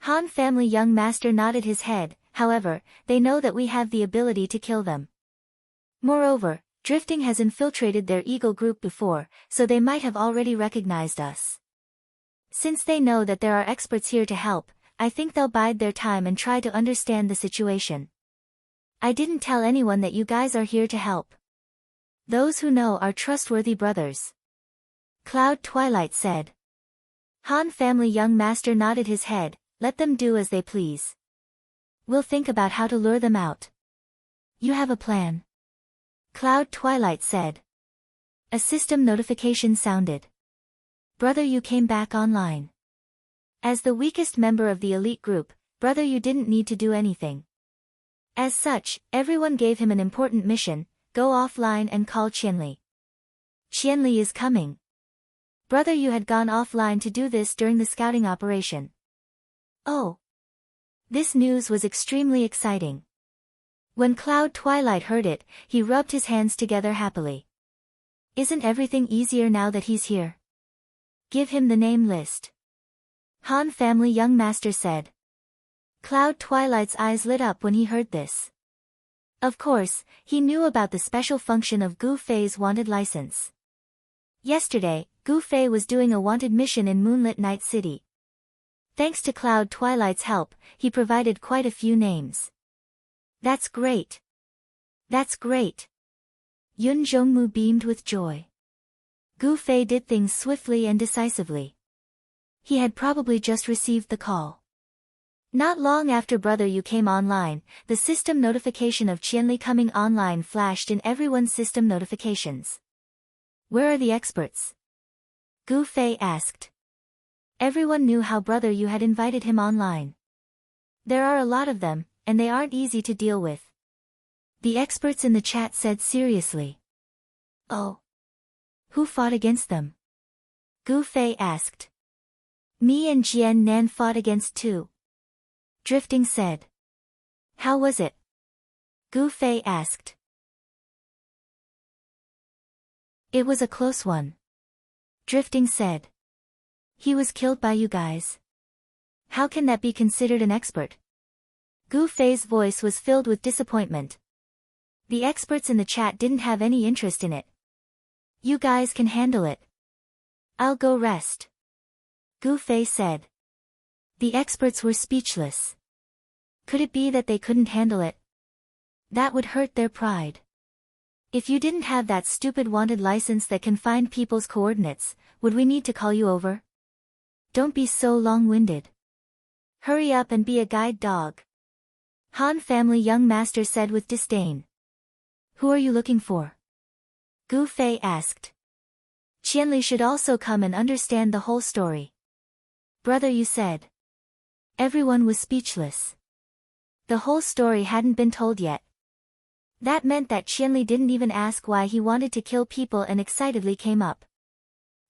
Han family young master nodded his head. "However, they know that we have the ability to kill them. Moreover, drifting has infiltrated their Eagle Group before, so they might have already recognized us. Since they know that there are experts here to help, I think they'll bide their time and try to understand the situation. I didn't tell anyone that you guys are here to help. Those who know are trustworthy brothers," Cloud Twilight said. Han family young master nodded his head. "Let them do as they please. We'll think about how to lure them out." "You have a plan?" Cloud Twilight said. A system notification sounded. "Brother, you came back online. As the weakest member of the elite group, brother, you didn't need to do anything. As such, everyone gave him an important mission: go offline and call Qianli. Qianli is coming. Brother, you had gone offline to do this during the scouting operation." Oh. This news was extremely exciting. When Cloud Twilight heard it, he rubbed his hands together happily. "Isn't everything easier now that he's here? Give him the name list," Han family young master said. Cloud Twilight's eyes lit up when he heard this. Of course, he knew about the special function of Gu Fei's wanted license. Yesterday, Gu Fei was doing a wanted mission in Moonlit Night City. Thanks to Cloud Twilight's help, he provided quite a few names. "That's great. That's great." Yun Zhongmu beamed with joy. Gu Fei did things swiftly and decisively. He had probably just received the call. Not long after Brother Yu came online, the system notification of Qianli coming online flashed in everyone's system notifications. "Where are the experts?" Gu Fei asked. Everyone knew how Brother Yu had invited him online. "There are a lot of them, and they aren't easy to deal with," the experts in the chat said seriously. "Oh. Who fought against them?" Gu Fei asked. "Me and Jian Nan fought against two," Drifting said. "How was it?" Gu Fei asked. "It was a close one," Drifting said. "He was killed by you guys. How can that be considered an expert?" Gu Fei's voice was filled with disappointment. The experts in the chat didn't have any interest in it. "You guys can handle it. I'll go rest," Gu Fei said. The experts were speechless. Could it be that they couldn't handle it? That would hurt their pride. "If you didn't have that stupid wanted license that can find people's coordinates, would we need to call you over? Don't be so long-winded. Hurry up and be a guide dog," Han family young master said with disdain. "Who are you looking for?" Gu Fei asked. "Qianli should also come and understand the whole story." "Brother," you said. Everyone was speechless. The whole story hadn't been told yet. That meant that Qianli didn't even ask why he wanted to kill people and excitedly came up.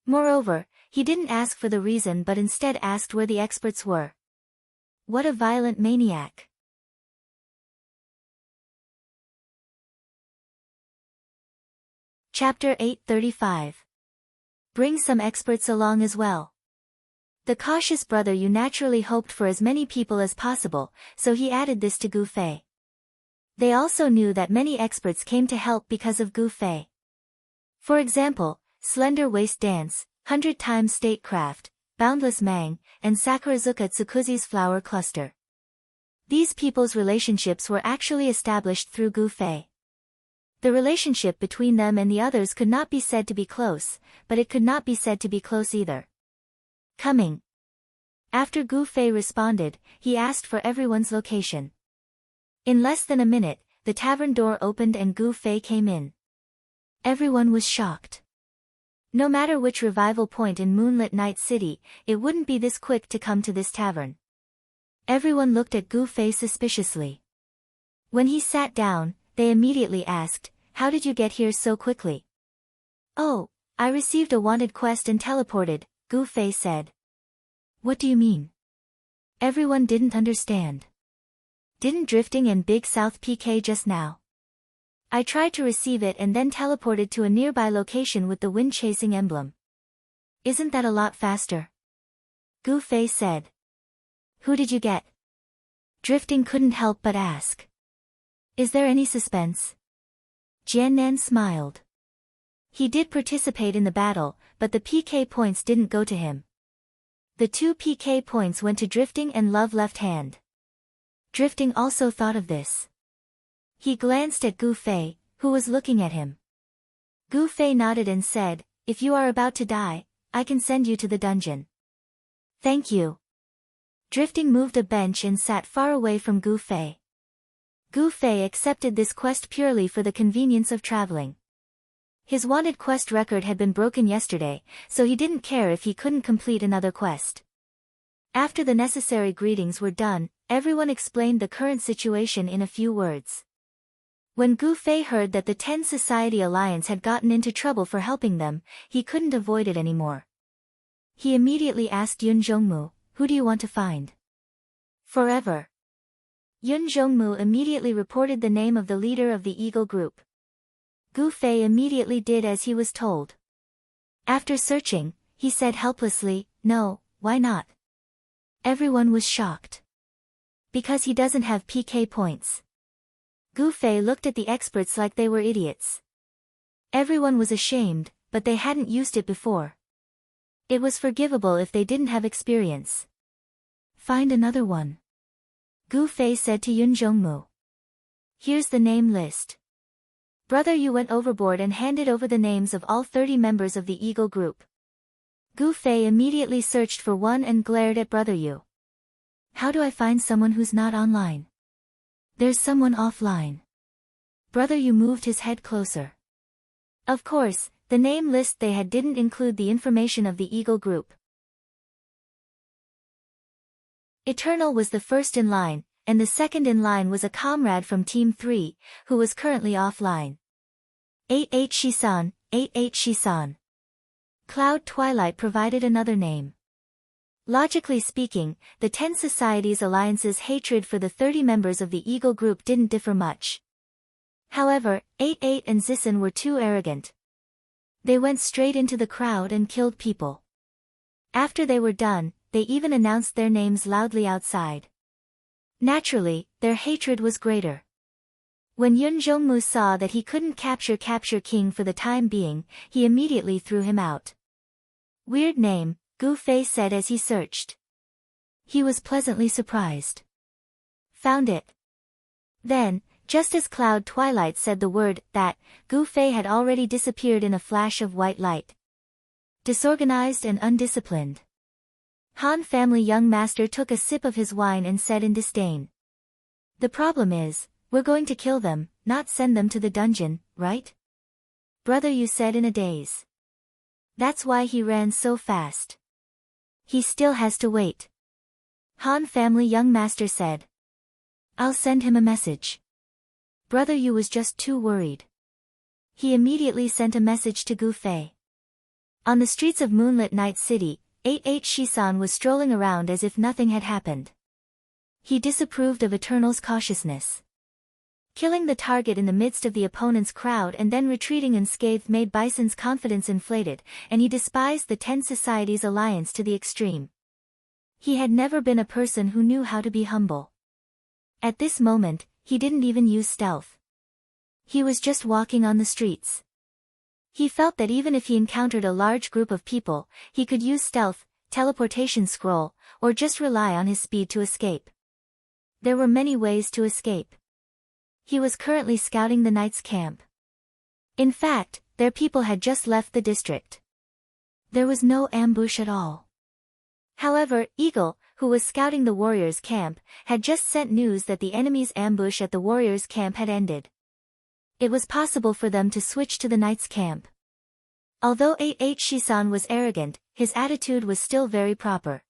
Moreover, he didn't ask for the reason but instead asked where the experts were. What a violent maniac. Chapter 835. Bring some experts along as well. The cautious Brother Yu naturally hoped for as many people as possible, so he added this to Gu Fei. They also knew that many experts came to help because of Gu Fei. For example, Slender Waist Dance, 100 Times Statecraft, Boundless Mang, and Sakurazuka Tsukuzi's Flower Cluster. These people's relationships were actually established through Gu Fei. The relationship between them and the others could not be said to be close, but it could not be said to be close either. Coming. After Gu Fei responded, he asked for everyone's location. In less than a minute, the tavern door opened and Gu Fei came in. Everyone was shocked. No matter which revival point in Moonlit Night City, it wouldn't be this quick to come to this tavern. Everyone looked at Gu Fei suspiciously. When he sat down, they immediately asked, "How did you get here so quickly?" "Oh, I received a wanted quest and teleported," Gu Fei said. "What do you mean?" Everyone didn't understand. "Didn't drifting and Big South PK just now? I tried to receive it and then teleported to a nearby location with the wind-chasing emblem. Isn't that a lot faster?" Gu Fei said. "Who did you get?" Drifting couldn't help but ask. "Is there any suspense?" Jiannan smiled. He did participate in the battle, but the PK points didn't go to him. The 2 PK points went to Drifting and Love Left Hand. Drifting also thought of this. He glanced at Gu Fei, who was looking at him. Gu Fei nodded and said, "If you are about to die, I can send you to the dungeon." "Thank you." Drifting moved a bench and sat far away from Gu Fei. Gu Fei accepted this quest purely for the convenience of traveling. His wanted quest record had been broken yesterday, so he didn't care if he couldn't complete another quest. After the necessary greetings were done, everyone explained the current situation in a few words. When Gu Fei heard that the 10 Society Alliance had gotten into trouble for helping them, he couldn't avoid it anymore. He immediately asked Yun Zhongmu, "Who do you want to find?" "Forever." Yun Zhongmu immediately reported the name of the leader of the Eagle Group. Gu Fei immediately did as he was told. After searching, he said helplessly, "No, why not?" Everyone was shocked. "Because he doesn't have PK points." Gu Fei looked at the experts like they were idiots. Everyone was ashamed, but they hadn't used it before. It was forgivable if they didn't have experience. "Find another one," Gu Fei said to Yun Zhongmu. "Here's the name list." Brother Yu went overboard and handed over the names of all 30 members of the Eagle Group. Gu Fei immediately searched for one and glared at Brother Yu. "How do I find someone who's not online?" "There's someone offline." Brother Yu moved his head closer. Of course, the name list they had didn't include the information of the Eagle Group. Eternal was the first in line, and the second in line was a comrade from Team 3, who was currently offline. 88 Shisan, 88 Shisan. Cloud Twilight provided another name. Logically speaking, the 10 Societies Alliance's hatred for the 30 members of the Eagle Group didn't differ much. However, 88 and Zissan were too arrogant. They went straight into the crowd and killed people. After they were done, they even announced their names loudly outside. Naturally, their hatred was greater. When Yun Zhongmu saw that he couldn't capture King for the time being, he immediately threw him out. "Weird name," Gu Fei said as he searched. He was pleasantly surprised. "Found it." Then, just as Cloud Twilight said the word, that, Gu Fei had already disappeared in a flash of white light. Disorganized and undisciplined. Han family young master took a sip of his wine and said in disdain. "The problem is, we're going to kill them, not send them to the dungeon, right?" Brother Yu said in a daze. "That's why he ran so fast. He still has to wait." Han family young master said. "I'll send him a message." Brother Yu was just too worried. He immediately sent a message to Gu Fei. On the streets of Moonlit Night City, 88 Shisan was strolling around as if nothing had happened. He disapproved of Eternal's cautiousness. Killing the target in the midst of the opponent's crowd and then retreating unscathed made Bison's confidence inflated, and he despised the 10 Societies Alliance to the extreme. He had never been a person who knew how to be humble. At this moment, he didn't even use stealth. He was just walking on the streets. He felt that even if he encountered a large group of people, he could use stealth, teleportation scroll, or just rely on his speed to escape. There were many ways to escape. He was currently scouting the knight's camp. In fact, their people had just left the district. There was no ambush at all. However, Eagle, who was scouting the warriors' camp, had just sent news that the enemy's ambush at the warriors' camp had ended. It was possible for them to switch to the knight's camp. Although 8H Shisan was arrogant, his attitude was still very proper.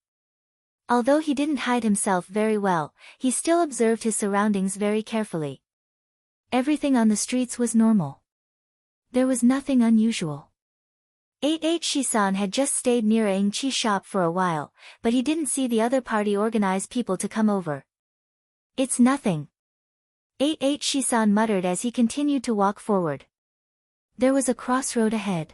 Although he didn't hide himself very well, he still observed his surroundings very carefully. Everything on the streets was normal. There was nothing unusual. 8H Shisan had just stayed near Ang Chi's shop for a while, but he didn't see the other party organize people to come over. It's nothing. 8H Shisan muttered as he continued to walk forward. There was a crossroad ahead.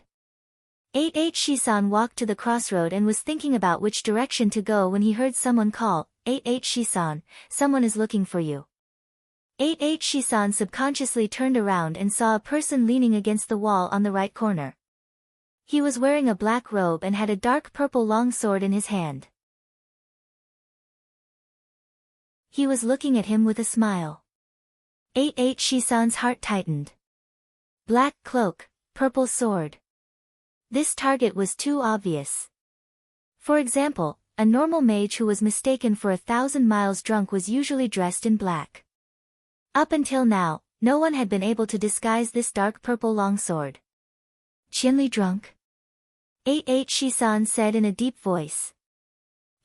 8H Shisan walked to the crossroad and was thinking about which direction to go when he heard someone call, 8H Shisan, someone is looking for you. 8H Shisan subconsciously turned around and saw a person leaning against the wall on the right corner. He was wearing a black robe and had a dark purple longsword in his hand. He was looking at him with a smile. 8H Shisan's heart tightened. Black cloak, purple sword. This target was too obvious. For example, a normal mage who was mistaken for 1,000 miles drunk was usually dressed in black. Up until now, no one had been able to disguise this dark purple longsword. Qianli drunk? 8H Shisan said in a deep voice.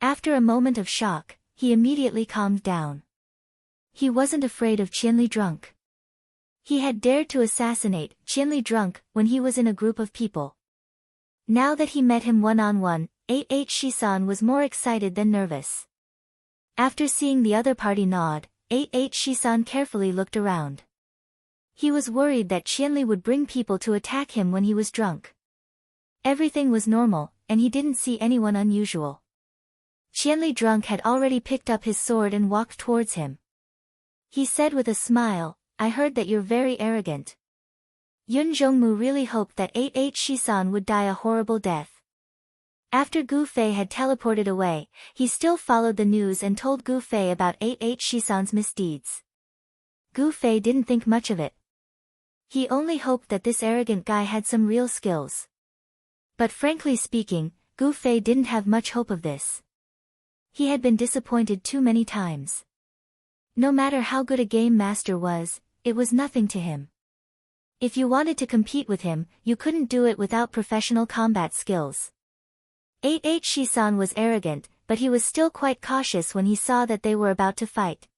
After a moment of shock, he immediately calmed down. He wasn't afraid of Qianli drunk. He had dared to assassinate Qianli drunk when he was in a group of people. Now that he met him one-on-one, 8H Shisan was more excited than nervous. After seeing the other party nod, 8H Shisan carefully looked around. He was worried that Qianli would bring people to attack him when he was drunk. Everything was normal, and he didn't see anyone unusual. Qianli drunk had already picked up his sword and walked towards him. He said with a smile, I heard that you're very arrogant. Yun Zhongmu really hoped that 8H Shisan would die a horrible death. After Gu Fei had teleported away, he still followed the news and told Gu Fei about 8H Shisan's misdeeds. Gu Fei didn't think much of it. He only hoped that this arrogant guy had some real skills. But frankly speaking, Gu Fei didn't have much hope of this. He had been disappointed too many times. No matter how good a game master was, it was nothing to him. If you wanted to compete with him, you couldn't do it without professional combat skills. 8H Shisan was arrogant, but he was still quite cautious when he saw that they were about to fight.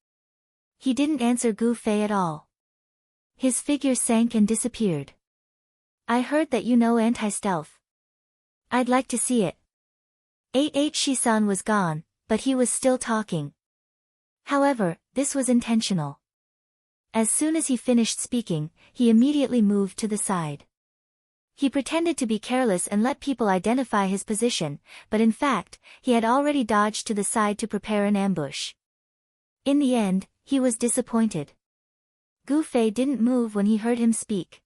He didn't answer Gu Fei at all. His figure sank and disappeared. I heard that you know anti-stealth. I'd like to see it. 8H Shisan was gone, but he was still talking. However, this was intentional. As soon as he finished speaking, he immediately moved to the side. He pretended to be careless and let people identify his position, but in fact, he had already dodged to the side to prepare an ambush. In the end, he was disappointed. Gu Fei didn't move when he heard him speak.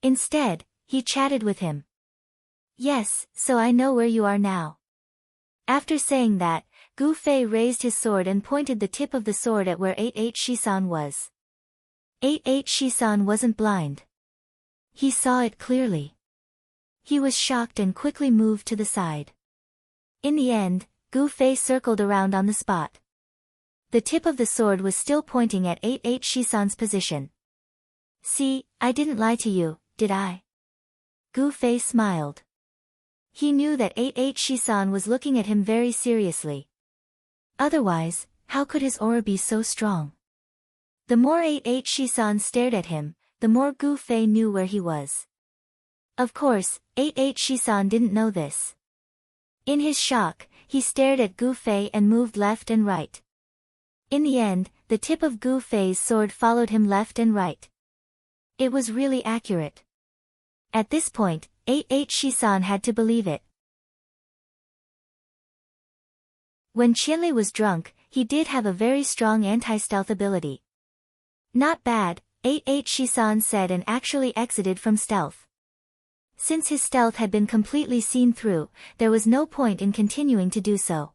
Instead, he chatted with him. Yes, so I know where you are now. After saying that, Gu Fei raised his sword and pointed the tip of the sword at where 8H Shisan was. 8H Shisan wasn't blind. He saw it clearly. He was shocked and quickly moved to the side. In the end, Gu Fei circled around on the spot. The tip of the sword was still pointing at 8H Shisan's position. See, I didn't lie to you, did I? Gu Fei smiled. He knew that 8H Shisan was looking at him very seriously. Otherwise, how could his aura be so strong? The more 8H Shisan stared at him, the more Gu Fei knew where he was. Of course, 8H Shisan didn't know this. In his shock, he stared at Gu Fei and moved left and right. In the end, the tip of Gu Fei's sword followed him left and right. It was really accurate. At this point, 8H Shisan had to believe it. When Qianli was drunk, he did have a very strong anti-stealth ability. Not bad, 8H Shisan said and actually exited from stealth. Since his stealth had been completely seen through, there was no point in continuing to do so.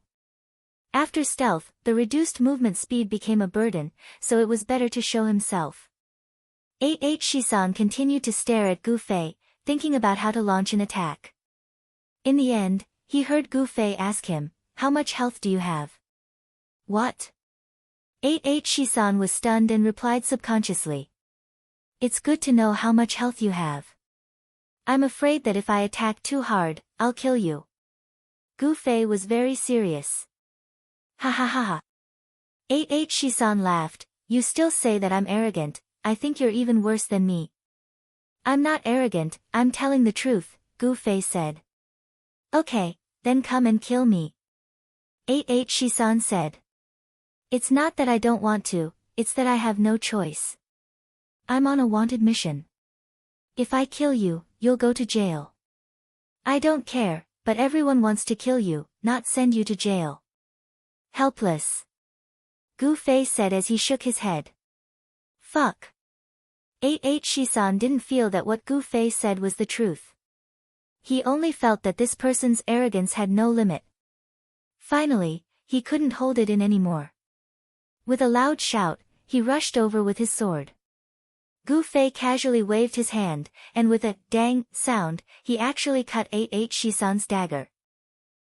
After stealth, the reduced movement speed became a burden, so it was better to show himself. 8H Shisan continued to stare at Gu Fei, thinking about how to launch an attack. In the end, he heard Gu Fei ask him, "How much health do you have?" "What?" 8H Shisan was stunned and replied subconsciously. "It's good to know how much health you have. I'm afraid that if I attack too hard, I'll kill you." Gu Fei was very serious. "Ha ha ha ha." 8H Shisan laughed, "You still say that I'm arrogant. I think you're even worse than me." "I'm not arrogant, I'm telling the truth," Gu Fei said. "Okay, then come and kill me," 8H Shisan said. "It's not that I don't want to, it's that I have no choice. I'm on a wanted mission. If I kill you, you'll go to jail. I don't care, but everyone wants to kill you, not send you to jail." "Helpless," Gu Fei said as he shook his head. "Fuck." 8H Shisan didn't feel that what Gu Fei said was the truth. He only felt that this person's arrogance had no limit. Finally, he couldn't hold it in anymore. With a loud shout, he rushed over with his sword. Gu Fei casually waved his hand, and with a dang sound, he actually cut 8H Shisan's dagger.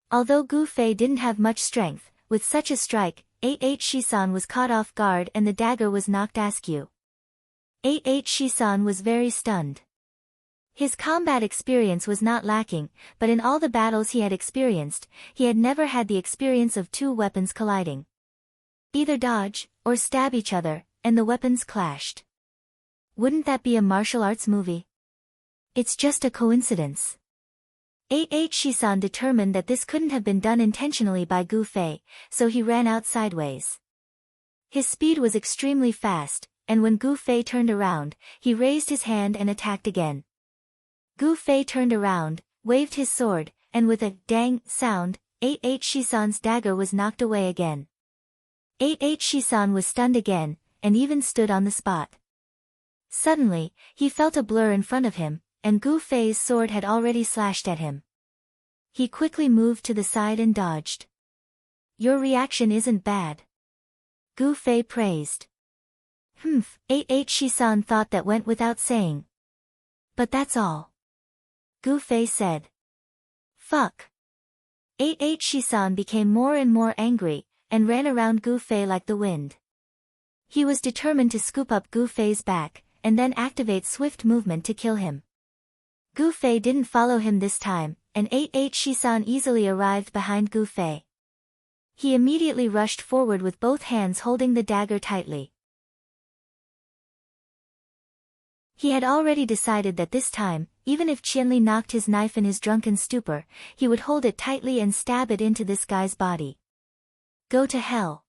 Although Gu Fei didn't have much strength, with such a strike, 8H Shisan was caught off guard and the dagger was knocked askew. 8H Shisan was very stunned. His combat experience was not lacking, but in all the battles he had experienced, he had never had the experience of two weapons colliding. Either dodge, or stab each other, and the weapons clashed. Wouldn't that be a martial arts movie? It's just a coincidence. 8H Shisan determined that this couldn't have been done intentionally by Gu Fei, so he ran out sideways. His speed was extremely fast, and when Gu Fei turned around, he raised his hand and attacked again. Gu Fei turned around, waved his sword, and with a dang sound, 8H Shisan's dagger was knocked away again. 8H Shisan was stunned again, and even stood on the spot. Suddenly, he felt a blur in front of him, and Gu Fei's sword had already slashed at him. He quickly moved to the side and dodged. "Your reaction isn't bad," Gu Fei praised. 8H Shisan thought that went without saying. "But that's all," Gu Fei said. "Fuck." 8H Shisan became more and more angry, and ran around Gu Fei like the wind. He was determined to scoop up Gu Fei's back, and then activate swift movement to kill him. Gu Fei didn't follow him this time, and 8H Shisan easily arrived behind Gu Fei. He immediately rushed forward with both hands holding the dagger tightly. He had already decided that this time, even if Qianli knocked his knife in his drunken stupor, he would hold it tightly and stab it into this guy's body. "Go to hell."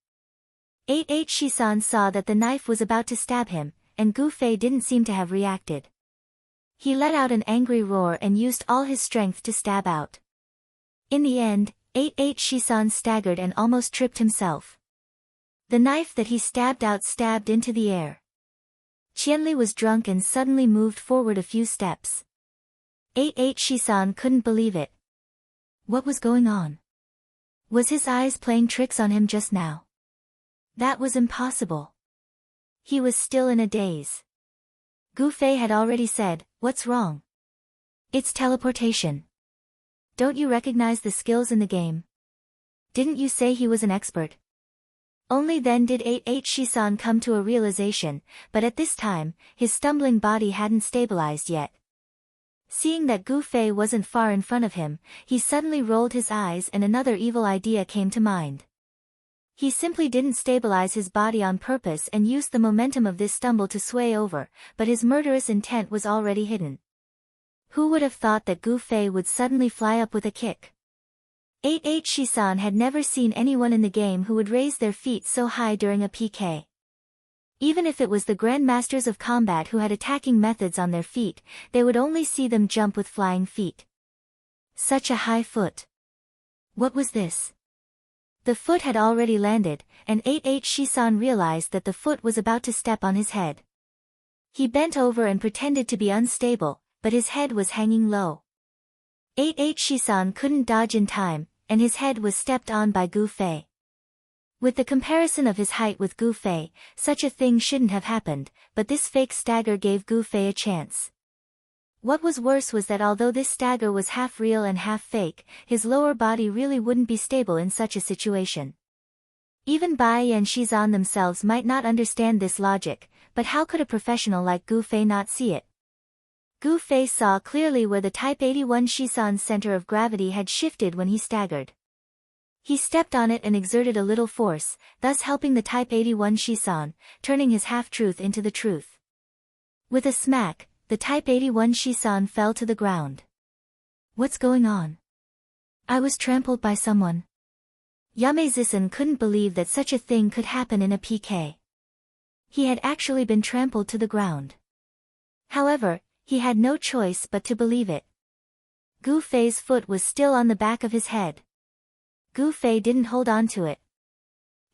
8H Shisan saw that the knife was about to stab him, and Gu Fei didn't seem to have reacted. He let out an angry roar and used all his strength to stab out. In the end, 8H Shisan staggered and almost tripped himself. The knife that he stabbed out stabbed into the air. Qianli was drunk and suddenly moved forward a few steps. 8H Shisan couldn't believe it. What was going on? Was his eyes playing tricks on him just now? That was impossible. He was still in a daze. Gu Fei had already said, "What's wrong?" "It's teleportation. Don't you recognize the skills in the game? Didn't you say he was an expert?" Only then did 8H Shisan come to a realization, but at this time, his stumbling body hadn't stabilized yet. Seeing that Gu Fei wasn't far in front of him, he suddenly rolled his eyes and another evil idea came to mind. He simply didn't stabilize his body on purpose and used the momentum of this stumble to sway over, but his murderous intent was already hidden. Who would have thought that Gu Fei would suddenly fly up with a kick? 8H Shisan had never seen anyone in the game who would raise their feet so high during a PK. Even if it was the Grandmasters of Combat who had attacking methods on their feet, they would only see them jump with flying feet. Such a high foot. What was this? The foot had already landed, and 8H Shisan realized that the foot was about to step on his head. He bent over and pretended to be unstable, but his head was hanging low. 8H Shisan couldn't dodge in time, and his head was stepped on by Gu Fei. With the comparison of his height with Gu Fei, such a thing shouldn't have happened, but this fake stagger gave Gu Fei a chance. What was worse was that although this stagger was half real and half fake, his lower body really wouldn't be stable in such a situation. Even Bai and Shizan themselves might not understand this logic, but how could a professional like Gu Fei not see it? Gu Fei saw clearly where the Type 81 Shisan's center of gravity had shifted when he staggered. He stepped on it and exerted a little force, thus helping the Type 81 Shisan, turning his half-truth into the truth. With a smack, the Type 81 Shisan fell to the ground. What's going on? I was trampled by someone. Yamezison couldn't believe that such a thing could happen in a PK. He had actually been trampled to the ground. However, he had no choice but to believe it. Gu Fei's foot was still on the back of his head. Gu Fei didn't hold on to it.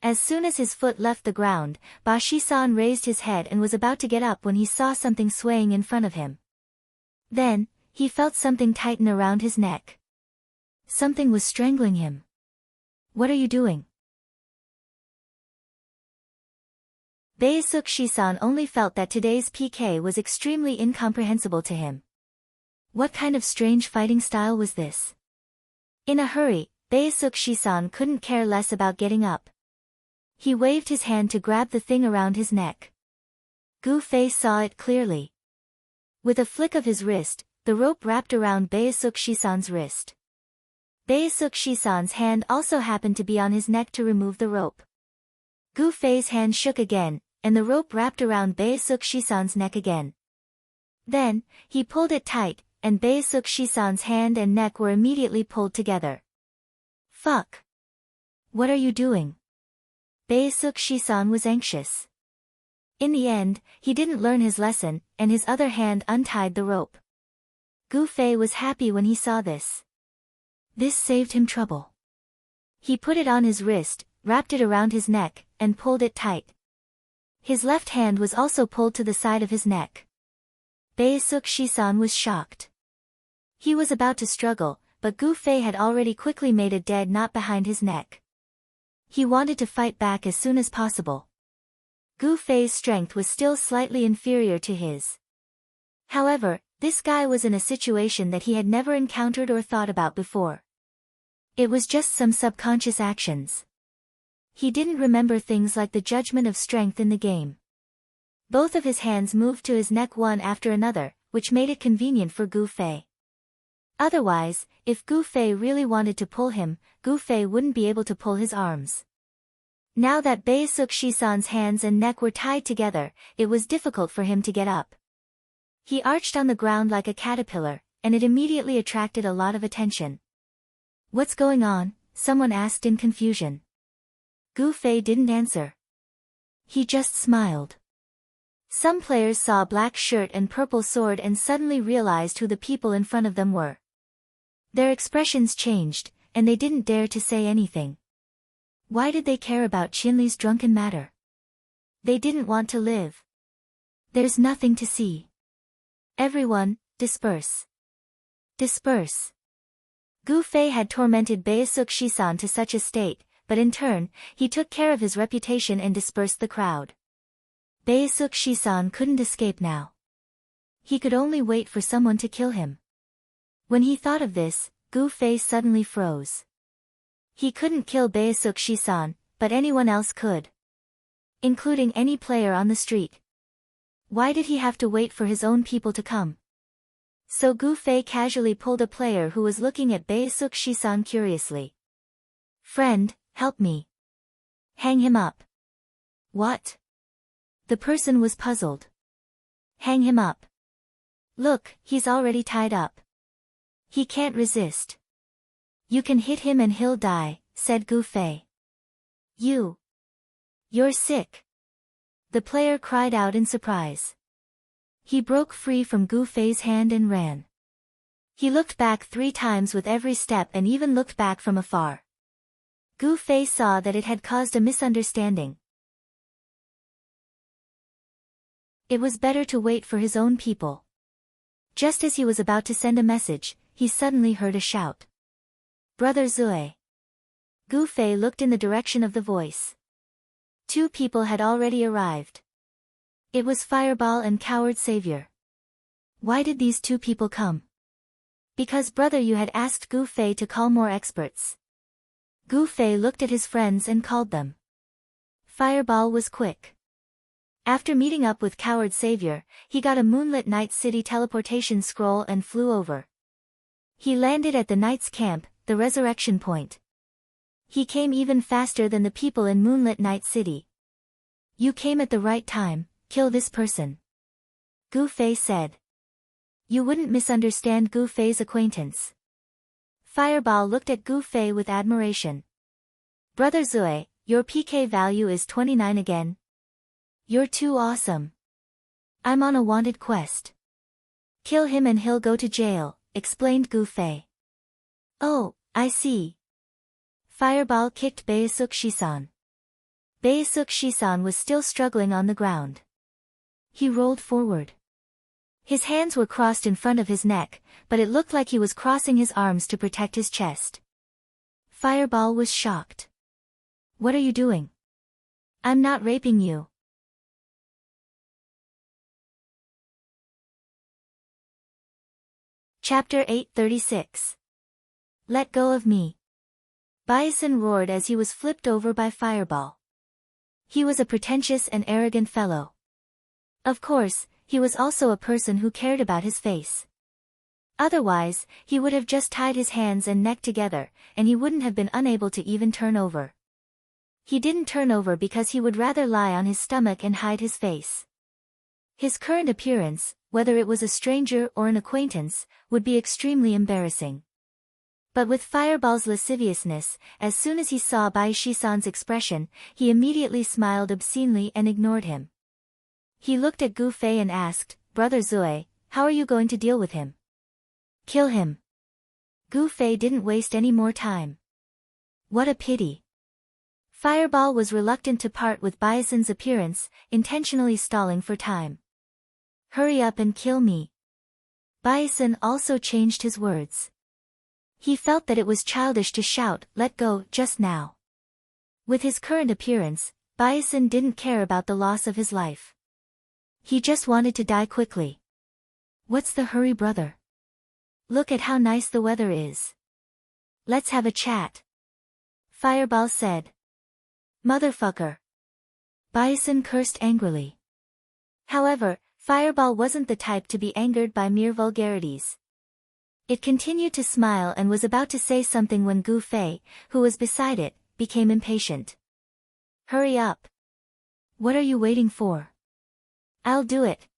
As soon as his foot left the ground, Ba Shisan raised his head and was about to get up when he saw something swaying in front of him. Then, he felt something tighten around his neck. Something was strangling him. What are you doing? Baesuk Shisan only felt that today's PK was extremely incomprehensible to him. What kind of strange fighting style was this? In a hurry, Baesuk Shisan couldn't care less about getting up. He waved his hand to grab the thing around his neck. Gu Fei saw it clearly. With a flick of his wrist, the rope wrapped around Baesuk Shisan's wrist. Baesuk Shisan's hand also happened to be on his neck to remove the rope. Gu Fei's hand shook again, and the rope wrapped around Baesuk Shisan's neck again. Then, he pulled it tight, and Baesuk Shisan's hand and neck were immediately pulled together. Fuck! What are you doing? Baesuk Shisan was anxious. In the end, he didn't learn his lesson, and his other hand untied the rope. Gu Fei was happy when he saw this. This saved him trouble. He put it on his wrist, wrapped it around his neck, and pulled it tight. His left hand was also pulled to the side of his neck. Baesuk Shisan was shocked. He was about to struggle, but Gu Fei had already quickly made a dead knot behind his neck. He wanted to fight back as soon as possible. Gu Fei's strength was still slightly inferior to his. However, this guy was in a situation that he had never encountered or thought about before. It was just some subconscious actions. He didn't remember things like the judgment of strength in the game. Both of his hands moved to his neck one after another, which made it convenient for Gu Fei. Otherwise, if Gu Fei really wanted to pull him, Gu Fei wouldn't be able to pull his arms. Now that Baesuk Shisan's hands and neck were tied together, it was difficult for him to get up. He arched on the ground like a caterpillar, and it immediately attracted a lot of attention. What's going on? Someone asked in confusion. Gu Fei didn't answer. He just smiled. Some players saw a black shirt and purple sword and suddenly realized who the people in front of them were. Their expressions changed, and they didn't dare to say anything. Why did they care about Qinli's drunken matter? They didn't want to live. There's nothing to see. Everyone, disperse. Disperse. Gu Fei had tormented Baesuk Shisan to such a state, but in turn, he took care of his reputation and dispersed the crowd. Baesuk Shisan couldn't escape now. He could only wait for someone to kill him. When he thought of this, Gu Fei suddenly froze. He couldn't kill Baesuk Shisan, but anyone else could. Including any player on the street. Why did he have to wait for his own people to come? So Gu Fei casually pulled a player who was looking at Baesuk Shisan curiously. Friend, help me. Hang him up. What? The person was puzzled. Hang him up. Look, he's already tied up. He can't resist. You can hit him and he'll die, said Gu Fei. You're sick. The player cried out in surprise. He broke free from Gu Fei's hand and ran. He looked back 3 times with every step and even looked back from afar. Gu Fei saw that it had caused a misunderstanding. It was better to wait for his own people. Just as he was about to send a message, he suddenly heard a shout. Brother Zue. Gu Fei looked in the direction of the voice. Two people had already arrived. It was Fireball and Coward Savior. Why did these two people come? Because brother, you had asked Gu Fei to call more experts. Gu Fei looked at his friends and called them. Fireball was quick. After meeting up with Coward Savior, he got a moonlit night city teleportation scroll and flew over. He landed at the knight's camp, the resurrection point. He came even faster than the people in moonlit night city. You came at the right time. Kill this person. Gu Fei said. You wouldn't misunderstand Gu Fei's acquaintance. Fireball looked at Gu Fei with admiration. Brother Zui, your PK value is 29 again. You're too awesome. I'm on a wanted quest. Kill him and he'll go to jail, explained Gu Fei. Oh, I see. Fireball kicked Baesuk Shisan. Baesuk Shisan was still struggling on the ground. He rolled forward. His hands were crossed in front of his neck, but it looked like he was crossing his arms to protect his chest. Fireball was shocked. What are you doing? I'm not raping you. Chapter 836. Let go of me. Bison roared as he was flipped over by Fireball. He was a pretentious and arrogant fellow. Of course, he was also a person who cared about his face. Otherwise, he would have just tied his hands and neck together, and he wouldn't have been unable to even turn over. He didn't turn over because he would rather lie on his stomach and hide his face. His current appearance, whether it was a stranger or an acquaintance, would be extremely embarrassing. But with Fireball's lasciviousness, as soon as he saw Bai Shisan's expression, he immediately smiled obscenely and ignored him. He looked at Gu Fei and asked, Brother Zui, how are you going to deal with him? Kill him. Gu Fei didn't waste any more time. What a pity. Fireball was reluctant to part with Bison's appearance, intentionally stalling for time. Hurry up and kill me. Bison also changed his words. He felt that it was childish to shout, let go, just now. With his current appearance, Bison didn't care about the loss of his life. He just wanted to die quickly. What's the hurry, brother? Look at how nice the weather is. Let's have a chat. Fireball said. Motherfucker. Bison cursed angrily. However, Fireball wasn't the type to be angered by mere vulgarities. It continued to smile and was about to say something when Gu Fei, who was beside it, became impatient. Hurry up. What are you waiting for? I'll do it.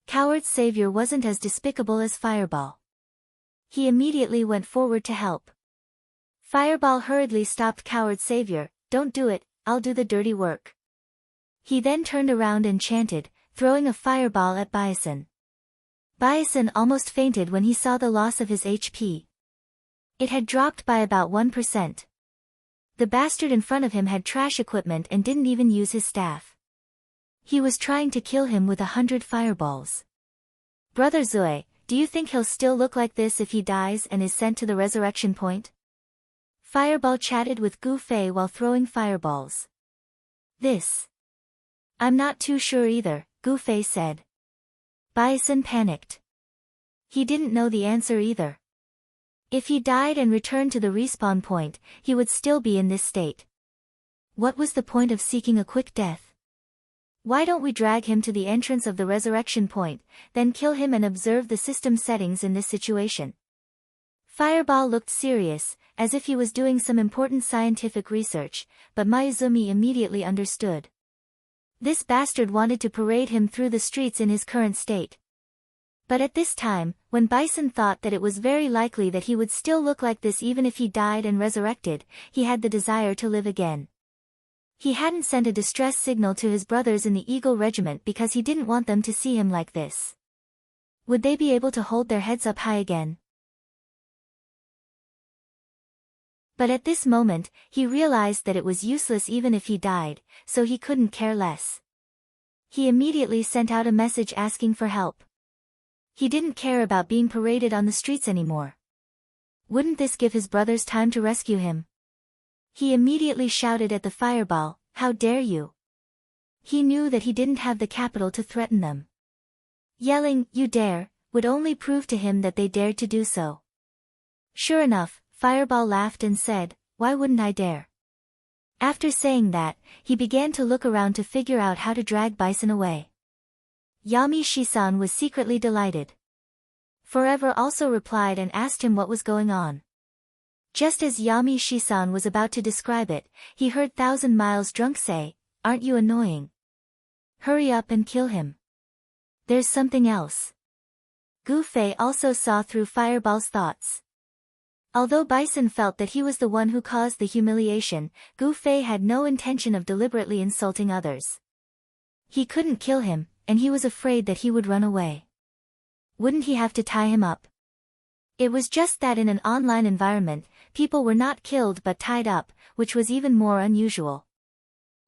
Coward Savior wasn't as despicable as Fireball. He immediately went forward to help. Fireball hurriedly stopped Coward Savior, don't do it, I'll do the dirty work. He then turned around and chanted, throwing a fireball at Bison. Bison almost fainted when he saw the loss of his HP. It had dropped by about 1%. The bastard in front of him had trash equipment and didn't even use his staff. He was trying to kill him with 100 fireballs. Brother Zui, do you think he'll still look like this if he dies and is sent to the resurrection point? Fireball chatted with Gu Fei while throwing fireballs. I'm not too sure either, Gu Fei said. Bison panicked. He didn't know the answer either. If he died and returned to the respawn point, he would still be in this state. What was the point of seeking a quick death? Why don't we drag him to the entrance of the resurrection point, then kill him and observe the system settings in this situation? Fireball looked serious, as if he was doing some important scientific research, but Mayuzumi immediately understood. This bastard wanted to parade him through the streets in his current state. But at this time, when Bison thought that it was very likely that he would still look like this even if he died and resurrected, he had the desire to live again. He hadn't sent a distress signal to his brothers in the Eagle Regiment because he didn't want them to see him like this. Would they be able to hold their heads up high again? But at this moment, he realized that it was useless even if he died, so he couldn't care less. He immediately sent out a message asking for help. He didn't care about being paraded on the streets anymore. Wouldn't this give his brothers time to rescue him? He immediately shouted at the fireball, How dare you? He knew that he didn't have the capital to threaten them. Yelling, "You dare," would only prove to him that they dared to do so. Sure enough, Fireball laughed and said, "Why wouldn't I dare?" After saying that, he began to look around to figure out how to drag Bison away. Yami Shisan was secretly delighted. Forever also replied and asked him what was going on. Just as Yami Shisan was about to describe it, he heard Thousand Miles Drunk say, "Aren't you annoying? Hurry up and kill him. There's something else." Gu Fei also saw through Fireball's thoughts. Although Bison felt that he was the one who caused the humiliation, Gu Fei had no intention of deliberately insulting others. He couldn't kill him, and he was afraid that he would run away. Wouldn't he have to tie him up? It was just that in an online environment, people were not killed but tied up, which was even more unusual.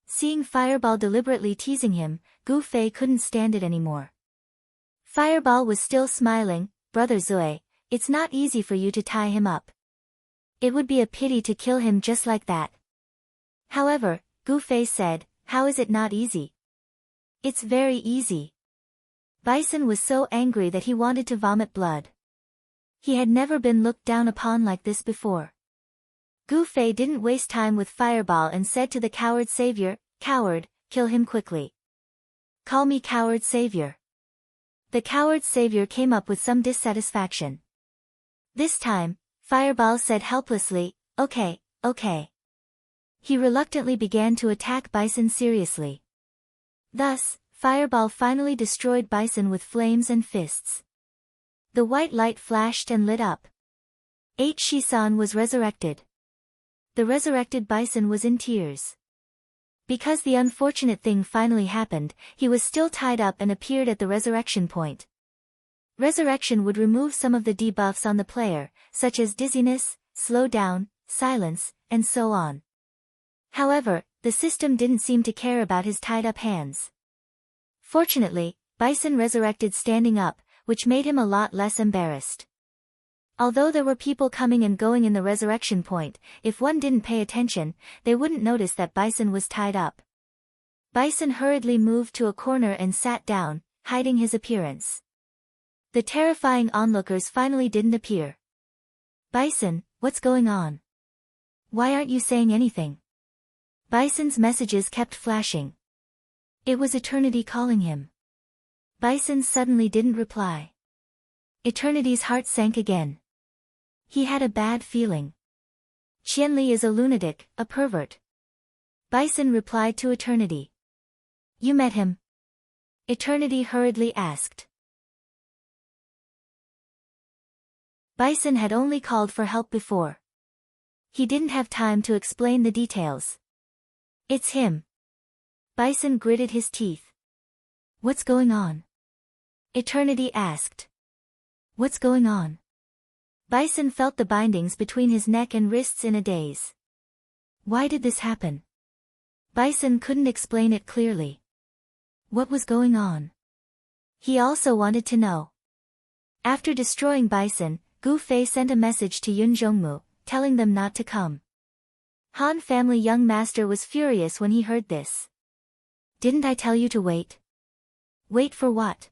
Seeing Fireball deliberately teasing him, Gu Fei couldn't stand it anymore. Fireball was still smiling. "Brother Zui, it's not easy for you to tie him up. It would be a pity to kill him just like that." However, Gu Fei said, "How is it not easy? It's very easy." Bison was so angry that he wanted to vomit blood. He had never been looked down upon like this before. Gu Fei didn't waste time with Fireball and said to the coward savior, "Coward, kill him quickly. Call me coward savior." The coward savior came up with some dissatisfaction. This time, Fireball said helplessly, "Okay, okay." He reluctantly began to attack Bison seriously. Thus, Fireball finally destroyed Bison with flames and fists. The white light flashed and lit up. Shisan was resurrected. The resurrected Bison was in tears. Because the unfortunate thing finally happened, he was still tied up and appeared at the resurrection point. Resurrection would remove some of the debuffs on the player, such as dizziness, slow down, silence, and so on. However, the system didn't seem to care about his tied-up hands. Fortunately, Bison resurrected standing up, which made him a lot less embarrassed. Although there were people coming and going in the resurrection point, if one didn't pay attention, they wouldn't notice that Bison was tied up. Bison hurriedly moved to a corner and sat down, hiding his appearance. The terrifying onlookers finally didn't appear. "Bison, what's going on? Why aren't you saying anything?" Bison's messages kept flashing. It was Eternity calling him. Bison suddenly didn't reply. Eternity's heart sank again. He had a bad feeling. "Qianli is a lunatic, a pervert." Bison replied to Eternity. "You met him?" Eternity hurriedly asked. Bison had only called for help before. He didn't have time to explain the details. "It's him." Bison gritted his teeth. "What's going on?" Eternity asked. "What's going on?" Bison felt the bindings between his neck and wrists in a daze. Why did this happen? Bison couldn't explain it clearly. What was going on? He also wanted to know. After destroying Bison, Gu Fei sent a message to Yun Zhongmu, telling them not to come. Han family young master was furious when he heard this. "Didn't I tell you to wait?" "Wait for what?"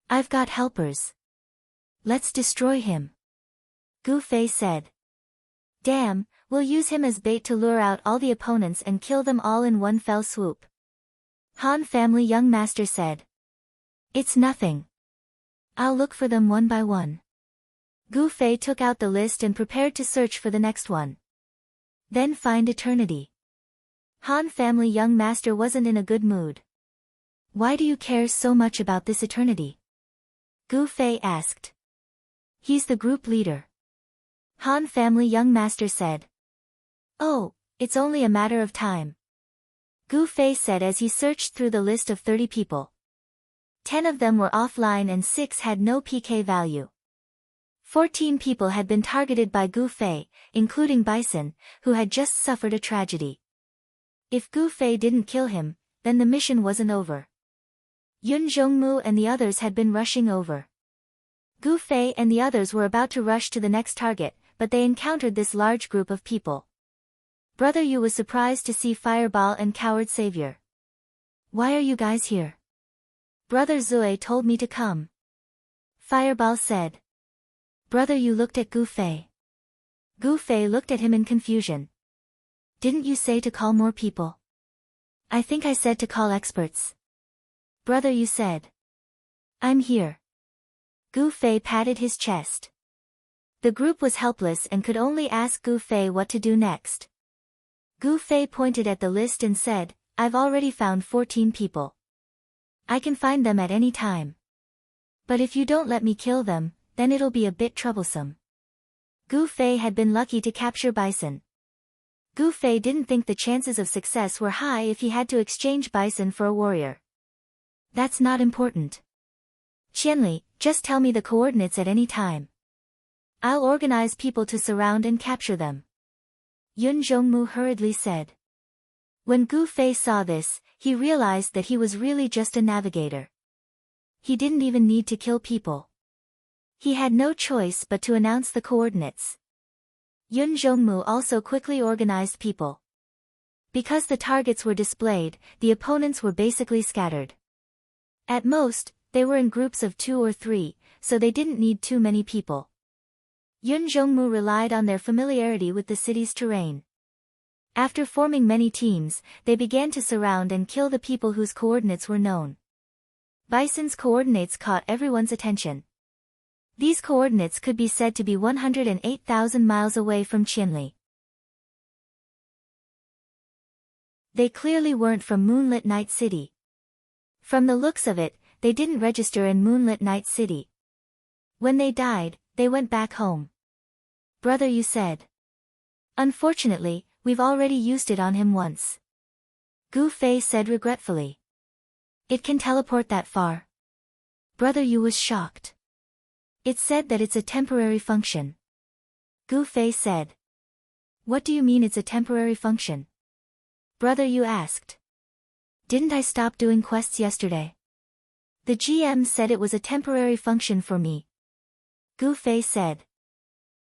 "I've got helpers. Let's destroy him," Gu Fei said. "Damn, we'll use him as bait to lure out all the opponents and kill them all in one fell swoop," Han family young master said. "It's nothing. I'll look for them one by one." Gu Fei took out the list and prepared to search for the next one. Then find Eternity. Han family young master wasn't in a good mood. "Why do you care so much about this Eternity?" Gu Fei asked. "He's the group leader," Han family young master said. "Oh, it's only a matter of time," Gu Fei said as he searched through the list of 30 people. 10 of them were offline and 6 had no PK value. 14 people had been targeted by Gu Fei, including Bison, who had just suffered a tragedy. If Gu Fei didn't kill him, then the mission wasn't over. Yun Zhongmu and the others had been rushing over. Gu Fei and the others were about to rush to the next target, but they encountered this large group of people. Brother Yu was surprised to see Fireball and Coward Savior. Why are you guys here? Brother Zui told me to come. Fireball said. Brother Yu looked at Gu Fei. Gu Fei looked at him in confusion. Didn't you say to call more people? I think I said to call experts. Brother Yu said. I'm here. Gu Fei patted his chest. The group was helpless and could only ask Gu Fei what to do next. Gu Fei pointed at the list and said, I've already found 14 people. I can find them at any time. But if you don't let me kill them, then it'll be a bit troublesome. Gu Fei had been lucky to capture Bison. Gu Fei didn't think the chances of success were high if he had to exchange Bison for a warrior. That's not important. Qianli, just tell me the coordinates at any time. I'll organize people to surround and capture them. Yun Zhongmu hurriedly said. When Gu Fei saw this, he realized that he was really just a navigator. He didn't even need to kill people. He had no choice but to announce the coordinates. Yun Zhongmu also quickly organized people. Because the targets were displayed, the opponents were basically scattered. At most, they were in groups of 2 or 3, so they didn't need too many people. Yun Zhongmu relied on their familiarity with the city's terrain. After forming many teams, they began to surround and kill the people whose coordinates were known. Bison's coordinates caught everyone's attention. These coordinates could be said to be 108,000 miles away from Qianli. They clearly weren't from Moonlit Night City. From the looks of it, they didn't register in Moonlit Night City. When they died, they went back home. Brother Yu said. Unfortunately, we've already used it on him once. Gu Fei said regretfully. It can teleport that far. Brother Yu was shocked. It said that it's a temporary function. Gu Fei said. What do you mean it's a temporary function? Brother Yu asked. Didn't I stop doing quests yesterday? The GM said it was a temporary function for me. Gu Fei said.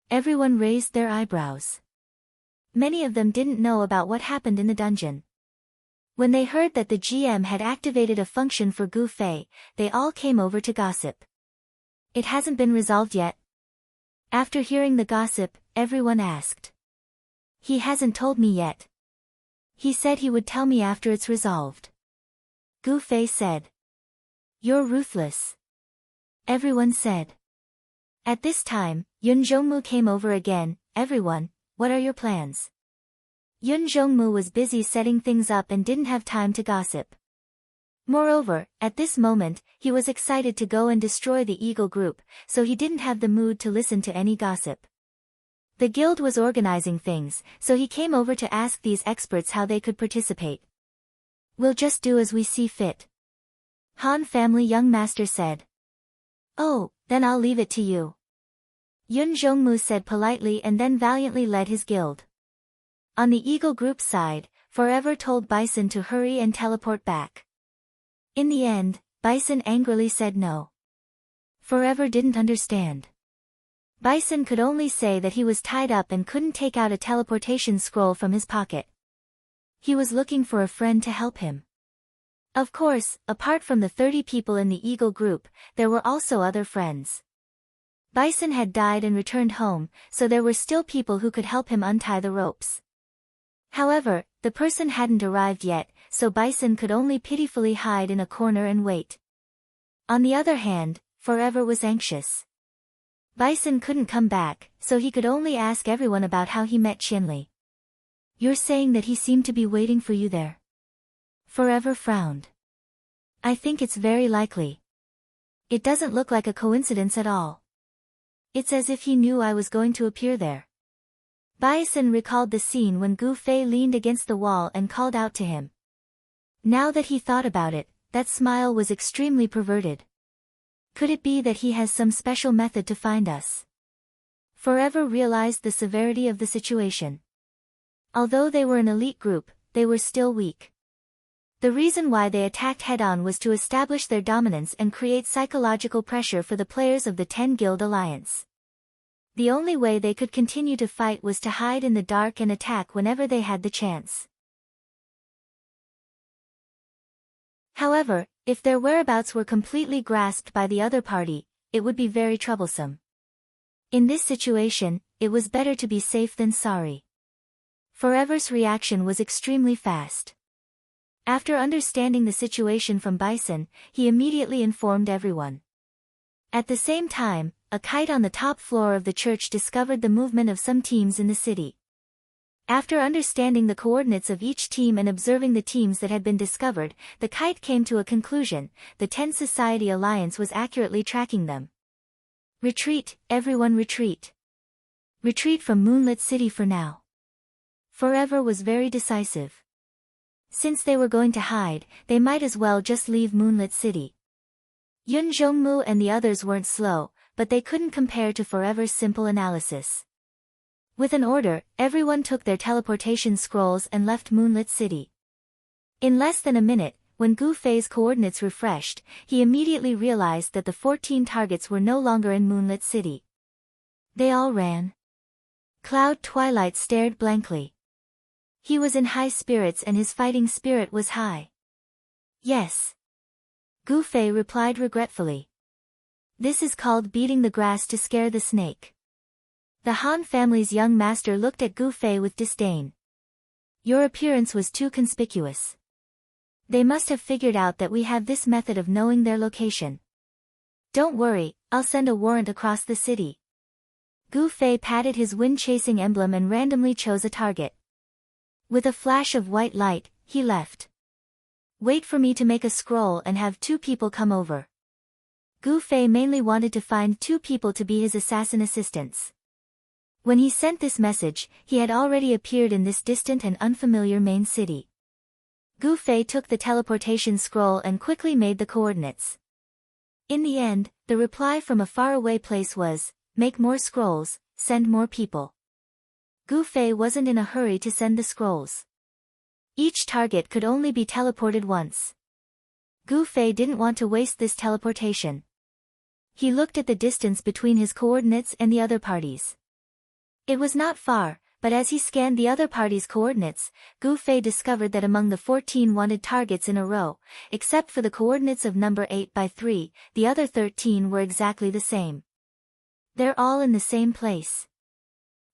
Everyone raised their eyebrows. Many of them didn't know about what happened in the dungeon. When they heard that the GM had activated a function for Gu Fei, they all came over to gossip. It hasn't been resolved yet. After hearing the gossip, everyone asked. He hasn't told me yet. He said he would tell me after it's resolved. Gu Fei said. You're ruthless. Everyone said. At this time, Yun Zhongmu came over again. Everyone, what are your plans? Yun Zhongmu was busy setting things up and didn't have time to gossip. Moreover, at this moment, he was excited to go and destroy the Eagle group, so he didn't have the mood to listen to any gossip. The guild was organizing things, so he came over to ask these experts how they could participate. We'll just do as we see fit. Han family young master said. Oh, then I'll leave it to you. Yun Zhongmu said politely and then valiantly led his guild. On the Eagle group's side, Forever told Bison to hurry and teleport back. In the end, Bison angrily said no. Forever didn't understand. Bison could only say that he was tied up and couldn't take out a teleportation scroll from his pocket. He was looking for a friend to help him. Of course, apart from the 30 people in the Eagle group, there were also other friends. Bison had died and returned home, so there were still people who could help him untie the ropes. However, the person hadn't arrived yet, so Bison could only pitifully hide in a corner and wait. On the other hand, Forever was anxious. Bison couldn't come back, so he could only ask everyone about how he met Qianli. You're saying that he seemed to be waiting for you there? Forever frowned. I think it's very likely. It doesn't look like a coincidence at all. It's as if he knew I was going to appear there. Bison recalled the scene when Gu Fei leaned against the wall and called out to him. Now that he thought about it, that smile was extremely perverted. Could it be that he has some special method to find us? Forever realized the severity of the situation. Although they were an elite group, they were still weak. The reason why they attacked head-on was to establish their dominance and create psychological pressure for the players of the 10 Guild Alliance. The only way they could continue to fight was to hide in the dark and attack whenever they had the chance. However, if their whereabouts were completely grasped by the other party, it would be very troublesome. In this situation, it was better to be safe than sorry. Forever's reaction was extremely fast. After understanding the situation from Bison, he immediately informed everyone. At the same time, a kite on the top floor of the church discovered the movement of some teams in the city. After understanding the coordinates of each team and observing the teams that had been discovered, the kite came to a conclusion: the 10 Society Alliance was accurately tracking them. Retreat, everyone retreat. Retreat from Moonlit City for now. Forever was very decisive. Since they were going to hide, they might as well just leave Moonlit City. Yun Zhongmu and the others weren't slow, but they couldn't compare to Forever's simple analysis. With an order, everyone took their teleportation scrolls and left Moonlit City. In less than a minute, when Gu Fei's coordinates refreshed, he immediately realized that the 14 targets were no longer in Moonlit City. They all ran. Cloud Twilight stared blankly. He was in high spirits and his fighting spirit was high. Yes. Gu Fei replied regretfully. This is called beating the grass to scare the snake. The Han family's young master looked at Gu Fei with disdain. Your appearance was too conspicuous. They must have figured out that we have this method of knowing their location. Don't worry, I'll send a warrant across the city. Gu Fei patted his wind-chasing emblem and randomly chose a target. With a flash of white light, he left. Wait for me to make a scroll and have 2 people come over. Gu Fei mainly wanted to find 2 people to be his assassin assistants. When he sent this message, he had already appeared in this distant and unfamiliar main city. Gu Fei took the teleportation scroll and quickly made the coordinates. In the end, the reply from a faraway place was, make more scrolls, send more people. Gu Fei wasn't in a hurry to send the scrolls. Each target could only be teleported once. Gu Fei didn't want to waste this teleportation. He looked at the distance between his coordinates and the other parties. It was not far, but as he scanned the other party's coordinates, Gu Fei discovered that among the 14 wanted targets in a row, except for the coordinates of number 8 by 3, the other 13 were exactly the same. They're all in the same place.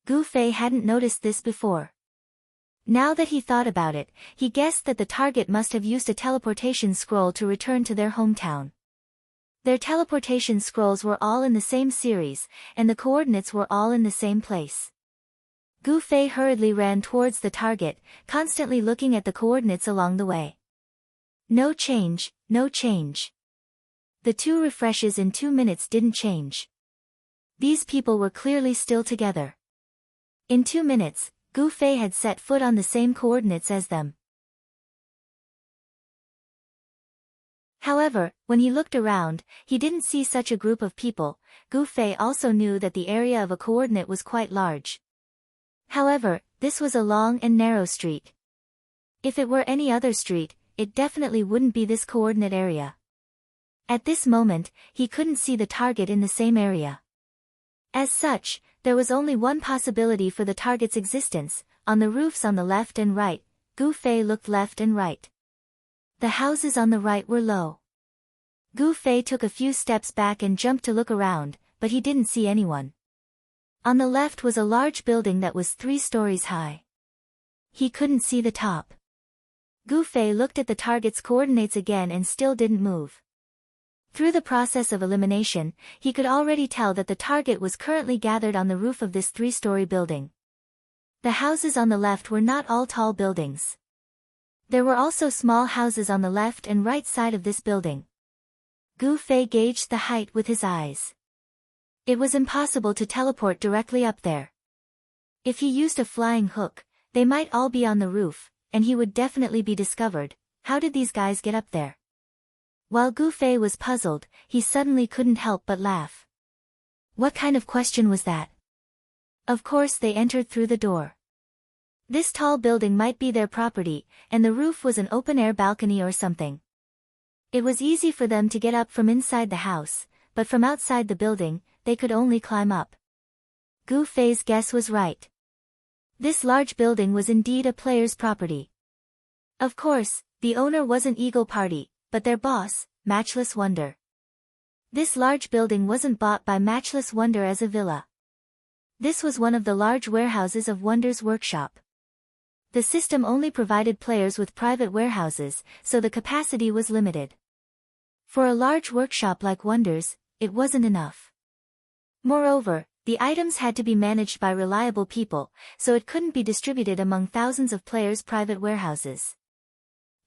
Gu Fei hadn't noticed this before. Now that he thought about it, he guessed that the target must have used a teleportation scroll to return to their hometown. Their teleportation scrolls were all in the same series, and the coordinates were all in the same place. Gu Fei hurriedly ran towards the target, constantly looking at the coordinates along the way. No change, no change. The 2 refreshes in 2 minutes didn't change. These people were clearly still together. In 2 minutes, Gu Fei had set foot on the same coordinates as them. However, when he looked around, he didn't see such a group of people. Gu Fei also knew that the area of a coordinate was quite large. However, this was a long and narrow street. If it were any other street, it definitely wouldn't be this coordinate area. At this moment, he couldn't see the target in the same area. As such, there was only one possibility for the target's existence: on the roofs on the left and right. Gu Fei looked left and right. The houses on the right were low. Gu Fei took a few steps back and jumped to look around, but he didn't see anyone. On the left was a large building that was 3 stories high. He couldn't see the top. Gu Fei looked at the target's coordinates again and still didn't move. Through the process of elimination, he could already tell that the target was currently gathered on the roof of this 3-story building. The houses on the left were not all tall buildings. There were also small houses on the left and right side of this building. Gu Fei gauged the height with his eyes. It was impossible to teleport directly up there. If he used a flying hook, they might all be on the roof, and he would definitely be discovered. How did these guys get up there? While Gu Fei was puzzled, he suddenly couldn't help but laugh. What kind of question was that? Of course they entered through the door. This tall building might be their property, and the roof was an open-air balcony or something. It was easy for them to get up from inside the house, but from outside the building, they could only climb up. Gu Fei's guess was right. This large building was indeed a player's property. Of course, the owner wasn't Eagle Party, but their boss, Matchless Wonder. This large building wasn't bought by Matchless Wonder as a villa. This was one of the large warehouses of Wonder's workshop. The system only provided players with private warehouses, so the capacity was limited. For a large workshop like Wonder's, it wasn't enough. Moreover, the items had to be managed by reliable people, so it couldn't be distributed among thousands of players' private warehouses.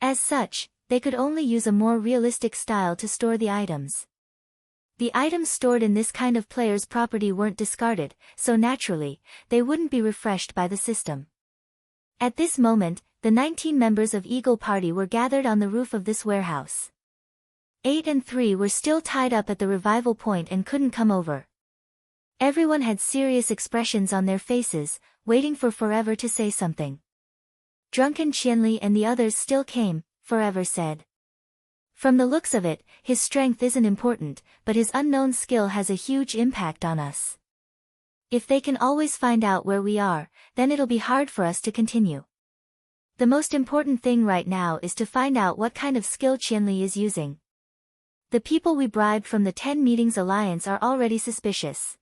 As such, they could only use a more realistic style to store the items. The items stored in this kind of player's property weren't discarded, so naturally, they wouldn't be refreshed by the system. At this moment, the 19 members of Eagle Party were gathered on the roof of this warehouse. 8 and 3 were still tied up at the revival point and couldn't come over. Everyone had serious expressions on their faces, waiting for Forever to say something. Drunken Qianli and the others still came, Forever said. From the looks of it, his strength isn't important, but his unknown skill has a huge impact on us. If they can always find out where we are, then it'll be hard for us to continue. The most important thing right now is to find out what kind of skill Qianli is using. The people we bribed from the 10 Meetings Alliance are already suspicious.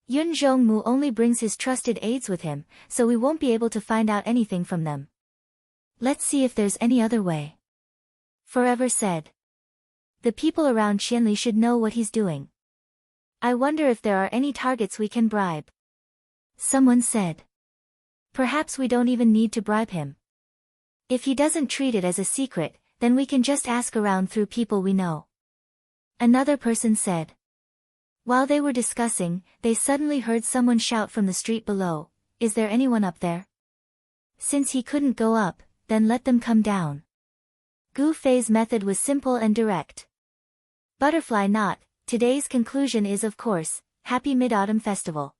Yun Zhongmu only brings his trusted aides with him, so we won't be able to find out anything from them. Let's see if there's any other way. Forever said. The people around Qianli should know what he's doing. I wonder if there are any targets we can bribe. Someone said. Perhaps we don't even need to bribe him. If he doesn't treat it as a secret, then we can just ask around through people we know. Another person said. While they were discussing, they suddenly heard someone shout from the street below, "Is there anyone up there?" Since he couldn't go up, then let them come down. Gu Fei's method was simple and direct. Butterfly knot, today's conclusion is of course, Happy Mid-Autumn Festival.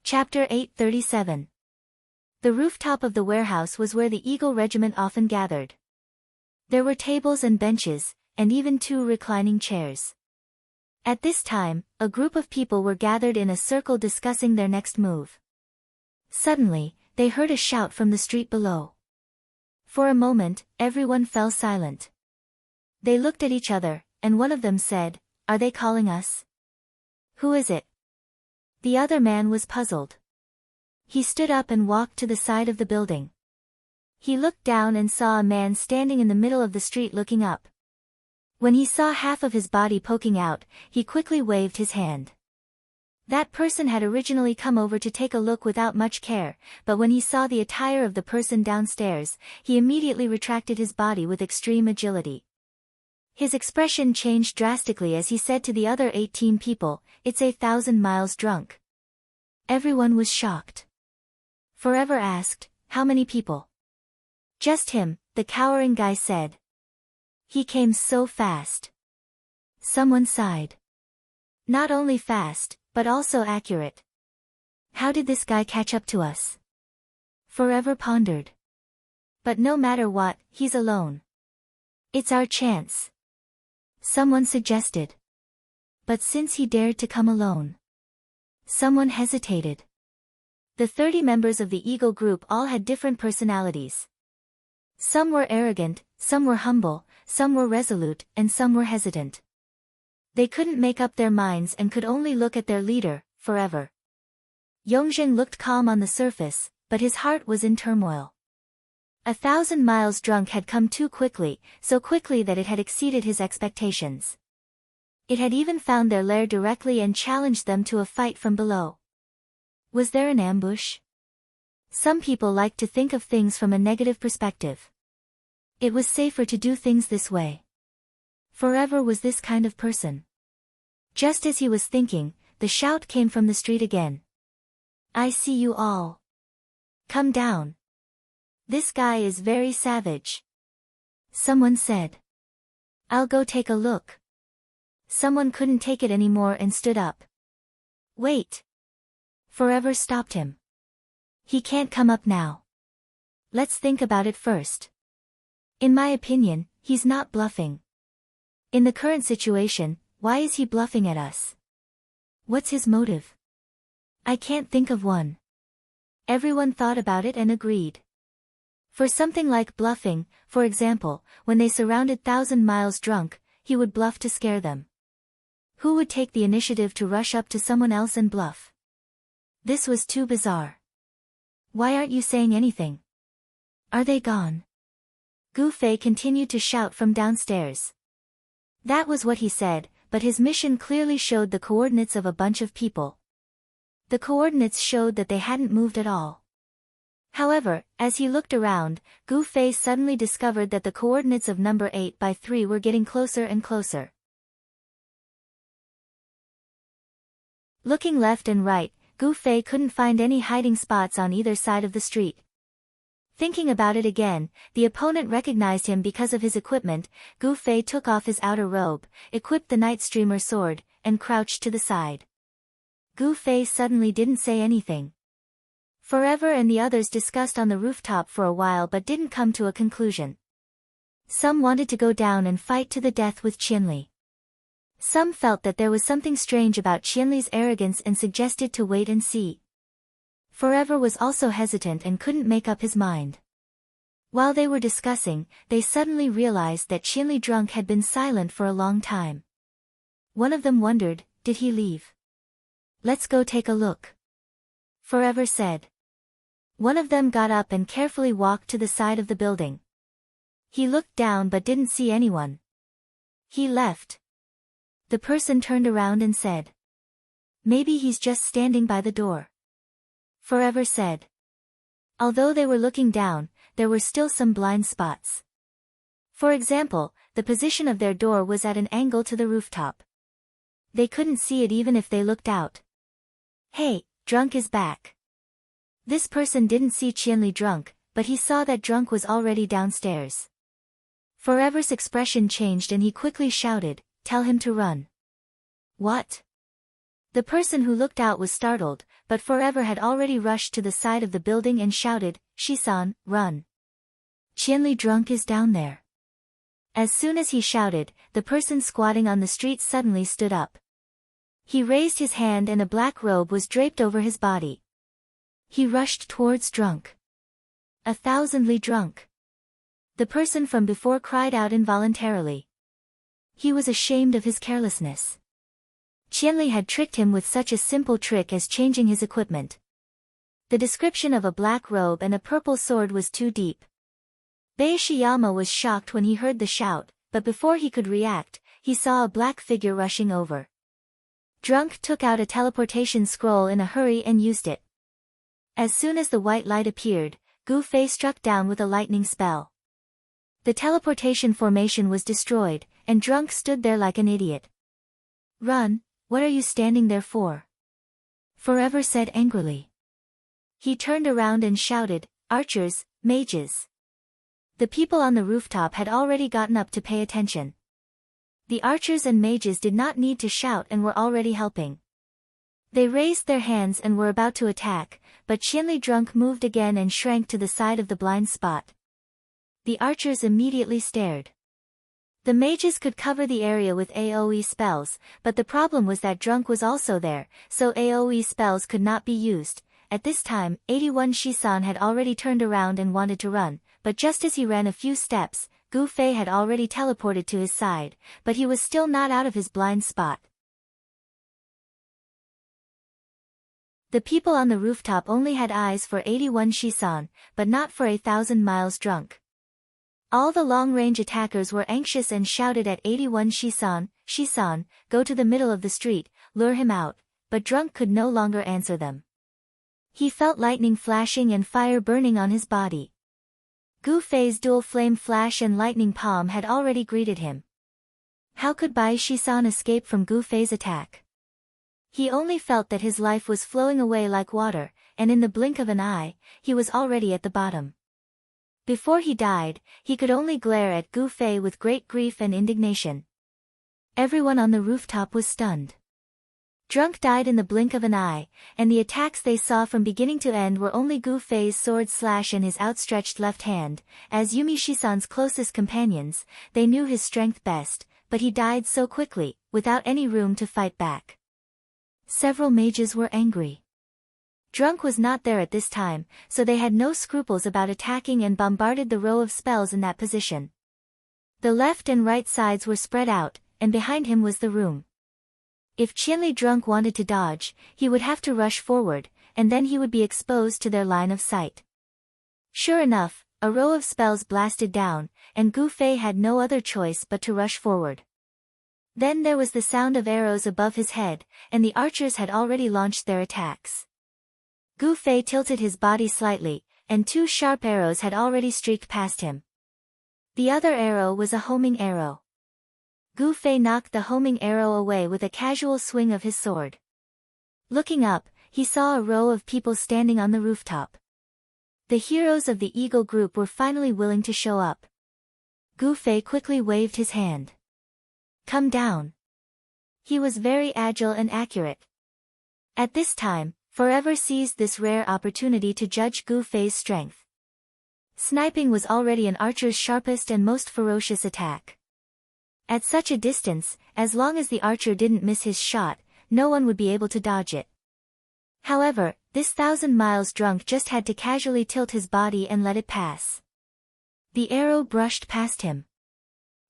Chapter 837. The rooftop of the warehouse was where the Eagle Regiment often gathered. There were tables and benches, and even 2 reclining chairs. At this time, a group of people were gathered in a circle discussing their next move. Suddenly, they heard a shout from the street below. For a moment, everyone fell silent. They looked at each other, and one of them said, "Are they calling us? Who is it?" The other man was puzzled. He stood up and walked to the side of the building. He looked down and saw a man standing in the middle of the street looking up. When he saw half of his body poking out, he quickly waved his hand. That person had originally come over to take a look without much care, but when he saw the attire of the person downstairs, he immediately retracted his body with extreme agility. His expression changed drastically as he said to the other 18 people, "It's 1,000 miles drunk." Everyone was shocked. Forever asked, "How many people?" "Just him," the cowering guy said. "He came so fast." Someone sighed. "Not only fast, but also accurate. How did this guy catch up to us?" Forever pondered. "But no matter what, he's alone. It's our chance." Someone suggested. "But since he dared to come alone." Someone hesitated. The 30 members of the Eagle group all had different personalities. Some were arrogant, some were humble, some were resolute, and some were hesitant. They couldn't make up their minds and could only look at their leader, Forever. Yongzheng looked calm on the surface, but his heart was in turmoil. 1,000 miles drunk had come too quickly, so quickly that it had exceeded his expectations. It had even found their lair directly and challenged them to a fight from below. Was there an ambush? Some people like to think of things from a negative perspective. It was safer to do things this way. Forever was this kind of person. Just as he was thinking, the shout came from the street again. "I see you all. Come down. This guy is very savage." Someone said. "I'll go take a look." Someone couldn't take it anymore and stood up. "Wait." Forever stopped him. "He can't come up now. Let's think about it first." In my opinion, he's not bluffing. In the current situation, why is he bluffing at us? What's his motive? I can't think of one. Everyone thought about it and agreed. For something like bluffing, for example, when they surrounded 1,000 Miles drunk, he would bluff to scare them. Who would take the initiative to rush up to someone else and bluff? This was too bizarre. Why aren't you saying anything? Are they gone? Gu Fei continued to shout from downstairs. That was what he said, but his mission clearly showed the coordinates of a bunch of people. The coordinates showed that they hadn't moved at all. However, as he looked around, Gu Fei suddenly discovered that the coordinates of number 8 by 3 were getting closer and closer. Looking left and right, Gu Fei couldn't find any hiding spots on either side of the street. Thinking about it again, the opponent recognized him because of his equipment. Gu Fei took off his outer robe, equipped the Night Streamer sword, and crouched to the side. Gu Fei suddenly didn't say anything. Forever and the others discussed on the rooftop for a while but didn't come to a conclusion. Some wanted to go down and fight to the death with Qianli. Some felt that there was something strange about Qianli's arrogance and suggested to wait and see. Forever was also hesitant and couldn't make up his mind. While they were discussing, they suddenly realized that Qianli drunk had been silent for a long time. One of them wondered, did he leave? Let's go take a look. Forever said. One of them got up and carefully walked to the side of the building. He looked down but didn't see anyone. He left. The person turned around and said. Maybe he's just standing by the door. Forever said. Although they were looking down, there were still some blind spots. For example, the position of their door was at an angle to the rooftop. They couldn't see it even if they looked out. Hey, drunk is back. This person didn't see Qianli drunk, but he saw that drunk was already downstairs. Forever's expression changed and he quickly shouted, tell him to run. What? The person who looked out was startled, but Forever had already rushed to the side of the building and shouted, Shisan, run. Qianli drunk is down there. As soon as he shouted, the person squatting on the street suddenly stood up. He raised his hand and a black robe was draped over his body. He rushed towards drunk. 1,000 drunk. The person from before cried out involuntarily. He was ashamed of his carelessness. Qianli had tricked him with such a simple trick as changing his equipment. The description of a black robe and a purple sword was too deep. Bei Shiyama was shocked when he heard the shout, but before he could react, he saw a black figure rushing over. Drunk took out a teleportation scroll in a hurry and used it. As soon as the white light appeared, Gu Fei struck down with a lightning spell. The teleportation formation was destroyed, and Drunk stood there like an idiot. Run, what are you standing there for? Forever said angrily. He turned around and shouted, archers, mages. The people on the rooftop had already gotten up to pay attention. The archers and mages did not need to shout and were already helping. They raised their hands and were about to attack, but Qianli drunk moved again and shrank to the side of the blind spot. The archers immediately stared. The mages could cover the area with AoE spells, but the problem was that drunk was also there, so AoE spells could not be used. At this time, 81 Shisan had already turned around and wanted to run, but just as he ran a few steps, Gu Fei had already teleported to his side, but he was still not out of his blind spot. The people on the rooftop only had eyes for 81 Shisan, but not for 1,000 Miles drunk. All the long-range attackers were anxious and shouted at 81 Shisan, Shisan, go to the middle of the street, lure him out, but drunk could no longer answer them. He felt lightning flashing and fire burning on his body. Gu Fei's dual flame flash and lightning palm had already greeted him. How could Bai Shisan escape from Gu Fei's attack? He only felt that his life was flowing away like water, and in the blink of an eye, he was already at the bottom. Before he died, he could only glare at Gu Fei with great grief and indignation. Everyone on the rooftop was stunned. Drunk died in the blink of an eye, and the attacks they saw from beginning to end were only Gu Fei's sword slash and his outstretched left hand. As Yumi Shisan's closest companions, they knew his strength best, but he died so quickly, without any room to fight back. Several mages were angry. Drunk was not there at this time, so they had no scruples about attacking and bombarded the row of spells in that position. The left and right sides were spread out, and behind him was the room. If Qianli Drunk wanted to dodge, he would have to rush forward, and then he would be exposed to their line of sight. Sure enough, a row of spells blasted down, and Gu Fei had no other choice but to rush forward. Then there was the sound of arrows above his head, and the archers had already launched their attacks. Gu Fei tilted his body slightly, and 2 sharp arrows had already streaked past him. The other arrow was a homing arrow. Gu Fei knocked the homing arrow away with a casual swing of his sword. Looking up, he saw a row of people standing on the rooftop. The heroes of the Eagle group were finally willing to show up. Gu Fei quickly waved his hand. Come down. He was very agile and accurate. At this time, Forever seized this rare opportunity to judge Gu Fei's strength. Sniping was already an archer's sharpest and most ferocious attack. At such a distance, as long as the archer didn't miss his shot, no one would be able to dodge it. However, this 1,000 miles drunk just had to casually tilt his body and let it pass. The arrow brushed past him.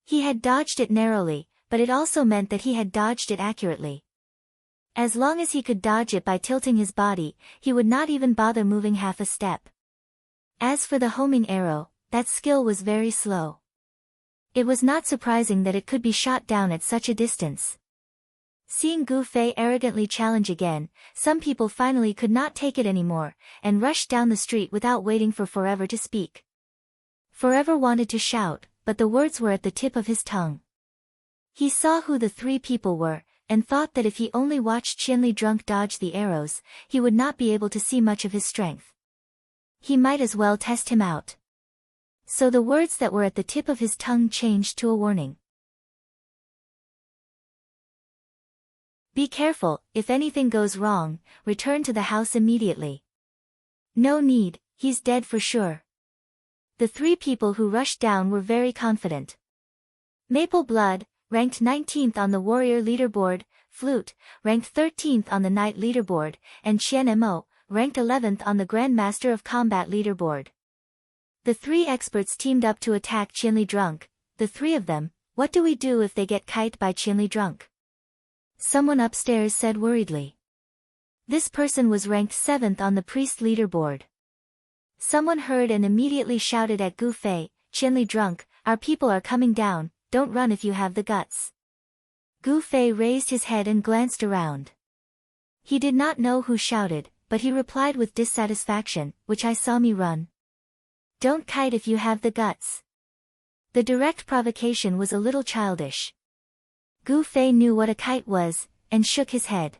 He had dodged it narrowly, but it also meant that he had dodged it accurately. As long as he could dodge it by tilting his body, he would not even bother moving half a step. As for the homing arrow, that skill was very slow. It was not surprising that it could be shot down at such a distance. Seeing Gu Fei arrogantly challenge again, some people finally could not take it anymore, and rushed down the street without waiting for Forever to speak. Forever wanted to shout, but the words were at the tip of his tongue. He saw who the 3 people were, and thought that if he only watched Qianli Drunk dodge the arrows, he would not be able to see much of his strength. He might as well test him out. So the words that were at the tip of his tongue changed to a warning. Be careful, if anything goes wrong, return to the house immediately. No need, he's dead for sure. The 3 people who rushed down were very confident. Maple Blood, ranked 19th on the Warrior leaderboard, Flute, ranked 13th on the Knight leaderboard, and Qian Mo, ranked 11th on the Grandmaster of Combat leaderboard. The 3 experts teamed up to attack Qianli Drunk, the 3 of them. What do we do if they get kite by Qianli Drunk? Someone upstairs said worriedly. This person was ranked 7th on the Priest leaderboard. Someone heard and immediately shouted at Gu Fei, Qianli Drunk, our people are coming down, don't run if you have the guts. Gu Fei raised his head and glanced around. He did not know who shouted, but he replied with dissatisfaction, which I saw me run. Don't kite if you have the guts. The direct provocation was a little childish. Gu Fei knew what a kite was, and shook his head.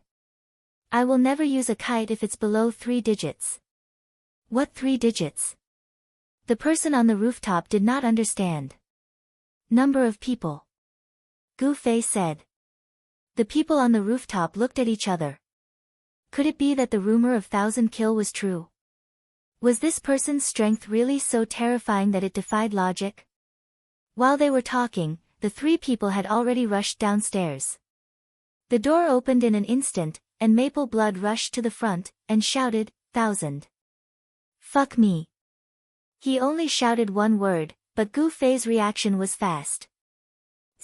I will never use a kite if it's below 3 digits. What 3 digits? The person on the rooftop did not understand. Number of people. Gu Fei said. The people on the rooftop looked at each other. Could it be that the rumor of 1,000 kill was true? Was this person's strength really so terrifying that it defied logic? While they were talking, the 3 people had already rushed downstairs. The door opened in an instant, and Maple Blood rushed to the front, and shouted, 1,000. Fuck me. He only shouted one word, but Gu Fei's reaction was fast.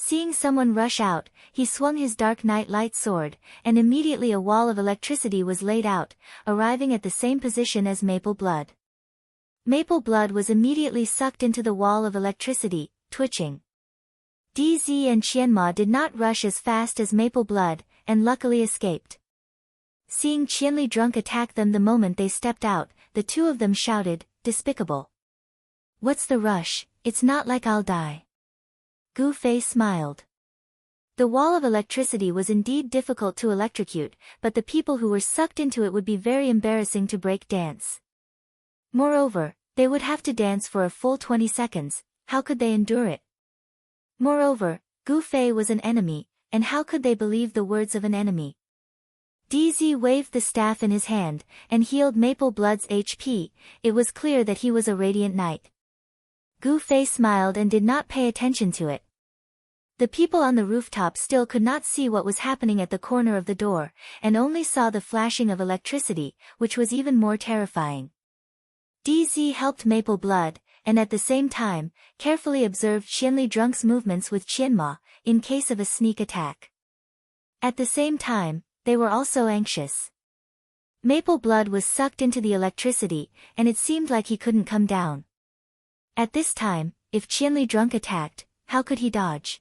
Seeing someone rush out, he swung his Dark Knight light sword, and immediately a wall of electricity was laid out, arriving at the same position as Maple Blood. Maple Blood was immediately sucked into the wall of electricity, twitching. DZ and Qianma did not rush as fast as Maple Blood, and luckily escaped. Seeing Qianli Drunk attack them the moment they stepped out, the 2 of them shouted, despicable. What's the rush, it's not like I'll die. Gu Fei smiled. The wall of electricity was indeed difficult to electrocute, but the people who were sucked into it would be very embarrassing to break dance. Moreover, they would have to dance for a full 20 seconds, how could they endure it? Moreover, Gu Fei was an enemy, and how could they believe the words of an enemy? DZ waved the staff in his hand, and healed Maple Blood's HP. It was clear that he was a radiant knight. Gu Fei smiled and did not pay attention to it. The people on the rooftop still could not see what was happening at the corner of the door, and only saw the flashing of electricity, which was even more terrifying. DZ helped Maple Blood, and at the same time, carefully observed Qianli Drunk's movements with Qianma, in case of a sneak attack. At the same time, they were also anxious. Maple Blood was sucked into the electricity, and it seemed like he couldn't come down. At this time, if Qianli Drunk attacked, how could he dodge?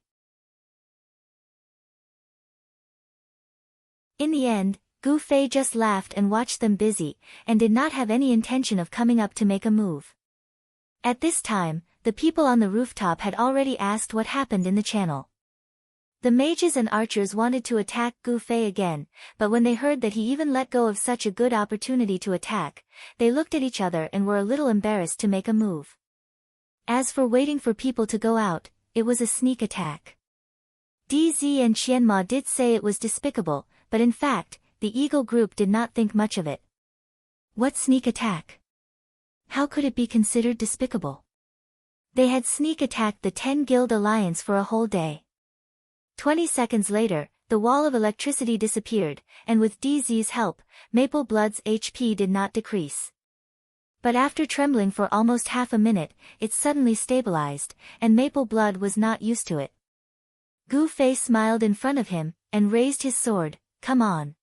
In the end, Gu Fei just laughed and watched them busy, and did not have any intention of coming up to make a move. At this time, the people on the rooftop had already asked what happened in the channel. The mages and archers wanted to attack Gu Fei again, but when they heard that he even let go of such a good opportunity to attack, they looked at each other and were a little embarrassed to make a move. As for waiting for people to go out, it was a sneak attack. DZ and Qianma did say it was despicable, but in fact, the Eagle group did not think much of it. What sneak attack? How could it be considered despicable? They had sneak attacked the 10 Guild Alliance for a whole day. 20 seconds later, the wall of electricity disappeared, and with DZ's help, Maple Blood's HP did not decrease. But after trembling for almost half a minute, it suddenly stabilized, and Maple Blood was not used to it. Gu Fei smiled in front of him, and raised his sword. Come on.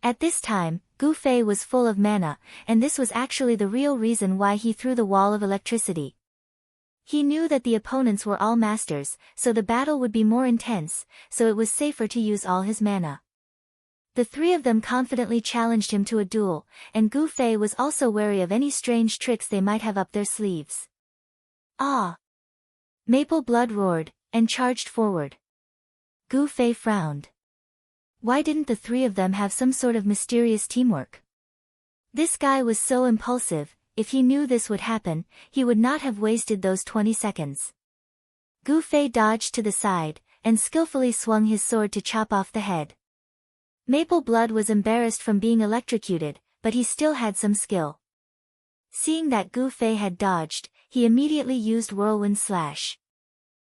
At this time, Gu Fei was full of mana, and this was actually the real reason why he threw the wall of electricity. He knew that the opponents were all masters, so the battle would be more intense, so it was safer to use all his mana. The three of them confidently challenged him to a duel, and Gu Fei was also wary of any strange tricks they might have up their sleeves. Ah! Maple Blood roared, and charged forward. Gu Fei frowned. Why didn't the three of them have some sort of mysterious teamwork? This guy was so impulsive. If he knew this would happen, he would not have wasted those 20 seconds. Gu Fei dodged to the side, and skillfully swung his sword to chop off the head. Maple Blood was embarrassed from being electrocuted, but he still had some skill. Seeing that Gu Fei had dodged, he immediately used Whirlwind Slash.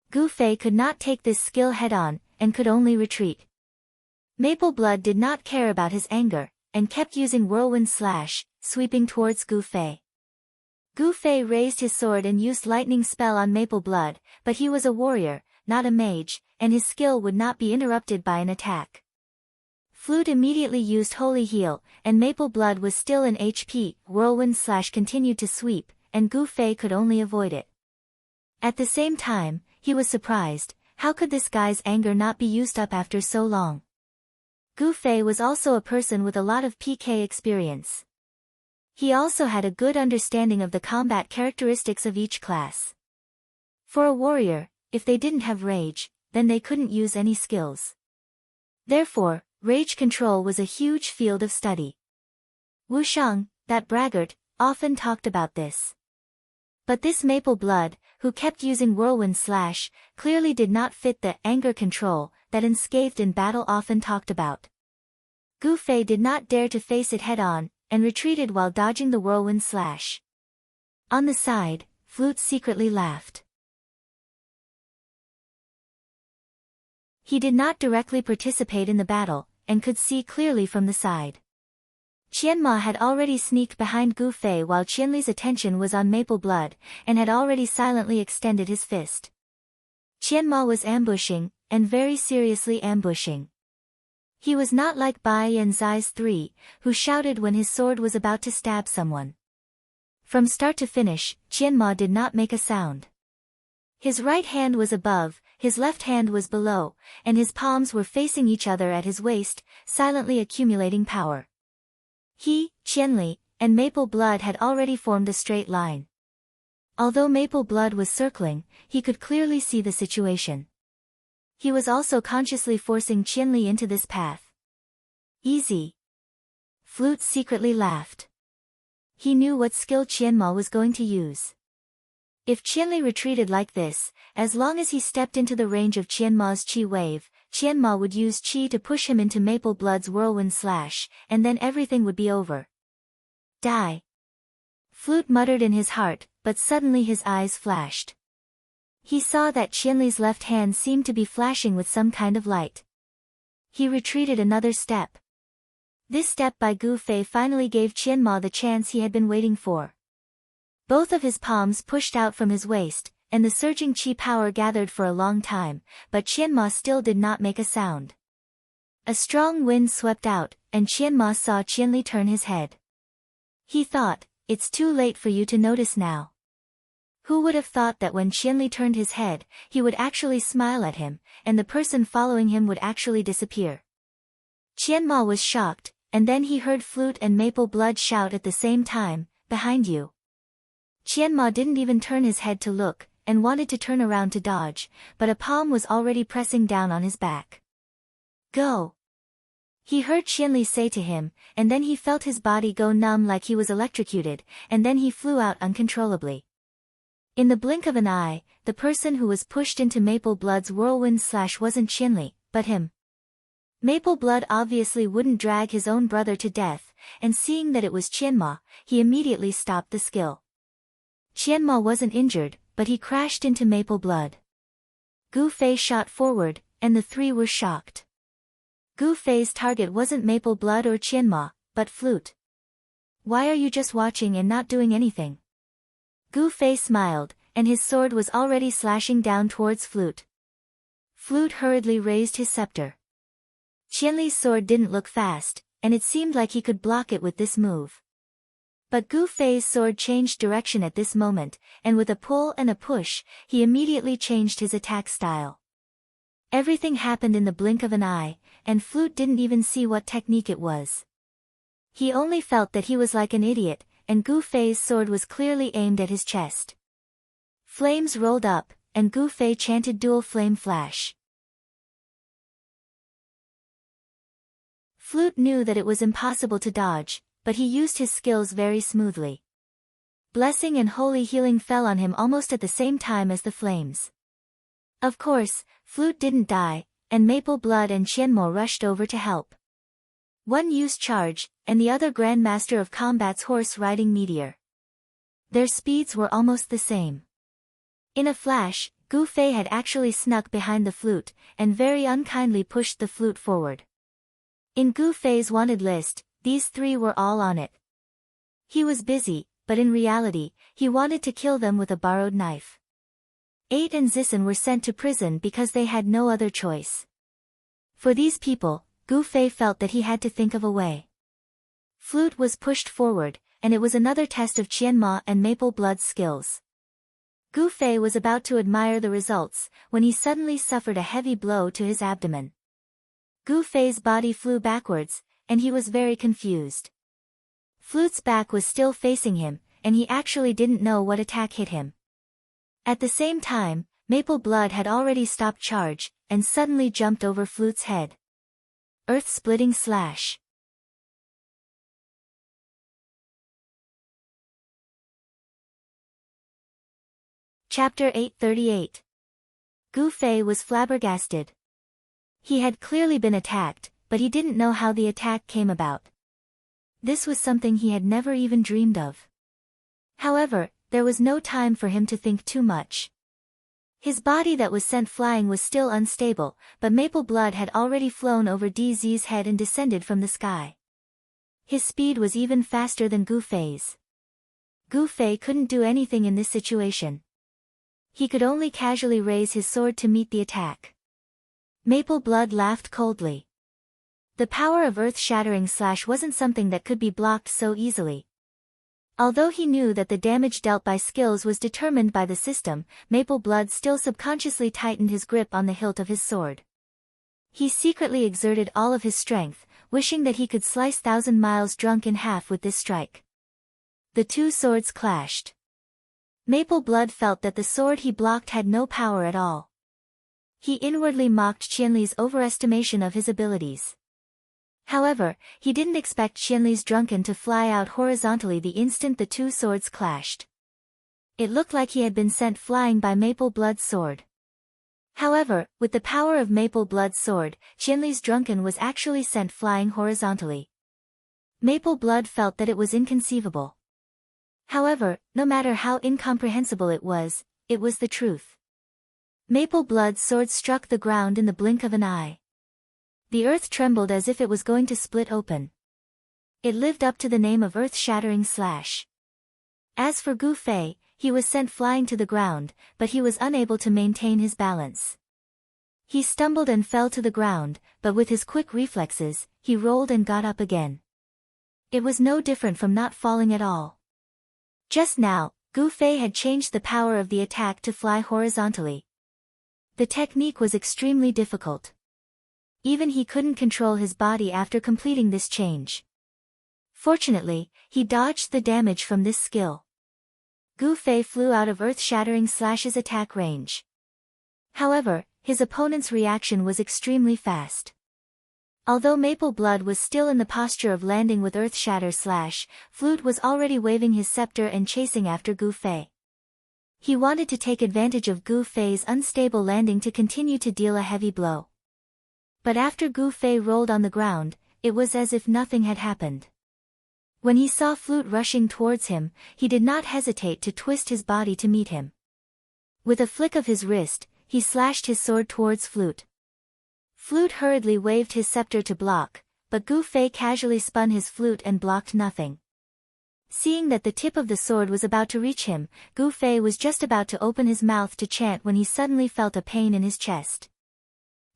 Gu Fei could not take this skill head-on, and could only retreat. Maple Blood did not care about his anger, and kept using Whirlwind Slash, sweeping towards Gu Fei. Gu Fei raised his sword and used Lightning Spell on Maple Blood, but he was a warrior, not a mage, and his skill would not be interrupted by an attack. Flute immediately used Holy Heal, and Maple Blood was still in HP. Whirlwind Slash continued to sweep, and Gu Fei could only avoid it. At the same time, he was surprised. How could this guy's anger not be used up after so long? Gu Fei was also a person with a lot of PK experience. He also had a good understanding of the combat characteristics of each class. For a warrior, if they didn't have rage, then they couldn't use any skills. Therefore, rage control was a huge field of study. Wu Shang, that braggart, often talked about this. But this Maple Blood, who kept using Whirlwind Slash, clearly did not fit the anger control that Unscathed in battle often talked about. Gu Fei did not dare to face it head-on, and retreated while dodging the Whirlwind Slash. On the side, Flute secretly laughed. He did not directly participate in the battle, and could see clearly from the side. Qianma had already sneaked behind Gu Fei while Qianli's attention was on Maple Blood, and had already silently extended his fist. Qianma was ambushing, and very seriously ambushing. He was not like Bai and Zai's three, who shouted when his sword was about to stab someone. From start to finish, Qianma did not make a sound. His right hand was above, his left hand was below, and his palms were facing each other at his waist, silently accumulating power. He, Qianli, and Maple Blood had already formed a straight line. Although Maple Blood was circling, he could clearly see the situation. He was also consciously forcing Qianli into this path. Easy. Flute secretly laughed. He knew what skill Qianma was going to use. If Qianli retreated like this, as long as he stepped into the range of Qianma's Qi wave, Qianma would use qi to push him into Maple Blood's whirlwind slash, and then everything would be over. Die. Flute muttered in his heart, but suddenly his eyes flashed. He saw that Qianli's left hand seemed to be flashing with some kind of light. He retreated another step. This step by Gu Fei finally gave Qianma the chance he had been waiting for. Both of his palms pushed out from his waist, and the surging qi power gathered for a long time, but Qianma still did not make a sound. A strong wind swept out, and Qianma saw Qianli turn his head. He thought, "It's too late for you to notice now." Who would have thought that when Qianli turned his head, he would actually smile at him, and the person following him would actually disappear. Qianma was shocked, and then he heard Flute and Maple Blood shout at the same time, "Behind you." Qianma didn't even turn his head to look, and wanted to turn around to dodge, but a palm was already pressing down on his back. "Go!" He heard Qianli say to him, and then he felt his body go numb like he was electrocuted, and then he flew out uncontrollably. In the blink of an eye, the person who was pushed into Maple Blood's whirlwind slash wasn't Qianli, but him. Maple Blood obviously wouldn't drag his own brother to death, and seeing that it was Qianma, he immediately stopped the skill. Qianma wasn't injured, but he crashed into Maple Blood. Gu Fei shot forward, and the three were shocked. Gu Fei's target wasn't Maple Blood or Qianma, but Flute. "Why are you just watching and not doing anything?" Gu Fei smiled, and his sword was already slashing down towards Flute. Flute hurriedly raised his scepter. Qianli's sword didn't look fast, and it seemed like he could block it with this move. But Gu Fei's sword changed direction at this moment, and with a pull and a push, he immediately changed his attack style. Everything happened in the blink of an eye, and Flute didn't even see what technique it was. He only felt that he was like an idiot, and Gu Fei's sword was clearly aimed at his chest. Flames rolled up, and Gu Fei chanted Dual Flame Flash. Flute knew that it was impossible to dodge, but he used his skills very smoothly. Blessing and Holy Healing fell on him almost at the same time as the flames. Of course, Flute didn't die, and Maple Blood and Qianmo rushed over to help. One used Charge, and the other Grandmaster of Combat's horse-riding Meteor. Their speeds were almost the same. In a flash, Gu Fei had actually snuck behind the Flute, and very unkindly pushed the Flute forward. In Gu Fei's wanted list, these three were all on it. He was busy, but in reality, he wanted to kill them with a borrowed knife. 8 and Zisen were sent to prison because they had no other choice. For these people, Gu Fei felt that he had to think of a way. Flute was pushed forward, and it was another test of Qianma and Maple Blood's skills. Gu Fei was about to admire the results, when he suddenly suffered a heavy blow to his abdomen. Gu Fei's body flew backwards, and he was very confused. Flute's back was still facing him, and he actually didn't know what attack hit him. At the same time, Maple Blood had already stopped Charge, and suddenly jumped over Flute's head. Earth-splitting slash. Chapter 838. Gu Fei was flabbergasted. He had clearly been attacked, but he didn't know how the attack came about. This was something he had never even dreamed of. However, there was no time for him to think too much. His body that was sent flying was still unstable, but Maple Blood had already flown over DZ's head and descended from the sky. His speed was even faster than Gu Fei's. Gu Fei couldn't do anything in this situation. He could only casually raise his sword to meet the attack. Maple Blood laughed coldly. The power of earth-shattering slash wasn't something that could be blocked so easily. Although he knew that the damage dealt by skills was determined by the system, Maple Blood still subconsciously tightened his grip on the hilt of his sword. He secretly exerted all of his strength, wishing that he could slice Thousand Miles Drunk in half with this strike. The two swords clashed. Maple Blood felt that the sword he blocked had no power at all. He inwardly mocked Qianli's overestimation of his abilities. However, he didn't expect Qianli's drunken to fly out horizontally the instant the two swords clashed. It looked like he had been sent flying by Maple Blood's sword. However, with the power of Maple Blood's sword, Qianli's drunken was actually sent flying horizontally. Maple Blood felt that it was inconceivable. However, no matter how incomprehensible it was the truth. Maple Blood's sword struck the ground in the blink of an eye. The earth trembled as if it was going to split open. It lived up to the name of earth-shattering slash. As for Gu Fei, he was sent flying to the ground, but he was unable to maintain his balance. He stumbled and fell to the ground, but with his quick reflexes, he rolled and got up again. It was no different from not falling at all. Just now, Gu Fei had changed the power of the attack to fly horizontally. The technique was extremely difficult. Even he couldn't control his body after completing this change. Fortunately, he dodged the damage from this skill. Gu Fei flew out of earth-shattering slash's attack range. However, his opponent's reaction was extremely fast. Although Maple Blood was still in the posture of landing with earth-shatter slash, Flute was already waving his scepter and chasing after Gu Fei. He wanted to take advantage of Gu Fei's unstable landing to continue to deal a heavy blow. But after Gu Fei rolled on the ground, it was as if nothing had happened. When he saw Flute rushing towards him, he did not hesitate to twist his body to meet him. With a flick of his wrist, he slashed his sword towards Flute. Flute hurriedly waved his scepter to block, but Gu Fei casually spun his flute and blocked nothing. Seeing that the tip of the sword was about to reach him, Gu Fei was just about to open his mouth to chant when he suddenly felt a pain in his chest.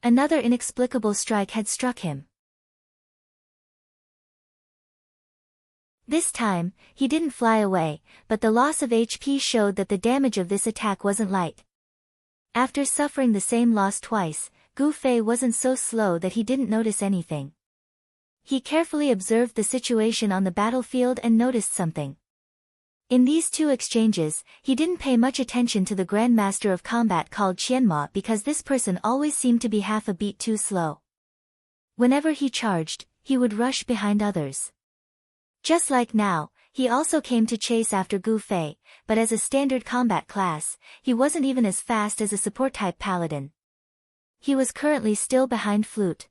Another inexplicable strike had struck him. This time, he didn't fly away, but the loss of HP showed that the damage of this attack wasn't light. After suffering the same loss twice, Gu Fei wasn't so slow that he didn't notice anything. He carefully observed the situation on the battlefield and noticed something. In these two exchanges, he didn't pay much attention to the Grandmaster of Combat called Qianma because this person always seemed to be half a beat too slow. Whenever he charged, he would rush behind others. Just like now, he also came to chase after Gu Fei, but as a standard combat class, he wasn't even as fast as a support-type paladin. He was currently still behind Flute.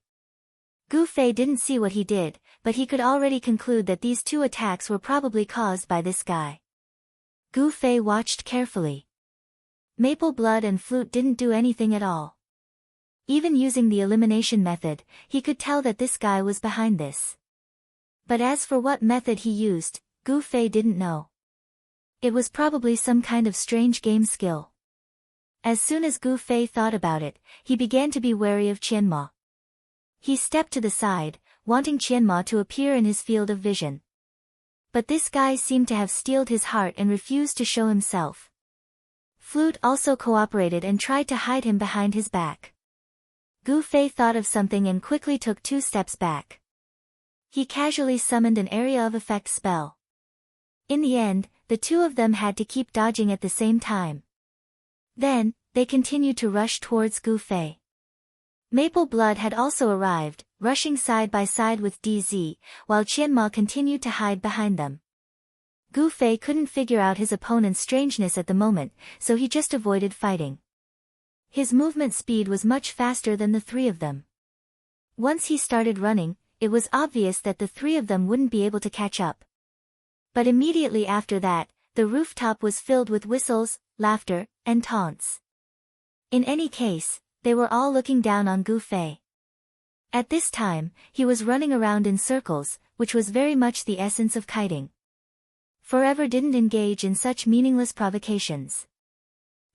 Gu Fei didn't see what he did, but he could already conclude that these two attacks were probably caused by this guy. Gu Fei watched carefully. Maple Blood and Flute didn't do anything at all. Even using the elimination method, he could tell that this guy was behind this. But as for what method he used, Gu Fei didn't know. It was probably some kind of strange game skill. As soon as Gu Fei thought about it, he began to be wary of Qianma. He stepped to the side, wanting Qianma to appear in his field of vision. But this guy seemed to have steeled his heart and refused to show himself. Flute also cooperated and tried to hide him behind his back. Gu Fei thought of something and quickly took 2 steps back. He casually summoned an area of effect spell. In the end, the two of them had to keep dodging at the same time. Then, they continued to rush towards Gu Fei. Maple Blood had also arrived, rushing side by side with DZ, while Qianma continued to hide behind them. Gu Fei couldn't figure out his opponent's strangeness at the moment, so he just avoided fighting. His movement speed was much faster than the three of them. Once he started running, it was obvious that the three of them wouldn't be able to catch up. But immediately after that, the rooftop was filled with whistles, laughter, and taunts. In any case, they were all looking down on Gu Fei. At this time, he was running around in circles, which was very much the essence of kiting. Forever didn't engage in such meaningless provocations.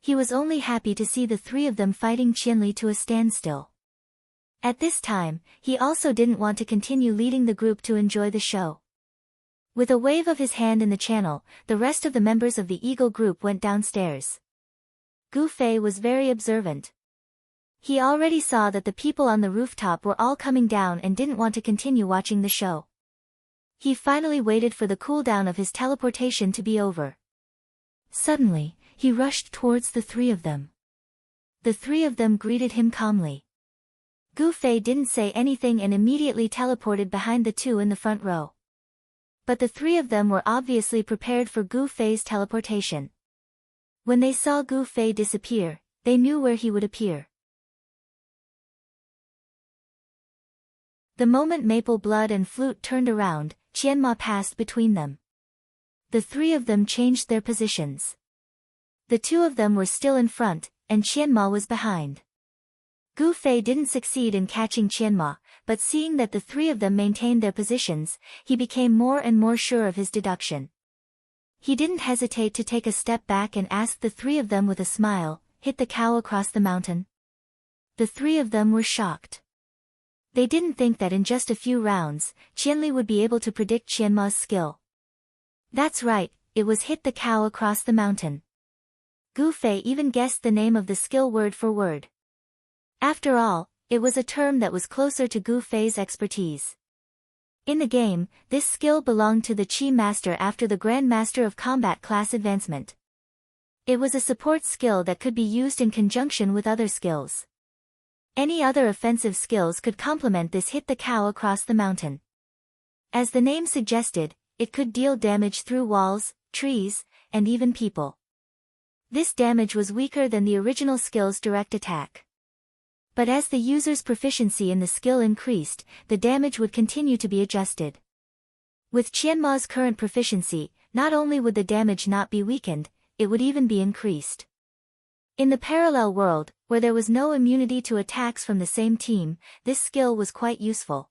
He was only happy to see the three of them fighting Qianli to a standstill. At this time, he also didn't want to continue leading the group to enjoy the show. With a wave of his hand in the channel, the rest of the members of the Eagle group went downstairs. Gu Fei was very observant. He already saw that the people on the rooftop were all coming down and didn't want to continue watching the show. He finally waited for the cooldown of his teleportation to be over. Suddenly, he rushed towards the three of them. The three of them greeted him calmly. Gu Fei didn't say anything and immediately teleported behind the two in the front row. But the three of them were obviously prepared for Gu Fei's teleportation. When they saw Gu Fei disappear, they knew where he would appear. The moment Maple Blood and Flute turned around, Qianma passed between them. The three of them changed their positions. The two of them were still in front, and Qianma was behind. Gu Fei didn't succeed in catching Qianma, but seeing that the three of them maintained their positions, he became more and more sure of his deduction. He didn't hesitate to take a step back and ask the three of them with a smile, "Hit the cow across the mountain?" The three of them were shocked. They didn't think that in just a few rounds, Qianli would be able to predict Qianma's skill. That's right, it was hit the cow across the mountain. Gu Fei even guessed the name of the skill word for word. After all, it was a term that was closer to Gu Fei's expertise. In the game, this skill belonged to the Qi Master after the Grand Master of Combat class advancement. It was a support skill that could be used in conjunction with other skills. Any other offensive skills could complement this hit the cow across the mountain. As the name suggested, it could deal damage through walls, trees, and even people. This damage was weaker than the original skill's direct attack. But as the user's proficiency in the skill increased, the damage would continue to be adjusted. With Qianma's current proficiency, not only would the damage not be weakened, it would even be increased. In the parallel world, where there was no immunity to attacks from the same team, this skill was quite useful.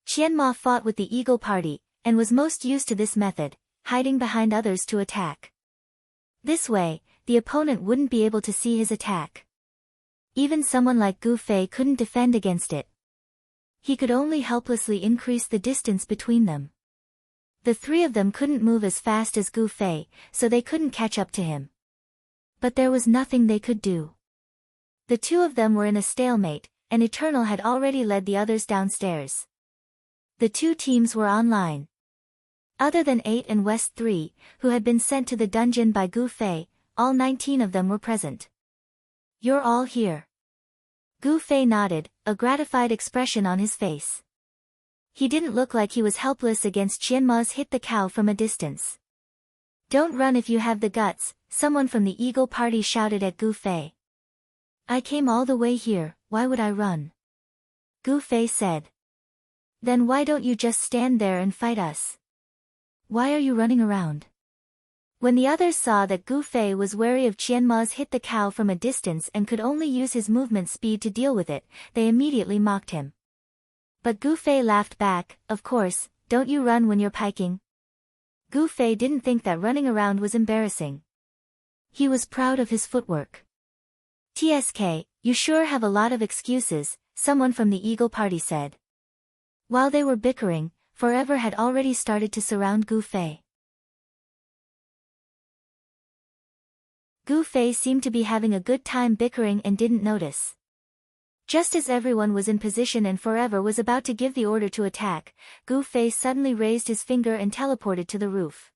Qianma fought with the Eagle Party, and was most used to this method, hiding behind others to attack. This way, the opponent wouldn't be able to see his attack. Even someone like Gu Fei couldn't defend against it. He could only helplessly increase the distance between them. The three of them couldn't move as fast as Gu Fei, so they couldn't catch up to him. But there was nothing they could do. The two of them were in a stalemate, and Eternal had already led the others downstairs. The two teams were online. Other than 8 and West 3, who had been sent to the dungeon by Gu Fei, all 19 of them were present. "You're all here." Gu Fei nodded, a gratified expression on his face. He didn't look like he was helpless against Qianma's hit the cow from a distance. "Don't run if you have the guts," someone from the Eagle Party shouted at Gu Fei. "I came all the way here, why would I run?" Gu Fei said. "Then why don't you just stand there and fight us? Why are you running around?" When the others saw that Gu Fei was wary of Qianma's hit the cow from a distance and could only use his movement speed to deal with it, they immediately mocked him. But Gu Fei laughed back, "Of course, don't you run when you're piking?" Gu Fei didn't think that running around was embarrassing. He was proud of his footwork. "TSK, you sure have a lot of excuses," someone from the Eagle Party said. While they were bickering, Forever had already started to surround Gu Fei. Gu Fei seemed to be having a good time bickering and didn't notice. Just as everyone was in position and Forever was about to give the order to attack, Gu Fei suddenly raised his finger and teleported to the roof.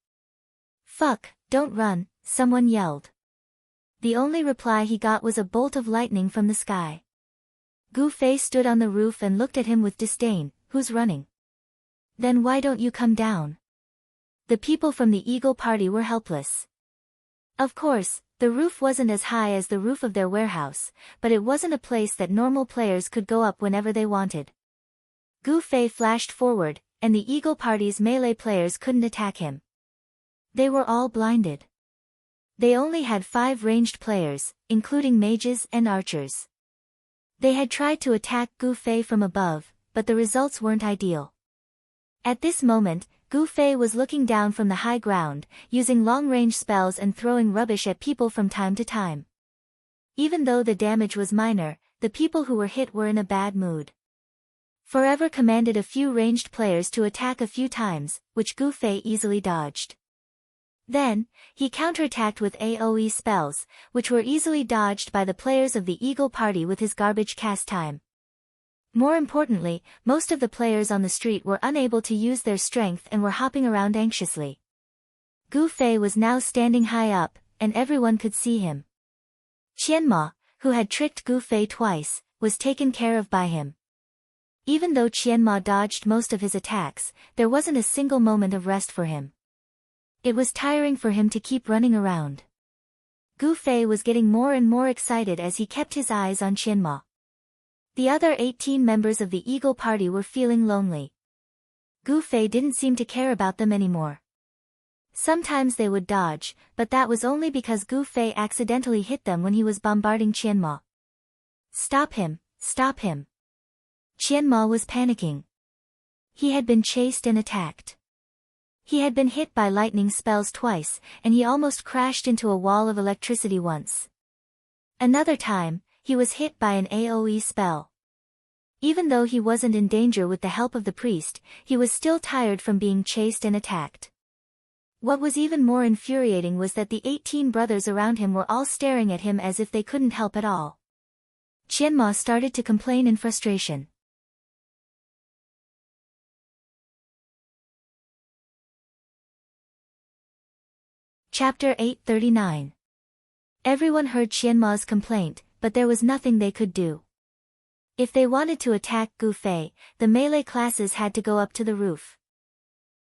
"Fuck, don't run," someone yelled. The only reply he got was a bolt of lightning from the sky. Gu Fei stood on the roof and looked at him with disdain. "Who's running? Then why don't you come down?" The people from the Eagle Party were helpless. Of course, the roof wasn't as high as the roof of their warehouse, but it wasn't a place that normal players could go up whenever they wanted. Gu Fei flashed forward, and the Eagle Party's melee players couldn't attack him. They were all blinded. They only had 5 ranged players, including mages and archers. They had tried to attack Gu Fei from above, but the results weren't ideal. At this moment, Gu Fei was looking down from the high ground, using long-range spells and throwing rubbish at people from time to time. Even though the damage was minor, the people who were hit were in a bad mood. Forever commanded a few ranged players to attack a few times, which Gu Fei easily dodged. Then, he counterattacked with AoE spells, which were easily dodged by the players of the Eagle Party with his garbage cast time. More importantly, most of the players on the street were unable to use their strength and were hopping around anxiously. Gu Fei was now standing high up, and everyone could see him. Qianma, who had tricked Gu Fei twice, was taken care of by him. Even though Qianma dodged most of his attacks, there wasn't a single moment of rest for him. It was tiring for him to keep running around. Gu Fei was getting more and more excited as he kept his eyes on Qianma. The other 18 members of the Eagle Party were feeling lonely. Gu Fei didn't seem to care about them anymore. Sometimes they would dodge, but that was only because Gu Fei accidentally hit them when he was bombarding Qianma. Stop him, stop him. Qianma was panicking. He had been chased and attacked. He had been hit by lightning spells twice, and he almost crashed into a wall of electricity once. Another time, he was hit by an AoE spell. Even though he wasn't in danger with the help of the priest, he was still tired from being chased and attacked. What was even more infuriating was that the 18 brothers around him were all staring at him as if they couldn't help at all. Qianma started to complain in frustration. Chapter 839. Everyone heard Qianma's complaint, but there was nothing they could do. If they wanted to attack Gu Fei, the melee classes had to go up to the roof.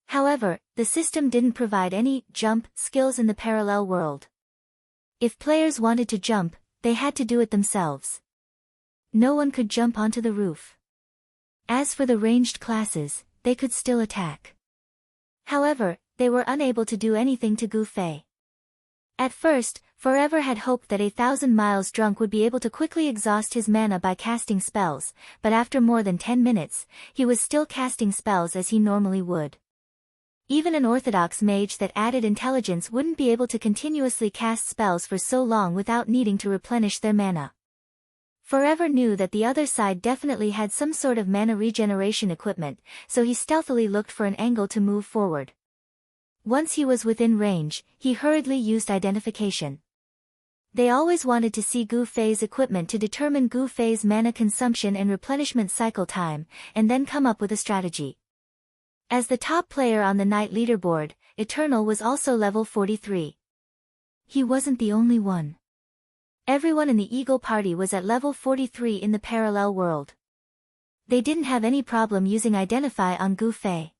However, the system didn't provide any jump skills in the parallel world. If players wanted to jump, they had to do it themselves. No one could jump onto the roof. As for the ranged classes, they could still attack. However, they were unable to do anything to Gu Fei. At first, Forever had hoped that 1,000 Miles Drunk would be able to quickly exhaust his mana by casting spells, but after more than 10 minutes, he was still casting spells as he normally would. Even an orthodox mage that added intelligence wouldn't be able to continuously cast spells for so long without needing to replenish their mana. Forever knew that the other side definitely had some sort of mana regeneration equipment, so he stealthily looked for an angle to move forward. Once he was within range, he hurriedly used identification. They always wanted to see Gu Fei's equipment to determine Gu Fei's mana consumption and replenishment cycle time, and then come up with a strategy. As the top player on the night leaderboard, Eternal was also level 43. He wasn't the only one. Everyone in the Eagle Party was at level 43 in the parallel world. They didn't have any problem using Identify on Gu Fei.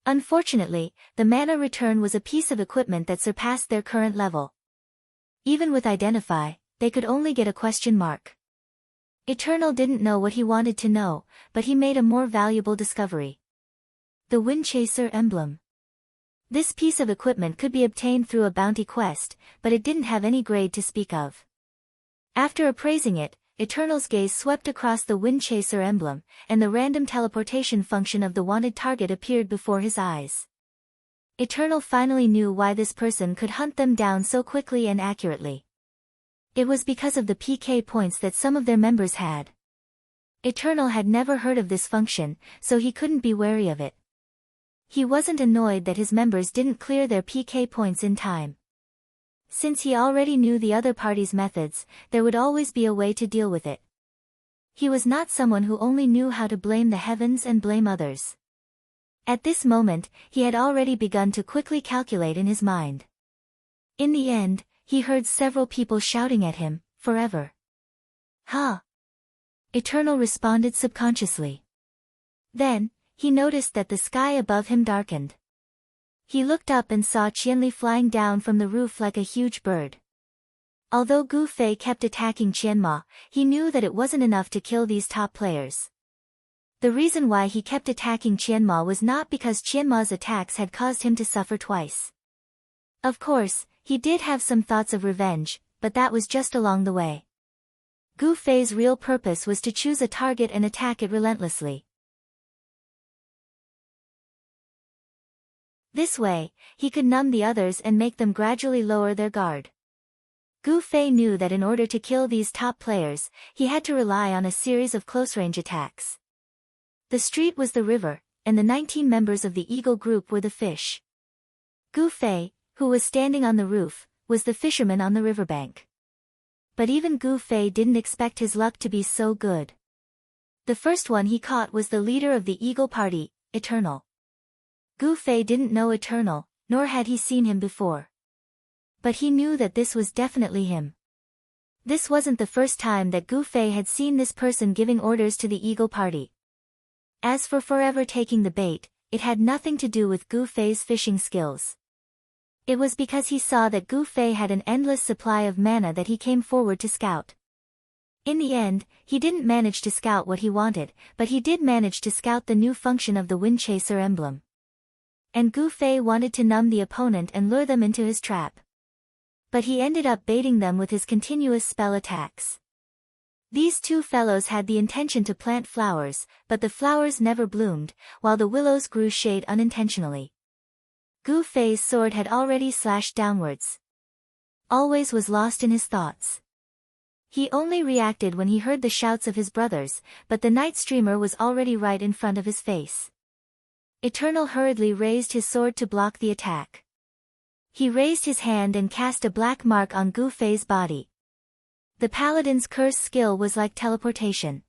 Unfortunately, the mana return was a piece of equipment that surpassed their current level. Even with Identify, they could only get a question mark. Eternal didn't know what he wanted to know, but he made a more valuable discovery. The Windchaser emblem. This piece of equipment could be obtained through a bounty quest, but it didn't have any grade to speak of. After appraising it, Eternal's gaze swept across the Windchaser emblem, and the random teleportation function of the wanted target appeared before his eyes. Eternal finally knew why this person could hunt them down so quickly and accurately. It was because of the PK points that some of their members had. Eternal had never heard of this function, so he couldn't be wary of it. He wasn't annoyed that his members didn't clear their PK points in time. Since he already knew the other party's methods, there would always be a way to deal with it. He was not someone who only knew how to blame the heavens and blame others. At this moment, he had already begun to quickly calculate in his mind. In the end, he heard several people shouting at him, "Forever." "Huh?" Eternal responded subconsciously. Then, he noticed that the sky above him darkened. He looked up and saw Qianli flying down from the roof like a huge bird. Although Gu Fei kept attacking Qianma, he knew that it wasn't enough to kill these top players. The reason why he kept attacking Qianma was not because Qianma's attacks had caused him to suffer twice. Of course, he did have some thoughts of revenge, but that was just along the way. Gu Fei's real purpose was to choose a target and attack it relentlessly. This way, he could numb the others and make them gradually lower their guard. Gu Fei knew that in order to kill these top players, he had to rely on a series of close-range attacks. The street was the river, and the 19 members of the Eagle group were the fish. Gu Fei, who was standing on the roof, was the fisherman on the riverbank. But even Gu Fei didn't expect his luck to be so good. The first one he caught was the leader of the Eagle Party, Eternal. Gu Fei didn't know Eternal, nor had he seen him before. But he knew that this was definitely him. This wasn't the first time that Gu Fei had seen this person giving orders to the Eagle Party. As for Forever taking the bait, it had nothing to do with Gu Fei's fishing skills. It was because he saw that Gu Fei had an endless supply of mana that he came forward to scout. In the end, he didn't manage to scout what he wanted, but he did manage to scout the new function of the Windchaser emblem. And Gu Fei wanted to numb the opponent and lure them into his trap. But he ended up baiting them with his continuous spell attacks. These two fellows had the intention to plant flowers, but the flowers never bloomed, while the willows grew shade unintentionally. Gu Fei's sword had already slashed downwards. Always was lost in his thoughts. He only reacted when he heard the shouts of his brothers, but the night streamer was already right in front of his face. Eternal hurriedly raised his sword to block the attack. He raised his hand and cast a black mark on Gu Fei's body. The paladin's curse skill was like teleportation.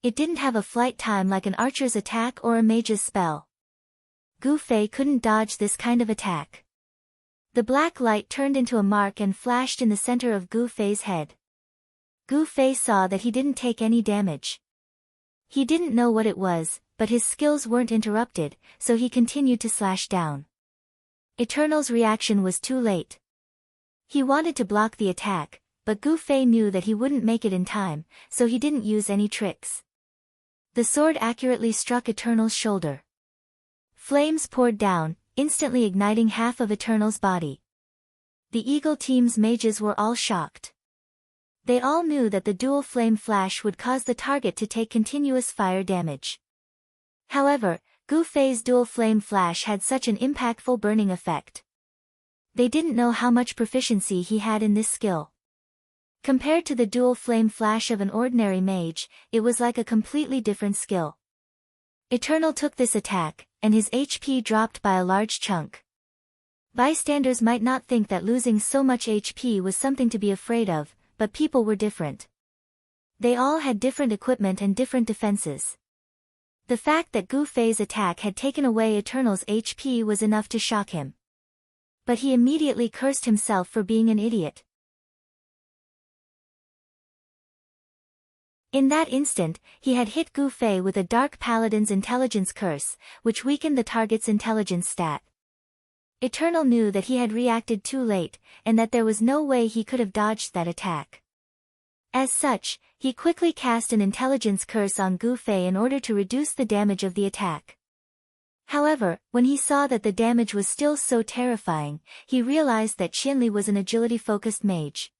It didn't have a flight time like an archer's attack or a mage's spell. Gu Fei couldn't dodge this kind of attack. The black light turned into a mark and flashed in the center of Gu Fei's head. Gu Fei saw that he didn't take any damage. He didn't know what it was, but his skills weren't interrupted, so he continued to slash down. Eternal's reaction was too late. He wanted to block the attack, but Gu Fei knew that he wouldn't make it in time, so he didn't use any tricks. The sword accurately struck Eternal's shoulder. Flames poured down, instantly igniting half of Eternal's body. The Eagle team's mages were all shocked. They all knew that the dual flame flash would cause the target to take continuous fire damage. However, Gu Fei's dual flame flash had such an impactful burning effect. They didn't know how much proficiency he had in this skill. Compared to the dual flame flash of an ordinary mage, it was like a completely different skill. Eternal took this attack, and his HP dropped by a large chunk. Bystanders might not think that losing so much HP was something to be afraid of, but people were different. They all had different equipment and different defenses. The fact that Gu Fei's attack had taken away Eternal's HP was enough to shock him. But he immediately cursed himself for being an idiot. In that instant, he had hit Gu Fei with a Dark Paladin's intelligence curse, which weakened the target's intelligence stat. Eternal knew that he had reacted too late, and that there was no way he could have dodged that attack. As such, he quickly cast an intelligence curse on Gu Fei in order to reduce the damage of the attack. However, when he saw that the damage was still so terrifying, he realized that Qianli was an agility-focused mage.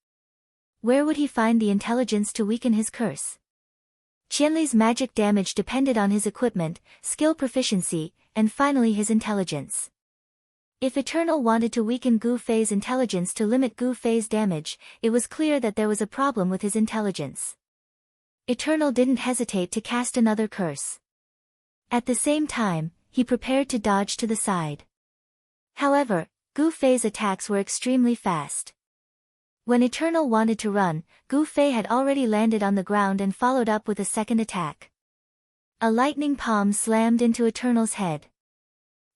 Where would he find the intelligence to weaken his curse? Qianli's magic damage depended on his equipment, skill proficiency, and finally his intelligence. If Eternal wanted to weaken Gu Fei's intelligence to limit Gu Fei's damage, it was clear that there was a problem with his intelligence. Eternal didn't hesitate to cast another curse. At the same time, he prepared to dodge to the side. However, Gu Fei's attacks were extremely fast. When Eternal wanted to run, Gu Fei had already landed on the ground and followed up with a second attack. A lightning palm slammed into Eternal's head.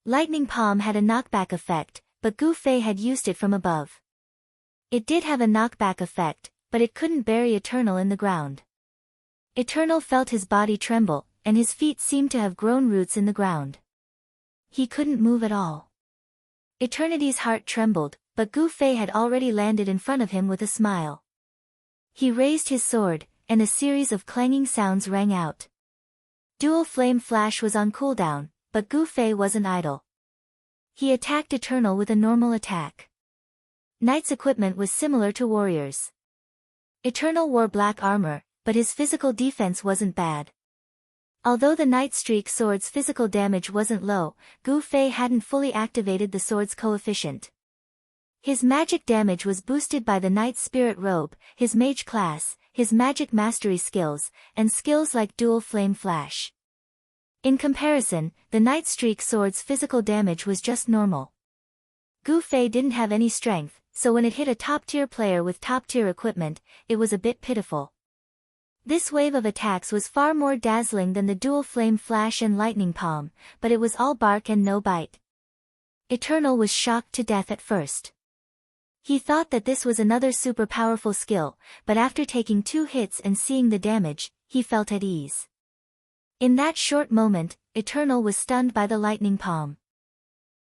Lightning palm had a knockback effect, but Gu Fei had used it from above. It did have a knockback effect, but it couldn't bury Eternal in the ground. Eternal felt his body tremble, and his feet seemed to have grown roots in the ground. He couldn't move at all. Eternity's heart trembled, but Gu Fei had already landed in front of him with a smile. He raised his sword, and a series of clanging sounds rang out. Dual Flame Flash was on cooldown, but Gu Fei wasn't idle. He attacked Eternal with a normal attack. Knight's equipment was similar to Warrior's. Eternal wore black armor, but his physical defense wasn't bad. Although the Night Streak sword's physical damage wasn't low, Gu Fei hadn't fully activated the sword's coefficient. His magic damage was boosted by the Night Spirit Robe, his mage class, his magic mastery skills, and skills like Dual Flame Flash. In comparison, the Night Streak sword's physical damage was just normal. Gu Fei didn't have any strength, so when it hit a top-tier player with top-tier equipment, it was a bit pitiful. This wave of attacks was far more dazzling than the Dual Flame Flash and Lightning Palm, but it was all bark and no bite. Eternal was shocked to death at first. He thought that this was another super powerful skill, but after taking 2 hits and seeing the damage, he felt at ease. In that short moment, Eternal was stunned by the Lightning Palm.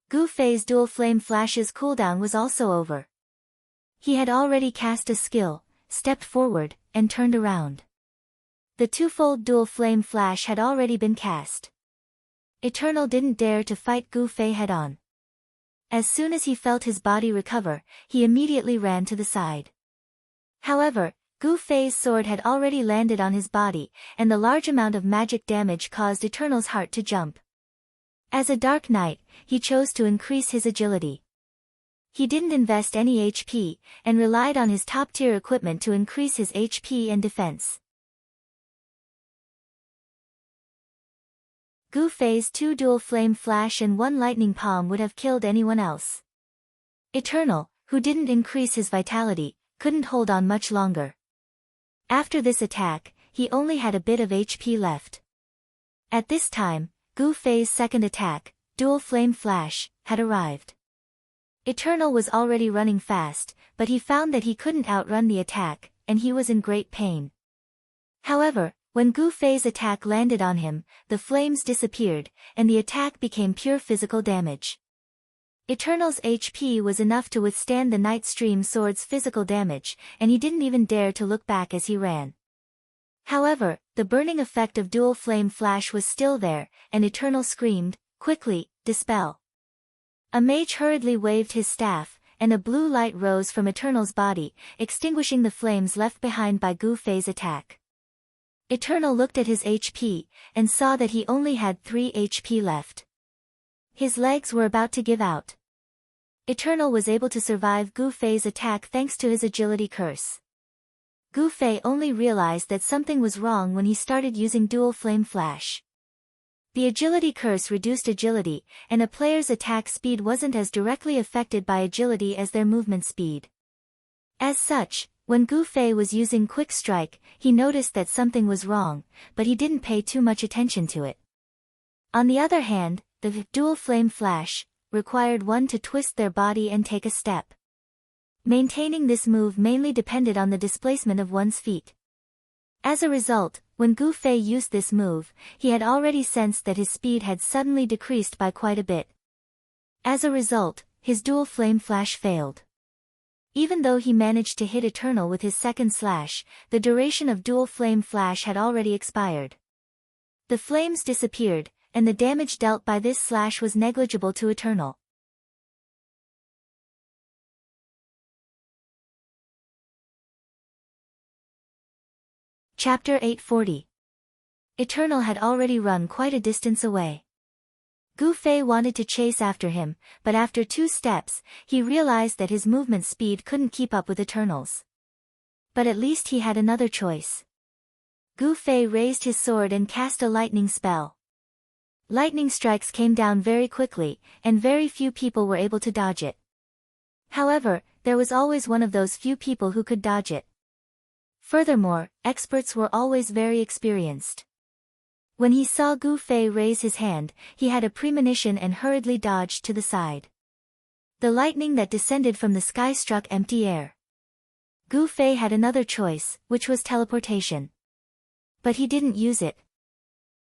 Gu Fei's Dual Flame Flash's cooldown was also over. He had already cast a skill, stepped forward, and turned around. The twofold dual flame flash had already been cast. Eternal didn't dare to fight Gu Fei head-on. As soon as he felt his body recover, he immediately ran to the side. However, Gu Fei's sword had already landed on his body, and the large amount of magic damage caused Eternal's heart to jump. As a Dark Knight, he chose to increase his agility. He didn't invest any HP, and relied on his top-tier equipment to increase his HP and defense. Gu Fei's 2 dual flame flash and 1 lightning palm would have killed anyone else. Eternal, who didn't increase his vitality, couldn't hold on much longer. After this attack, he only had a bit of HP left. At this time, Gu Fei's second attack, dual flame flash, had arrived. Eternal was already running fast, but he found that he couldn't outrun the attack, and he was in great pain. However, when Gu Fei's attack landed on him, the flames disappeared, and the attack became pure physical damage. Eternal's HP was enough to withstand the Night Stream sword's physical damage, and he didn't even dare to look back as he ran. However, the burning effect of dual flame flash was still there, and Eternal screamed, "Quickly, dispel!" A mage hurriedly waved his staff, and a blue light rose from Eternal's body, extinguishing the flames left behind by Gu Fei's attack. Eternal looked at his HP, and saw that he only had 3 HP left. His legs were about to give out. Eternal was able to survive Gu Fei's attack thanks to his agility curse. Gu Fei only realized that something was wrong when he started using dual flame flash. The agility curse reduced agility, and a player's attack speed wasn't as directly affected by agility as their movement speed. As such, when Gu Fei was using Quick Strike, he noticed that something was wrong, but he didn't pay too much attention to it. On the other hand, the dual flame flash required one to twist their body and take a step. Maintaining this move mainly depended on the displacement of one's feet. As a result, when Gu Fei used this move, he had already sensed that his speed had suddenly decreased by quite a bit. As a result, his dual flame flash failed. Even though he managed to hit Eternal with his second slash, the duration of dual flame flash had already expired. The flames disappeared, and the damage dealt by this slash was negligible to Eternal. Chapter 840. Eternal had already run quite a distance away. Gu Fei wanted to chase after him, but after 2 steps, he realized that his movement speed couldn't keep up with Eternal's. But at least he had another choice. Gu Fei raised his sword and cast a lightning spell. Lightning strikes came down very quickly, and very few people were able to dodge it. However, there was always one of those few people who could dodge it. Furthermore, experts were always very experienced. When he saw Gu Fei raise his hand, he had a premonition and hurriedly dodged to the side. The lightning that descended from the sky struck empty air. Gu Fei had another choice, which was teleportation. But he didn't use it.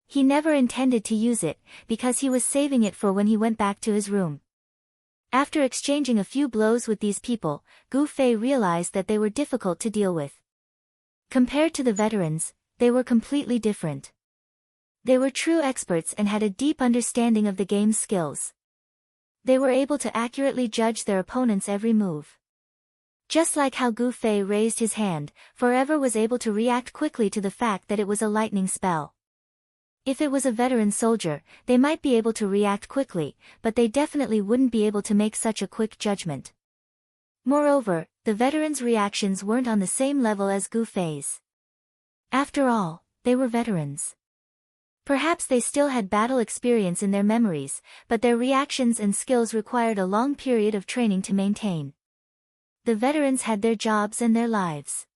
He never intended to use it, because he was saving it for when he went back to his room. After exchanging a few blows with these people, Gu Fei realized that they were difficult to deal with. Compared to the veterans, they were completely different. They were true experts and had a deep understanding of the game's skills. They were able to accurately judge their opponent's every move. Just like how Gu Fei raised his hand, Forever was able to react quickly to the fact that it was a lightning spell. If it was a veteran soldier, they might be able to react quickly, but they definitely wouldn't be able to make such a quick judgment. Moreover, the veterans' reactions weren't on the same level as Gu Fei's. After all, they were veterans. Perhaps they still had battle experience in their memories, but their reactions and skills required a long period of training to maintain. The veterans had their jobs and their lives.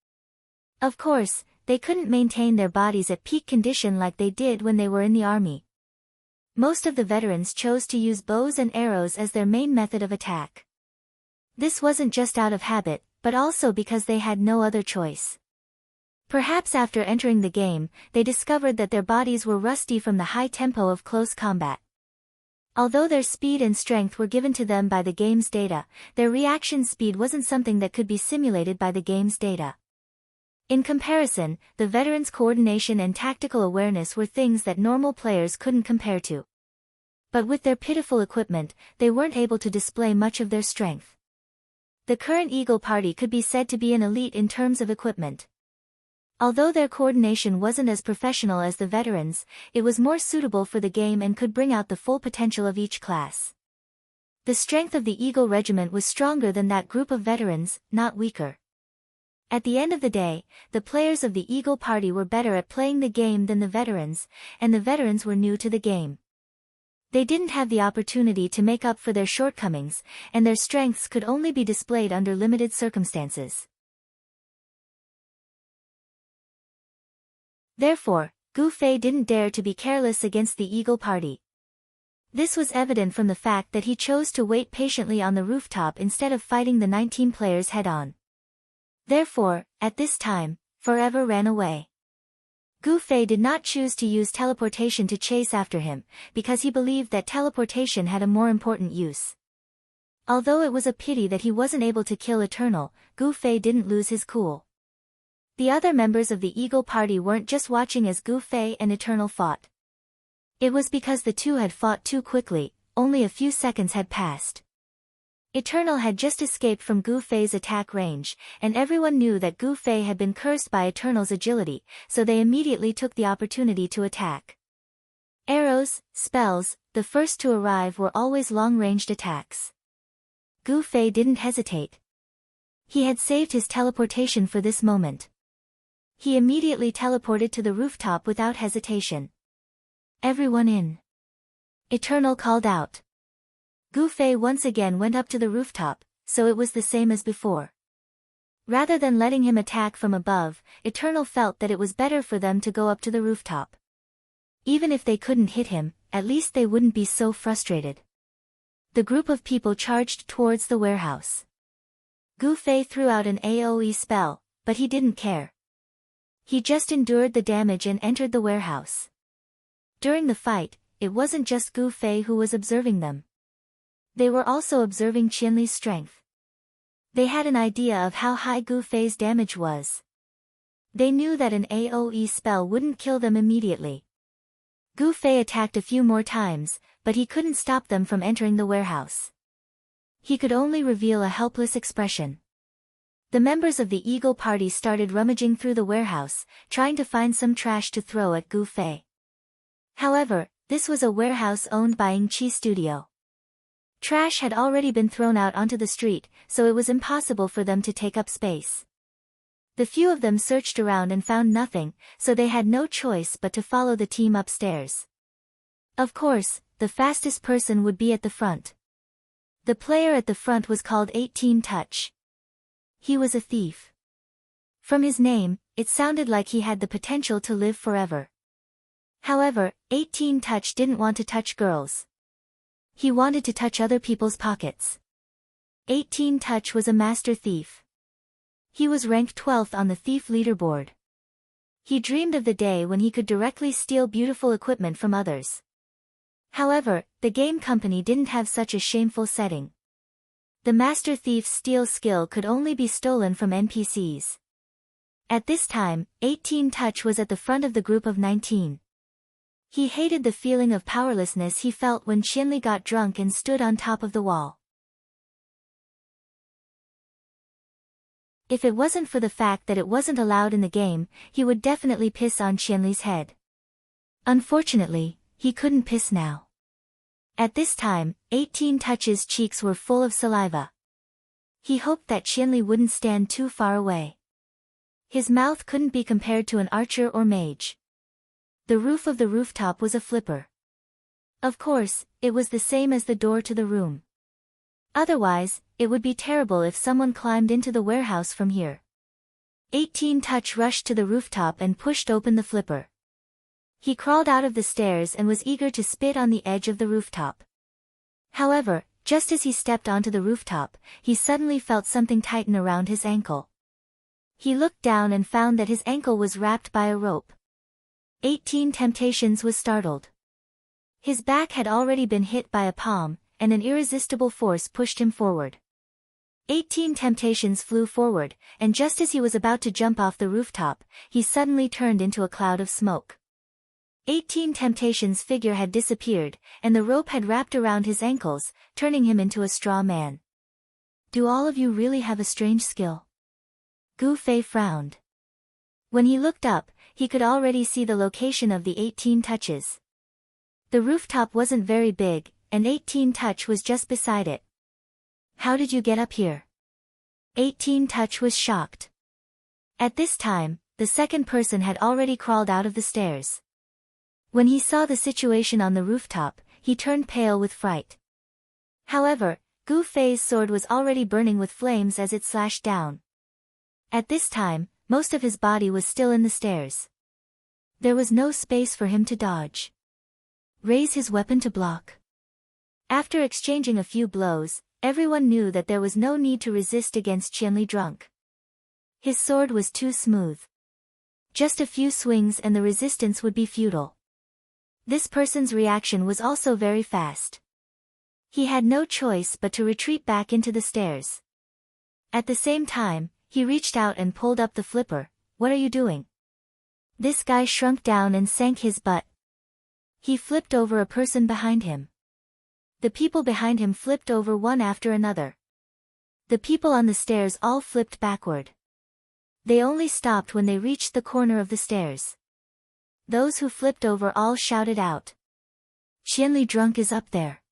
Of course, they couldn't maintain their bodies at peak condition like they did when they were in the army. Most of the veterans chose to use bows and arrows as their main method of attack. This wasn't just out of habit, but also because they had no other choice. Perhaps after entering the game, they discovered that their bodies were rusty from the high tempo of close combat. Although their speed and strength were given to them by the game's data, their reaction speed wasn't something that could be simulated by the game's data. In comparison, the veterans' coordination and tactical awareness were things that normal players couldn't compare to. But with their pitiful equipment, they weren't able to display much of their strength. The current Eagle Party could be said to be an elite in terms of equipment. Although their coordination wasn't as professional as the veterans, it was more suitable for the game and could bring out the full potential of each class. The strength of the Eagle Regiment was stronger than that group of veterans, not weaker. At the end of the day, the players of the Eagle Party were better at playing the game than the veterans, and the veterans were new to the game. They didn't have the opportunity to make up for their shortcomings, and their strengths could only be displayed under limited circumstances. Therefore, Gu Fei didn't dare to be careless against the Eagle Party. This was evident from the fact that he chose to wait patiently on the rooftop instead of fighting the 19 players head-on. Therefore, at this time, Forever ran away. Gu Fei did not choose to use teleportation to chase after him, because he believed that teleportation had a more important use. Although it was a pity that he wasn't able to kill Eternal, Gu Fei didn't lose his cool. The other members of the Eagle Party weren't just watching as Gu Fei and Eternal fought. It was because the two had fought too quickly, only a few seconds had passed. Eternal had just escaped from Gu Fei's attack range, and everyone knew that Gu Fei had been cursed by Eternal's agility, so they immediately took the opportunity to attack. Arrows, spells, the first to arrive were always long-ranged attacks. Gu Fei didn't hesitate. He had saved his teleportation for this moment. He immediately teleported to the rooftop without hesitation. "Everyone in!" Eternal called out. Gu Fei once again went up to the rooftop, so it was the same as before. Rather than letting him attack from above, Eternal felt that it was better for them to go up to the rooftop. Even if they couldn't hit him, at least they wouldn't be so frustrated. The group of people charged towards the warehouse. Gu Fei threw out an AoE spell, but he didn't care. He just endured the damage and entered the warehouse. During the fight, it wasn't just Gu Fei who was observing them. They were also observing Qianli's strength. They had an idea of how high Gu Fei's damage was. They knew that an AoE spell wouldn't kill them immediately. Gu Fei attacked a few more times, but he couldn't stop them from entering the warehouse. He could only reveal a helpless expression. The members of the Eagle Party started rummaging through the warehouse, trying to find some trash to throw at Gu Fei. However, this was a warehouse owned by Ying Qi Studio. Trash had already been thrown out onto the street, so it was impossible for them to take up space. The few of them searched around and found nothing, so they had no choice but to follow the team upstairs. Of course, the fastest person would be at the front. The player at the front was called 18 Touch. He was a thief. From his name, it sounded like he had the potential to live forever. However, 18 Touch didn't want to touch girls. He wanted to touch other people's pockets. 18 Touch was a master thief. He was ranked 12th on the thief leaderboard. He dreamed of the day when he could directly steal beautiful equipment from others. However, the game company didn't have such a shameful setting. The master thief's steal skill could only be stolen from NPCs. At this time, 18 Touch was at the front of the group of 19. He hated the feeling of powerlessness he felt when Qianli got drunk and stood on top of the wall. If it wasn't for the fact that it wasn't allowed in the game, he would definitely piss on Qianli's head. Unfortunately, he couldn't piss now. At this time, 18 Touch's cheeks were full of saliva. He hoped that Qianli wouldn't stand too far away. His mouth couldn't be compared to an archer or mage. The roof of the rooftop was a flipper. Of course, it was the same as the door to the room. Otherwise, it would be terrible if someone climbed into the warehouse from here. 18 Touch rushed to the rooftop and pushed open the flipper. He crawled out of the stairs and was eager to spit on the edge of the rooftop. However, just as he stepped onto the rooftop, he suddenly felt something tighten around his ankle. He looked down and found that his ankle was wrapped by a rope. 18 Temptations was startled. His back had already been hit by a palm, and an irresistible force pushed him forward. 18 temptations flew forward, and just as he was about to jump off the rooftop, he suddenly turned into a cloud of smoke. 18 temptations' figure had disappeared, and the rope had wrapped around his ankles, turning him into a straw man. Do all of you really have a strange skill? Gu Fei frowned. When he looked up, he could already see the location of the 18 touches. The rooftop wasn't very big, and 18 touch was just beside it. How did you get up here? 18 touch was shocked. At this time, the second person had already crawled out of the stairs. When he saw the situation on the rooftop, he turned pale with fright. However, Gu Fei's sword was already burning with flames as it slashed down. At this time, most of his body was still in the stairs. There was no space for him to dodge. Raise his weapon to block. After exchanging a few blows, everyone knew that there was no need to resist against Qianli Drunk. His sword was too smooth. Just a few swings and the resistance would be futile. This person's reaction was also very fast. He had no choice but to retreat back into the stairs. At the same time, he reached out and pulled up the flipper. What are you doing? This guy shrunk down and sank his butt. He flipped over a person behind him. The people behind him flipped over one after another. The people on the stairs all flipped backward. They only stopped when they reached the corner of the stairs. Those who flipped over all shouted out. Qianli Drunk is up there.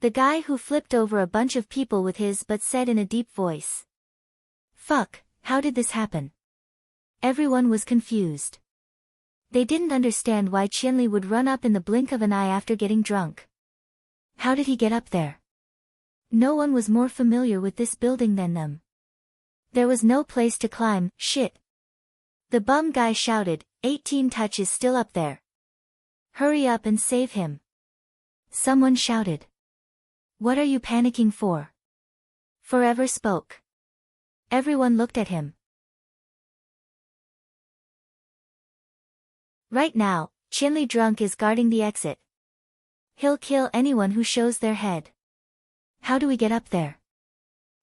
The guy who flipped over a bunch of people with his butt said in a deep voice. Fuck, how did this happen? Everyone was confused. They didn't understand why Qianli would run up in the blink of an eye after getting drunk. How did he get up there? No one was more familiar with this building than them. There was no place to climb. Shit. The bum guy shouted, 18 touch is still up there. Hurry up and save him. Someone shouted. What are you panicking for? Forever spoke. Everyone looked at him. Right now, Qianli Drunk is guarding the exit. He'll kill anyone who shows their head. How do we get up there?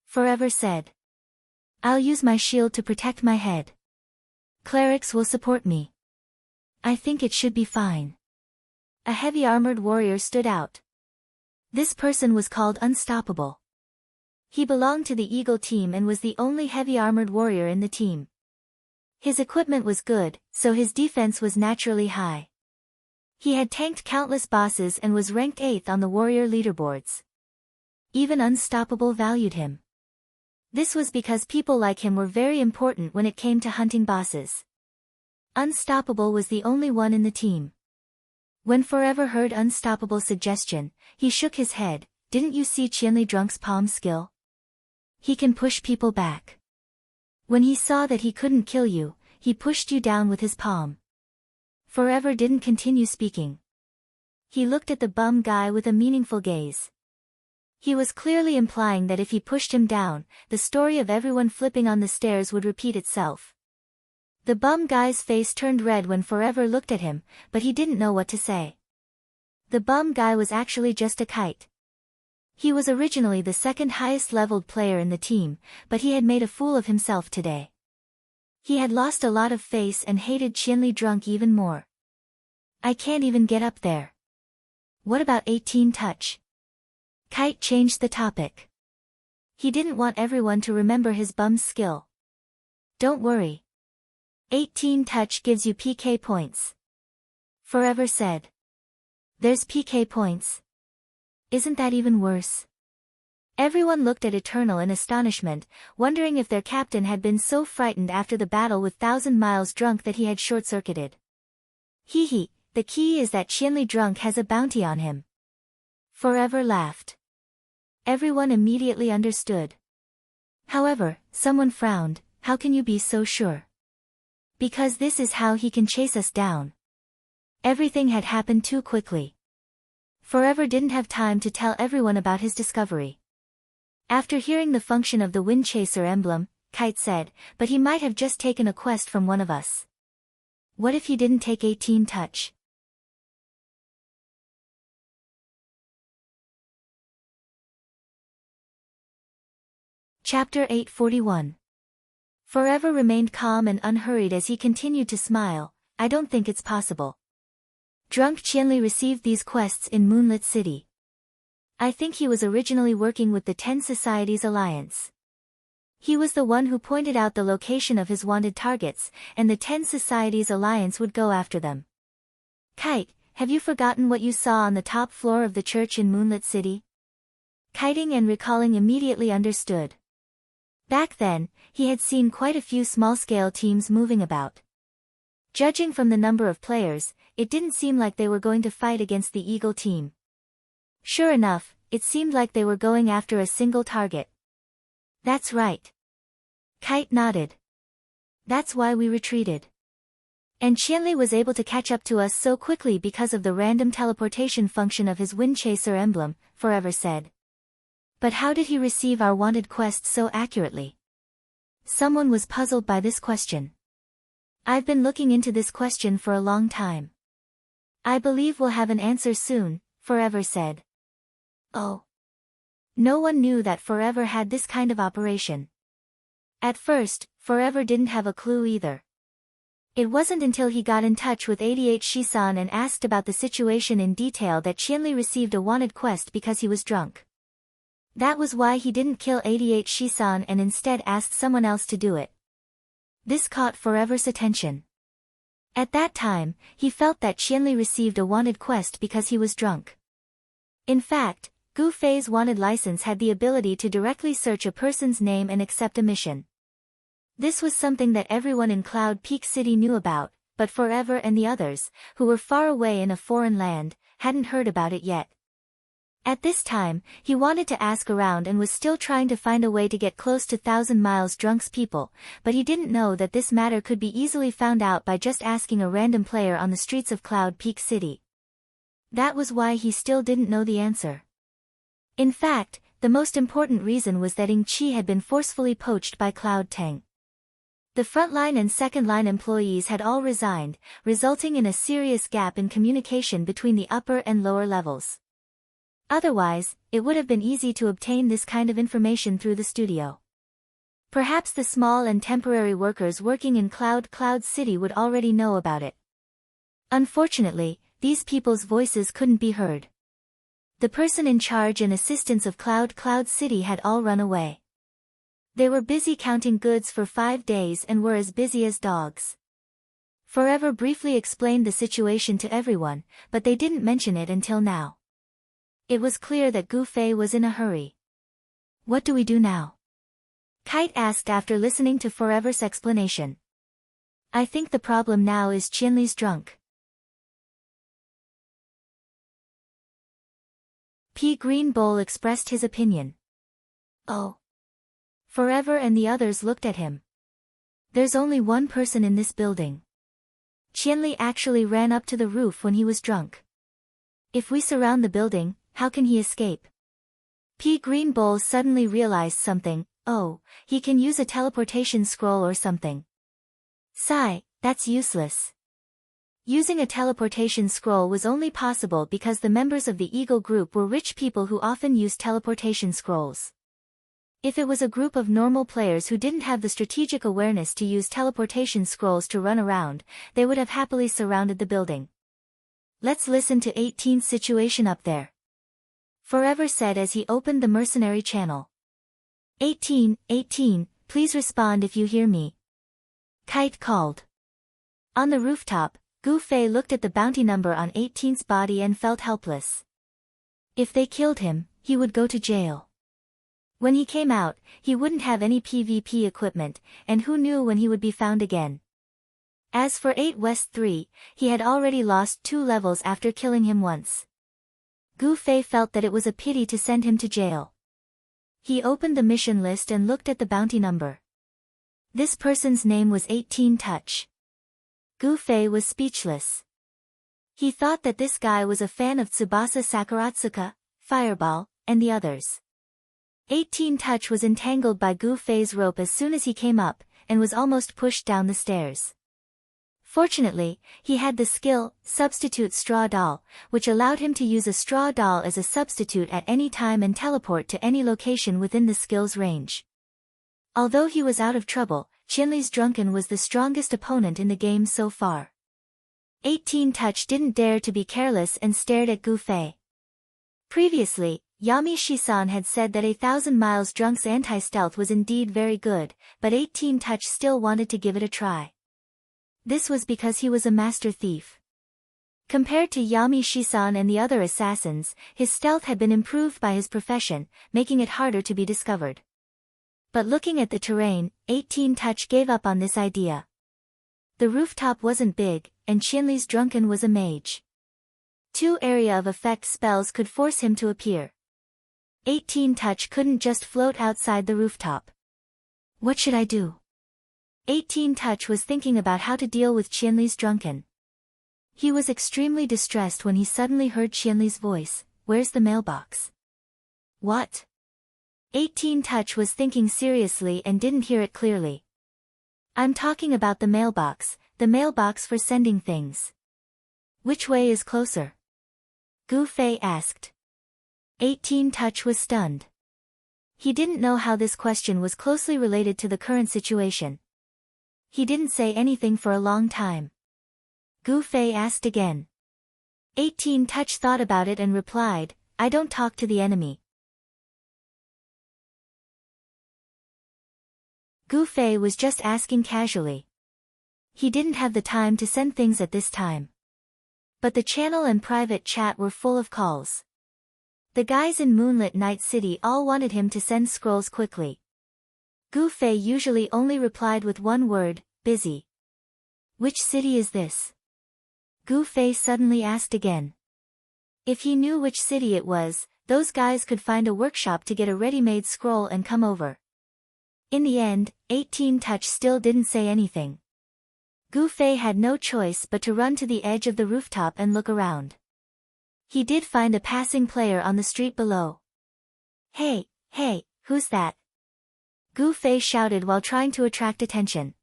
Forever said. I'll use my shield to protect my head. Clerics will support me. I think it should be fine. A heavy armored warrior stood out. This person was called Unstoppable. He belonged to the Eagle team and was the only heavy armored warrior in the team. His equipment was good, so his defense was naturally high. He had tanked countless bosses and was ranked 8th on the warrior leaderboards. Even Unstoppable valued him. This was because people like him were very important when it came to hunting bosses. Unstoppable was the only one in the team. When Forever heard Unstoppable's suggestion, he shook his head. Didn't you see Qianli Drunk's palm skill? He can push people back. When he saw that he couldn't kill you, he pushed you down with his palm. Forever didn't continue speaking. He looked at the bum guy with a meaningful gaze. He was clearly implying that if he pushed him down, the story of everyone flipping on the stairs would repeat itself. The bum guy's face turned red when Forever looked at him, but he didn't know what to say. The bum guy was actually just a kite. He was originally the second highest leveled player in the team, but he had made a fool of himself today. He had lost a lot of face and hated Qianli Drunk even more. I can't even get up there. What about 18 touch? Kite changed the topic. He didn't want everyone to remember his bum's skill. Don't worry. 18 touch gives you PK points. Forever said. There's PK points. Isn't that even worse? Everyone looked at Eternal in astonishment, wondering if their captain had been so frightened after the battle with 1,000 Miles Drunk that he had short-circuited. Hee hee, the key is that Qianli Drunk has a bounty on him. Forever laughed. Everyone immediately understood. However, someone frowned. How can you be so sure? Because this is how he can chase us down. Everything had happened too quickly. Forever didn't have time to tell everyone about his discovery. After hearing the function of the Wind Chaser emblem, Kite said, but he might have just taken a quest from one of us. What if he didn't take 18 touch? Chapter 841. Forever remained calm and unhurried as he continued to smile. I don't think it's possible. Drunk Qianli received these quests in Moonlit City. I think he was originally working with the 10 Societies Alliance. He was the one who pointed out the location of his wanted targets, and the 10 Societies Alliance would go after them. Kite, have you forgotten what you saw on the top floor of the church in Moonlit City? Kiting and recalling immediately understood. Back then, he had seen quite a few small-scale teams moving about. Judging from the number of players, it didn't seem like they were going to fight against the Eagle team. Sure enough, it seemed like they were going after a single target. That's right. Kite nodded. That's why we retreated. And Qianli was able to catch up to us so quickly because of the random teleportation function of his Wind Chaser emblem, Forever said. But how did he receive our wanted quest so accurately? Someone was puzzled by this question. I've been looking into this question for a long time. I believe we'll have an answer soon, Forever said. Oh. No one knew that Forever had this kind of operation. At first, Forever didn't have a clue either. It wasn't until he got in touch with 88 Shisan and asked about the situation in detail that Qianli received a wanted quest because he was drunk. That was why he didn't kill 88 Shisan and instead asked someone else to do it. This caught Forever's attention. At that time, he felt that Qianli received a wanted quest because he was drunk. In fact, Gu Fei's wanted license had the ability to directly search a person's name and accept a mission. This was something that everyone in Cloud Peak City knew about, but Forever and the others, who were far away in a foreign land, hadn't heard about it yet. At this time, he wanted to ask around and was still trying to find a way to get close to Thousand Miles Drunk's people, but he didn't know that this matter could be easily found out by just asking a random player on the streets of Cloud Peak City. That was why he still didn't know the answer. In fact, the most important reason was that Ying Qi had been forcefully poached by Cloud Tang. The frontline and second-line employees had all resigned, resulting in a serious gap in communication between the upper and lower levels. Otherwise, it would have been easy to obtain this kind of information through the studio. Perhaps the small and temporary workers working in Cloud City would already know about it. Unfortunately, these people's voices couldn't be heard. The person in charge and assistants of Cloud City had all run away. They were busy counting goods for 5 days and were as busy as dogs. Forever briefly explained the situation to everyone, but they didn't mention it until now. It was clear that Gu Fei was in a hurry. What do we do now? Kite asked after listening to Forever's explanation. I think the problem now is Qianli's drunk. P. Green Bowl expressed his opinion. Oh. Forever and the others looked at him. There's only one person in this building. Qianli actually ran up to the roof when he was drunk. If we surround the building, how can he escape? P. Green Bowl suddenly realized something. Oh, he can use a teleportation scroll or something. Sigh, that's useless. Using a teleportation scroll was only possible because the members of the Eagle group were rich people who often used teleportation scrolls. If it was a group of normal players who didn't have the strategic awareness to use teleportation scrolls to run around, they would have happily surrounded the building. Let's listen to 18's situation up there. Forever said as he opened the mercenary channel. 18, please respond if you hear me. Kite called. On the rooftop, Gu Fei looked at the bounty number on 18's body and felt helpless. If they killed him, he would go to jail. When he came out, he wouldn't have any PvP equipment, and who knew when he would be found again. As for 8 West 3, he had already lost 2 levels after killing him once. Gu Fei felt that it was a pity to send him to jail. He opened the mission list and looked at the bounty number. This person's name was 18 Touch. Gu Fei was speechless. He thought that this guy was a fan of Tsubasa Sakuratsuka, Fireball, and the others. 18 Touch was entangled by Gu Fei's rope as soon as he came up, and was almost pushed down the stairs. Fortunately, he had the skill, Substitute Straw Doll, which allowed him to use a straw doll as a substitute at any time and teleport to any location within the skill's range. Although he was out of trouble, Qianli's Drunken was the strongest opponent in the game so far. 18 Touch didn't dare to be careless and stared at Gu Fei. Previously, Yami Shisan had said that 1,000 Miles Drunk's anti-stealth was indeed very good, but 18 Touch still wanted to give it a try. This was because he was a master thief. Compared to Yami Shisan and the other assassins, his stealth had been improved by his profession, making it harder to be discovered. But looking at the terrain, 18 Touch gave up on this idea. The rooftop wasn't big, and Qianli's Drunken was a mage. 2 area of effect spells could force him to appear. 18 Touch couldn't just float outside the rooftop. What should I do? 18 Touch was thinking about how to deal with Qianli's Drunken. He was extremely distressed when he suddenly heard Qianli's voice, "Where's the mailbox?" What? 18 Touch was thinking seriously and didn't hear it clearly. I'm talking about the mailbox for sending things. Which way is closer? Gu Fei asked. 18 Touch was stunned. He didn't know how this question was closely related to the current situation. He didn't say anything for a long time. Gu Fei asked again. 18 Touch thought about it and replied, I don't talk to the enemy. Gu Fei was just asking casually. He didn't have the time to send things at this time. But the channel and private chat were full of calls. The guys in Moonlit Night City all wanted him to send scrolls quickly. Gu Fei usually only replied with one word, busy. Which city is this? Gu Fei suddenly asked again. If he knew which city it was, those guys could find a workshop to get a ready-made scroll and come over. In the end, 18 Touch still didn't say anything. Gu Fei had no choice but to run to the edge of the rooftop and look around. He did find a passing player on the street below. Hey, who's that? Gu Fei shouted while trying to attract attention.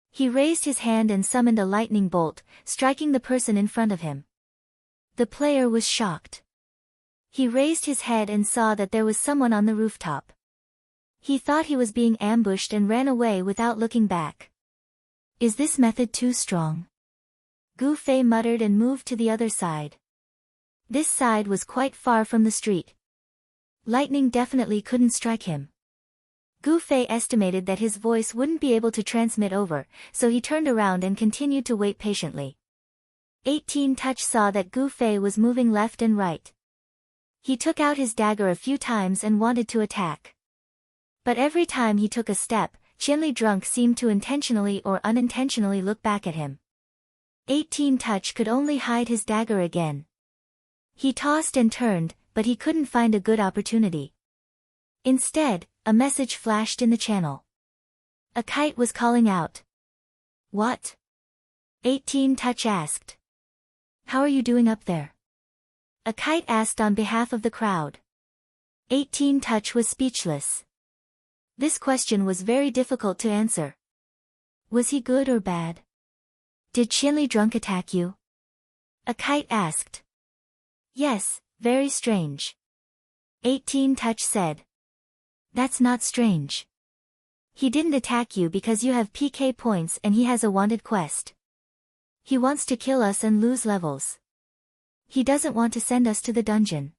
He raised his hand and summoned a lightning bolt, striking the person in front of him. The player was shocked. He raised his head and saw that there was someone on the rooftop. He thought he was being ambushed and ran away without looking back. Is this method too strong? Gu Fei muttered and moved to the other side. This side was quite far from the street. Lightning definitely couldn't strike him. Gu Fei estimated that his voice wouldn't be able to transmit over, so he turned around and continued to wait patiently. 18 Touch saw that Gu Fei was moving left and right. He took out his dagger a few times and wanted to attack. But every time he took a step, Qianli Drunk seemed to intentionally or unintentionally look back at him. 18 Touch could only hide his dagger again. He tossed and turned, but he couldn't find a good opportunity. Instead, a message flashed in the channel. A kite was calling out. What? 18 Touch asked. How are you doing up there? A kite asked on behalf of the crowd. 18 Touch was speechless. This question was very difficult to answer. Was he good or bad? Did Qianli Drunk attack you? A kite asked. Yes, very strange. 18 Touch said. That's not strange. He didn't attack you because you have PK points and he has a wanted quest. He wants to kill us and lose levels. He doesn't want to send us to the dungeon.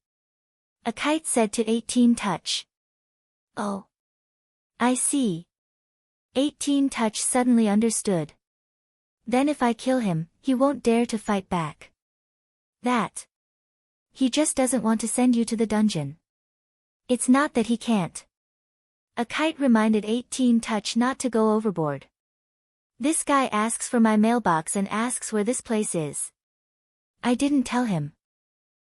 A kite said to 18 Touch. Oh. I see. 18 Touch suddenly understood. Then if I kill him, he won't dare to fight back. That. He just doesn't want to send you to the dungeon. It's not that he can't. A kite reminded 18 Touch not to go overboard. This guy asks for my mailbox and asks where this place is. I didn't tell him.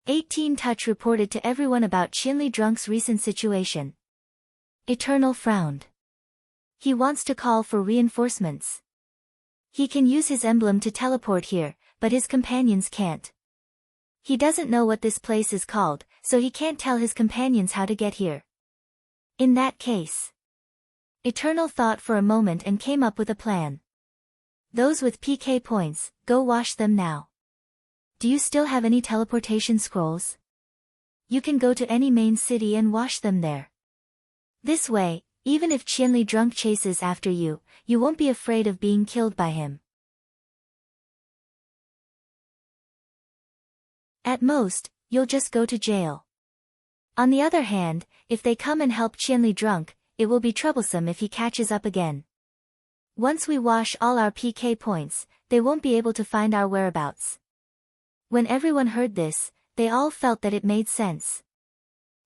18 Touch reported to everyone about Qianli Drunk's recent situation. Eternal frowned. He wants to call for reinforcements. He can use his emblem to teleport here, but his companions can't. He doesn't know what this place is called, so he can't tell his companions how to get here. In that case. Eternal thought for a moment and came up with a plan. Those with PK points, go wash them now. Do you still have any teleportation scrolls? You can go to any main city and wash them there. This way, Even if Qianli drunk chases after you, you won't be afraid of being killed by him. At most, you'll just go to jail. On the other hand, if they come and help Qianli drunk, it will be troublesome if he catches up again. Once we wash all our PK points, they won't be able to find our whereabouts. When everyone heard this, they all felt that it made sense.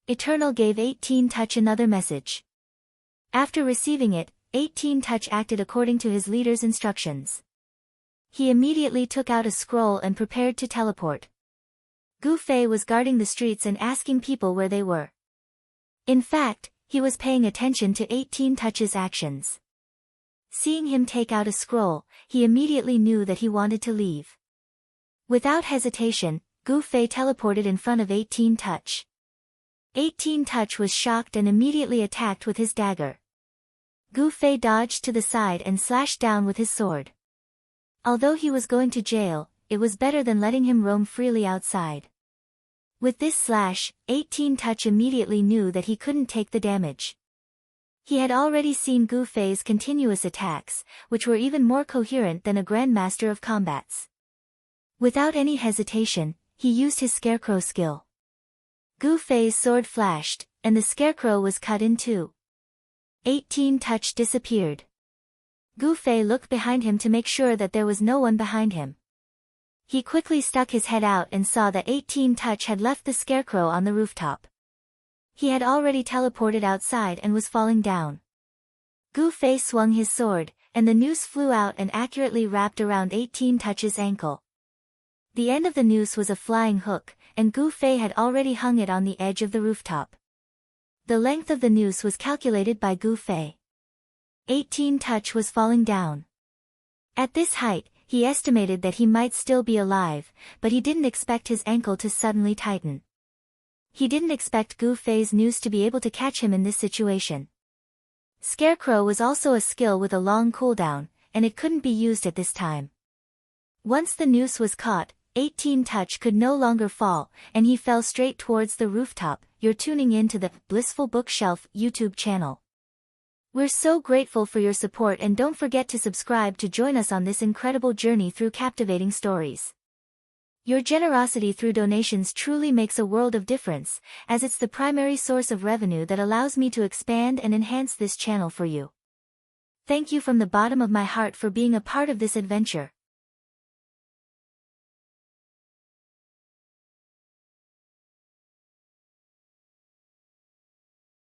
Eternal gave 18 Touch another message. After receiving it, 18 Touch acted according to his leader's instructions. He immediately took out a scroll and prepared to teleport. Gu Fei was guarding the streets and asking people where they were. In fact, he was paying attention to 18 Touch's actions. Seeing him take out a scroll, he immediately knew that he wanted to leave. Without hesitation, Gu Fei teleported in front of 18 Touch. 18 Touch was shocked and immediately attacked with his dagger. Gu Fei dodged to the side and slashed down with his sword. Although he was going to jail, it was better than letting him roam freely outside. With this slash, 18 Touch immediately knew that he couldn't take the damage. He had already seen Gu Fei's continuous attacks, which were even more coherent than a grandmaster of combats. Without any hesitation, he used his scarecrow skill. Gu Fei's sword flashed, and the scarecrow was cut in two. 18 Touch disappeared. Gu Fei looked behind him to make sure that there was no one behind him. He quickly stuck his head out and saw that 18 Touch had left the scarecrow on the rooftop. He had already teleported outside and was falling down. Gu Fei swung his sword, and the noose flew out and accurately wrapped around 18 Touch's ankle. The end of the noose was a flying hook, and Gu Fei had already hung it on the edge of the rooftop. The length of the noose was calculated by Gu Fei. 18 Touch was falling down. At this height, he estimated that he might still be alive, but he didn't expect his ankle to suddenly tighten. He didn't expect Gu Fei's noose to be able to catch him in this situation. Scarecrow was also a skill with a long cooldown, and it couldn't be used at this time. Once the noose was caught, 18 Touch could no longer fall, and he fell straight towards the rooftop. You're tuning in to the Blissful Bookshelf YouTube channel. We're so grateful for your support, and don't forget to subscribe to join us on this incredible journey through captivating stories. Your generosity through donations truly makes a world of difference, as it's the primary source of revenue that allows me to expand and enhance this channel for you. Thank you from the bottom of my heart for being a part of this adventure.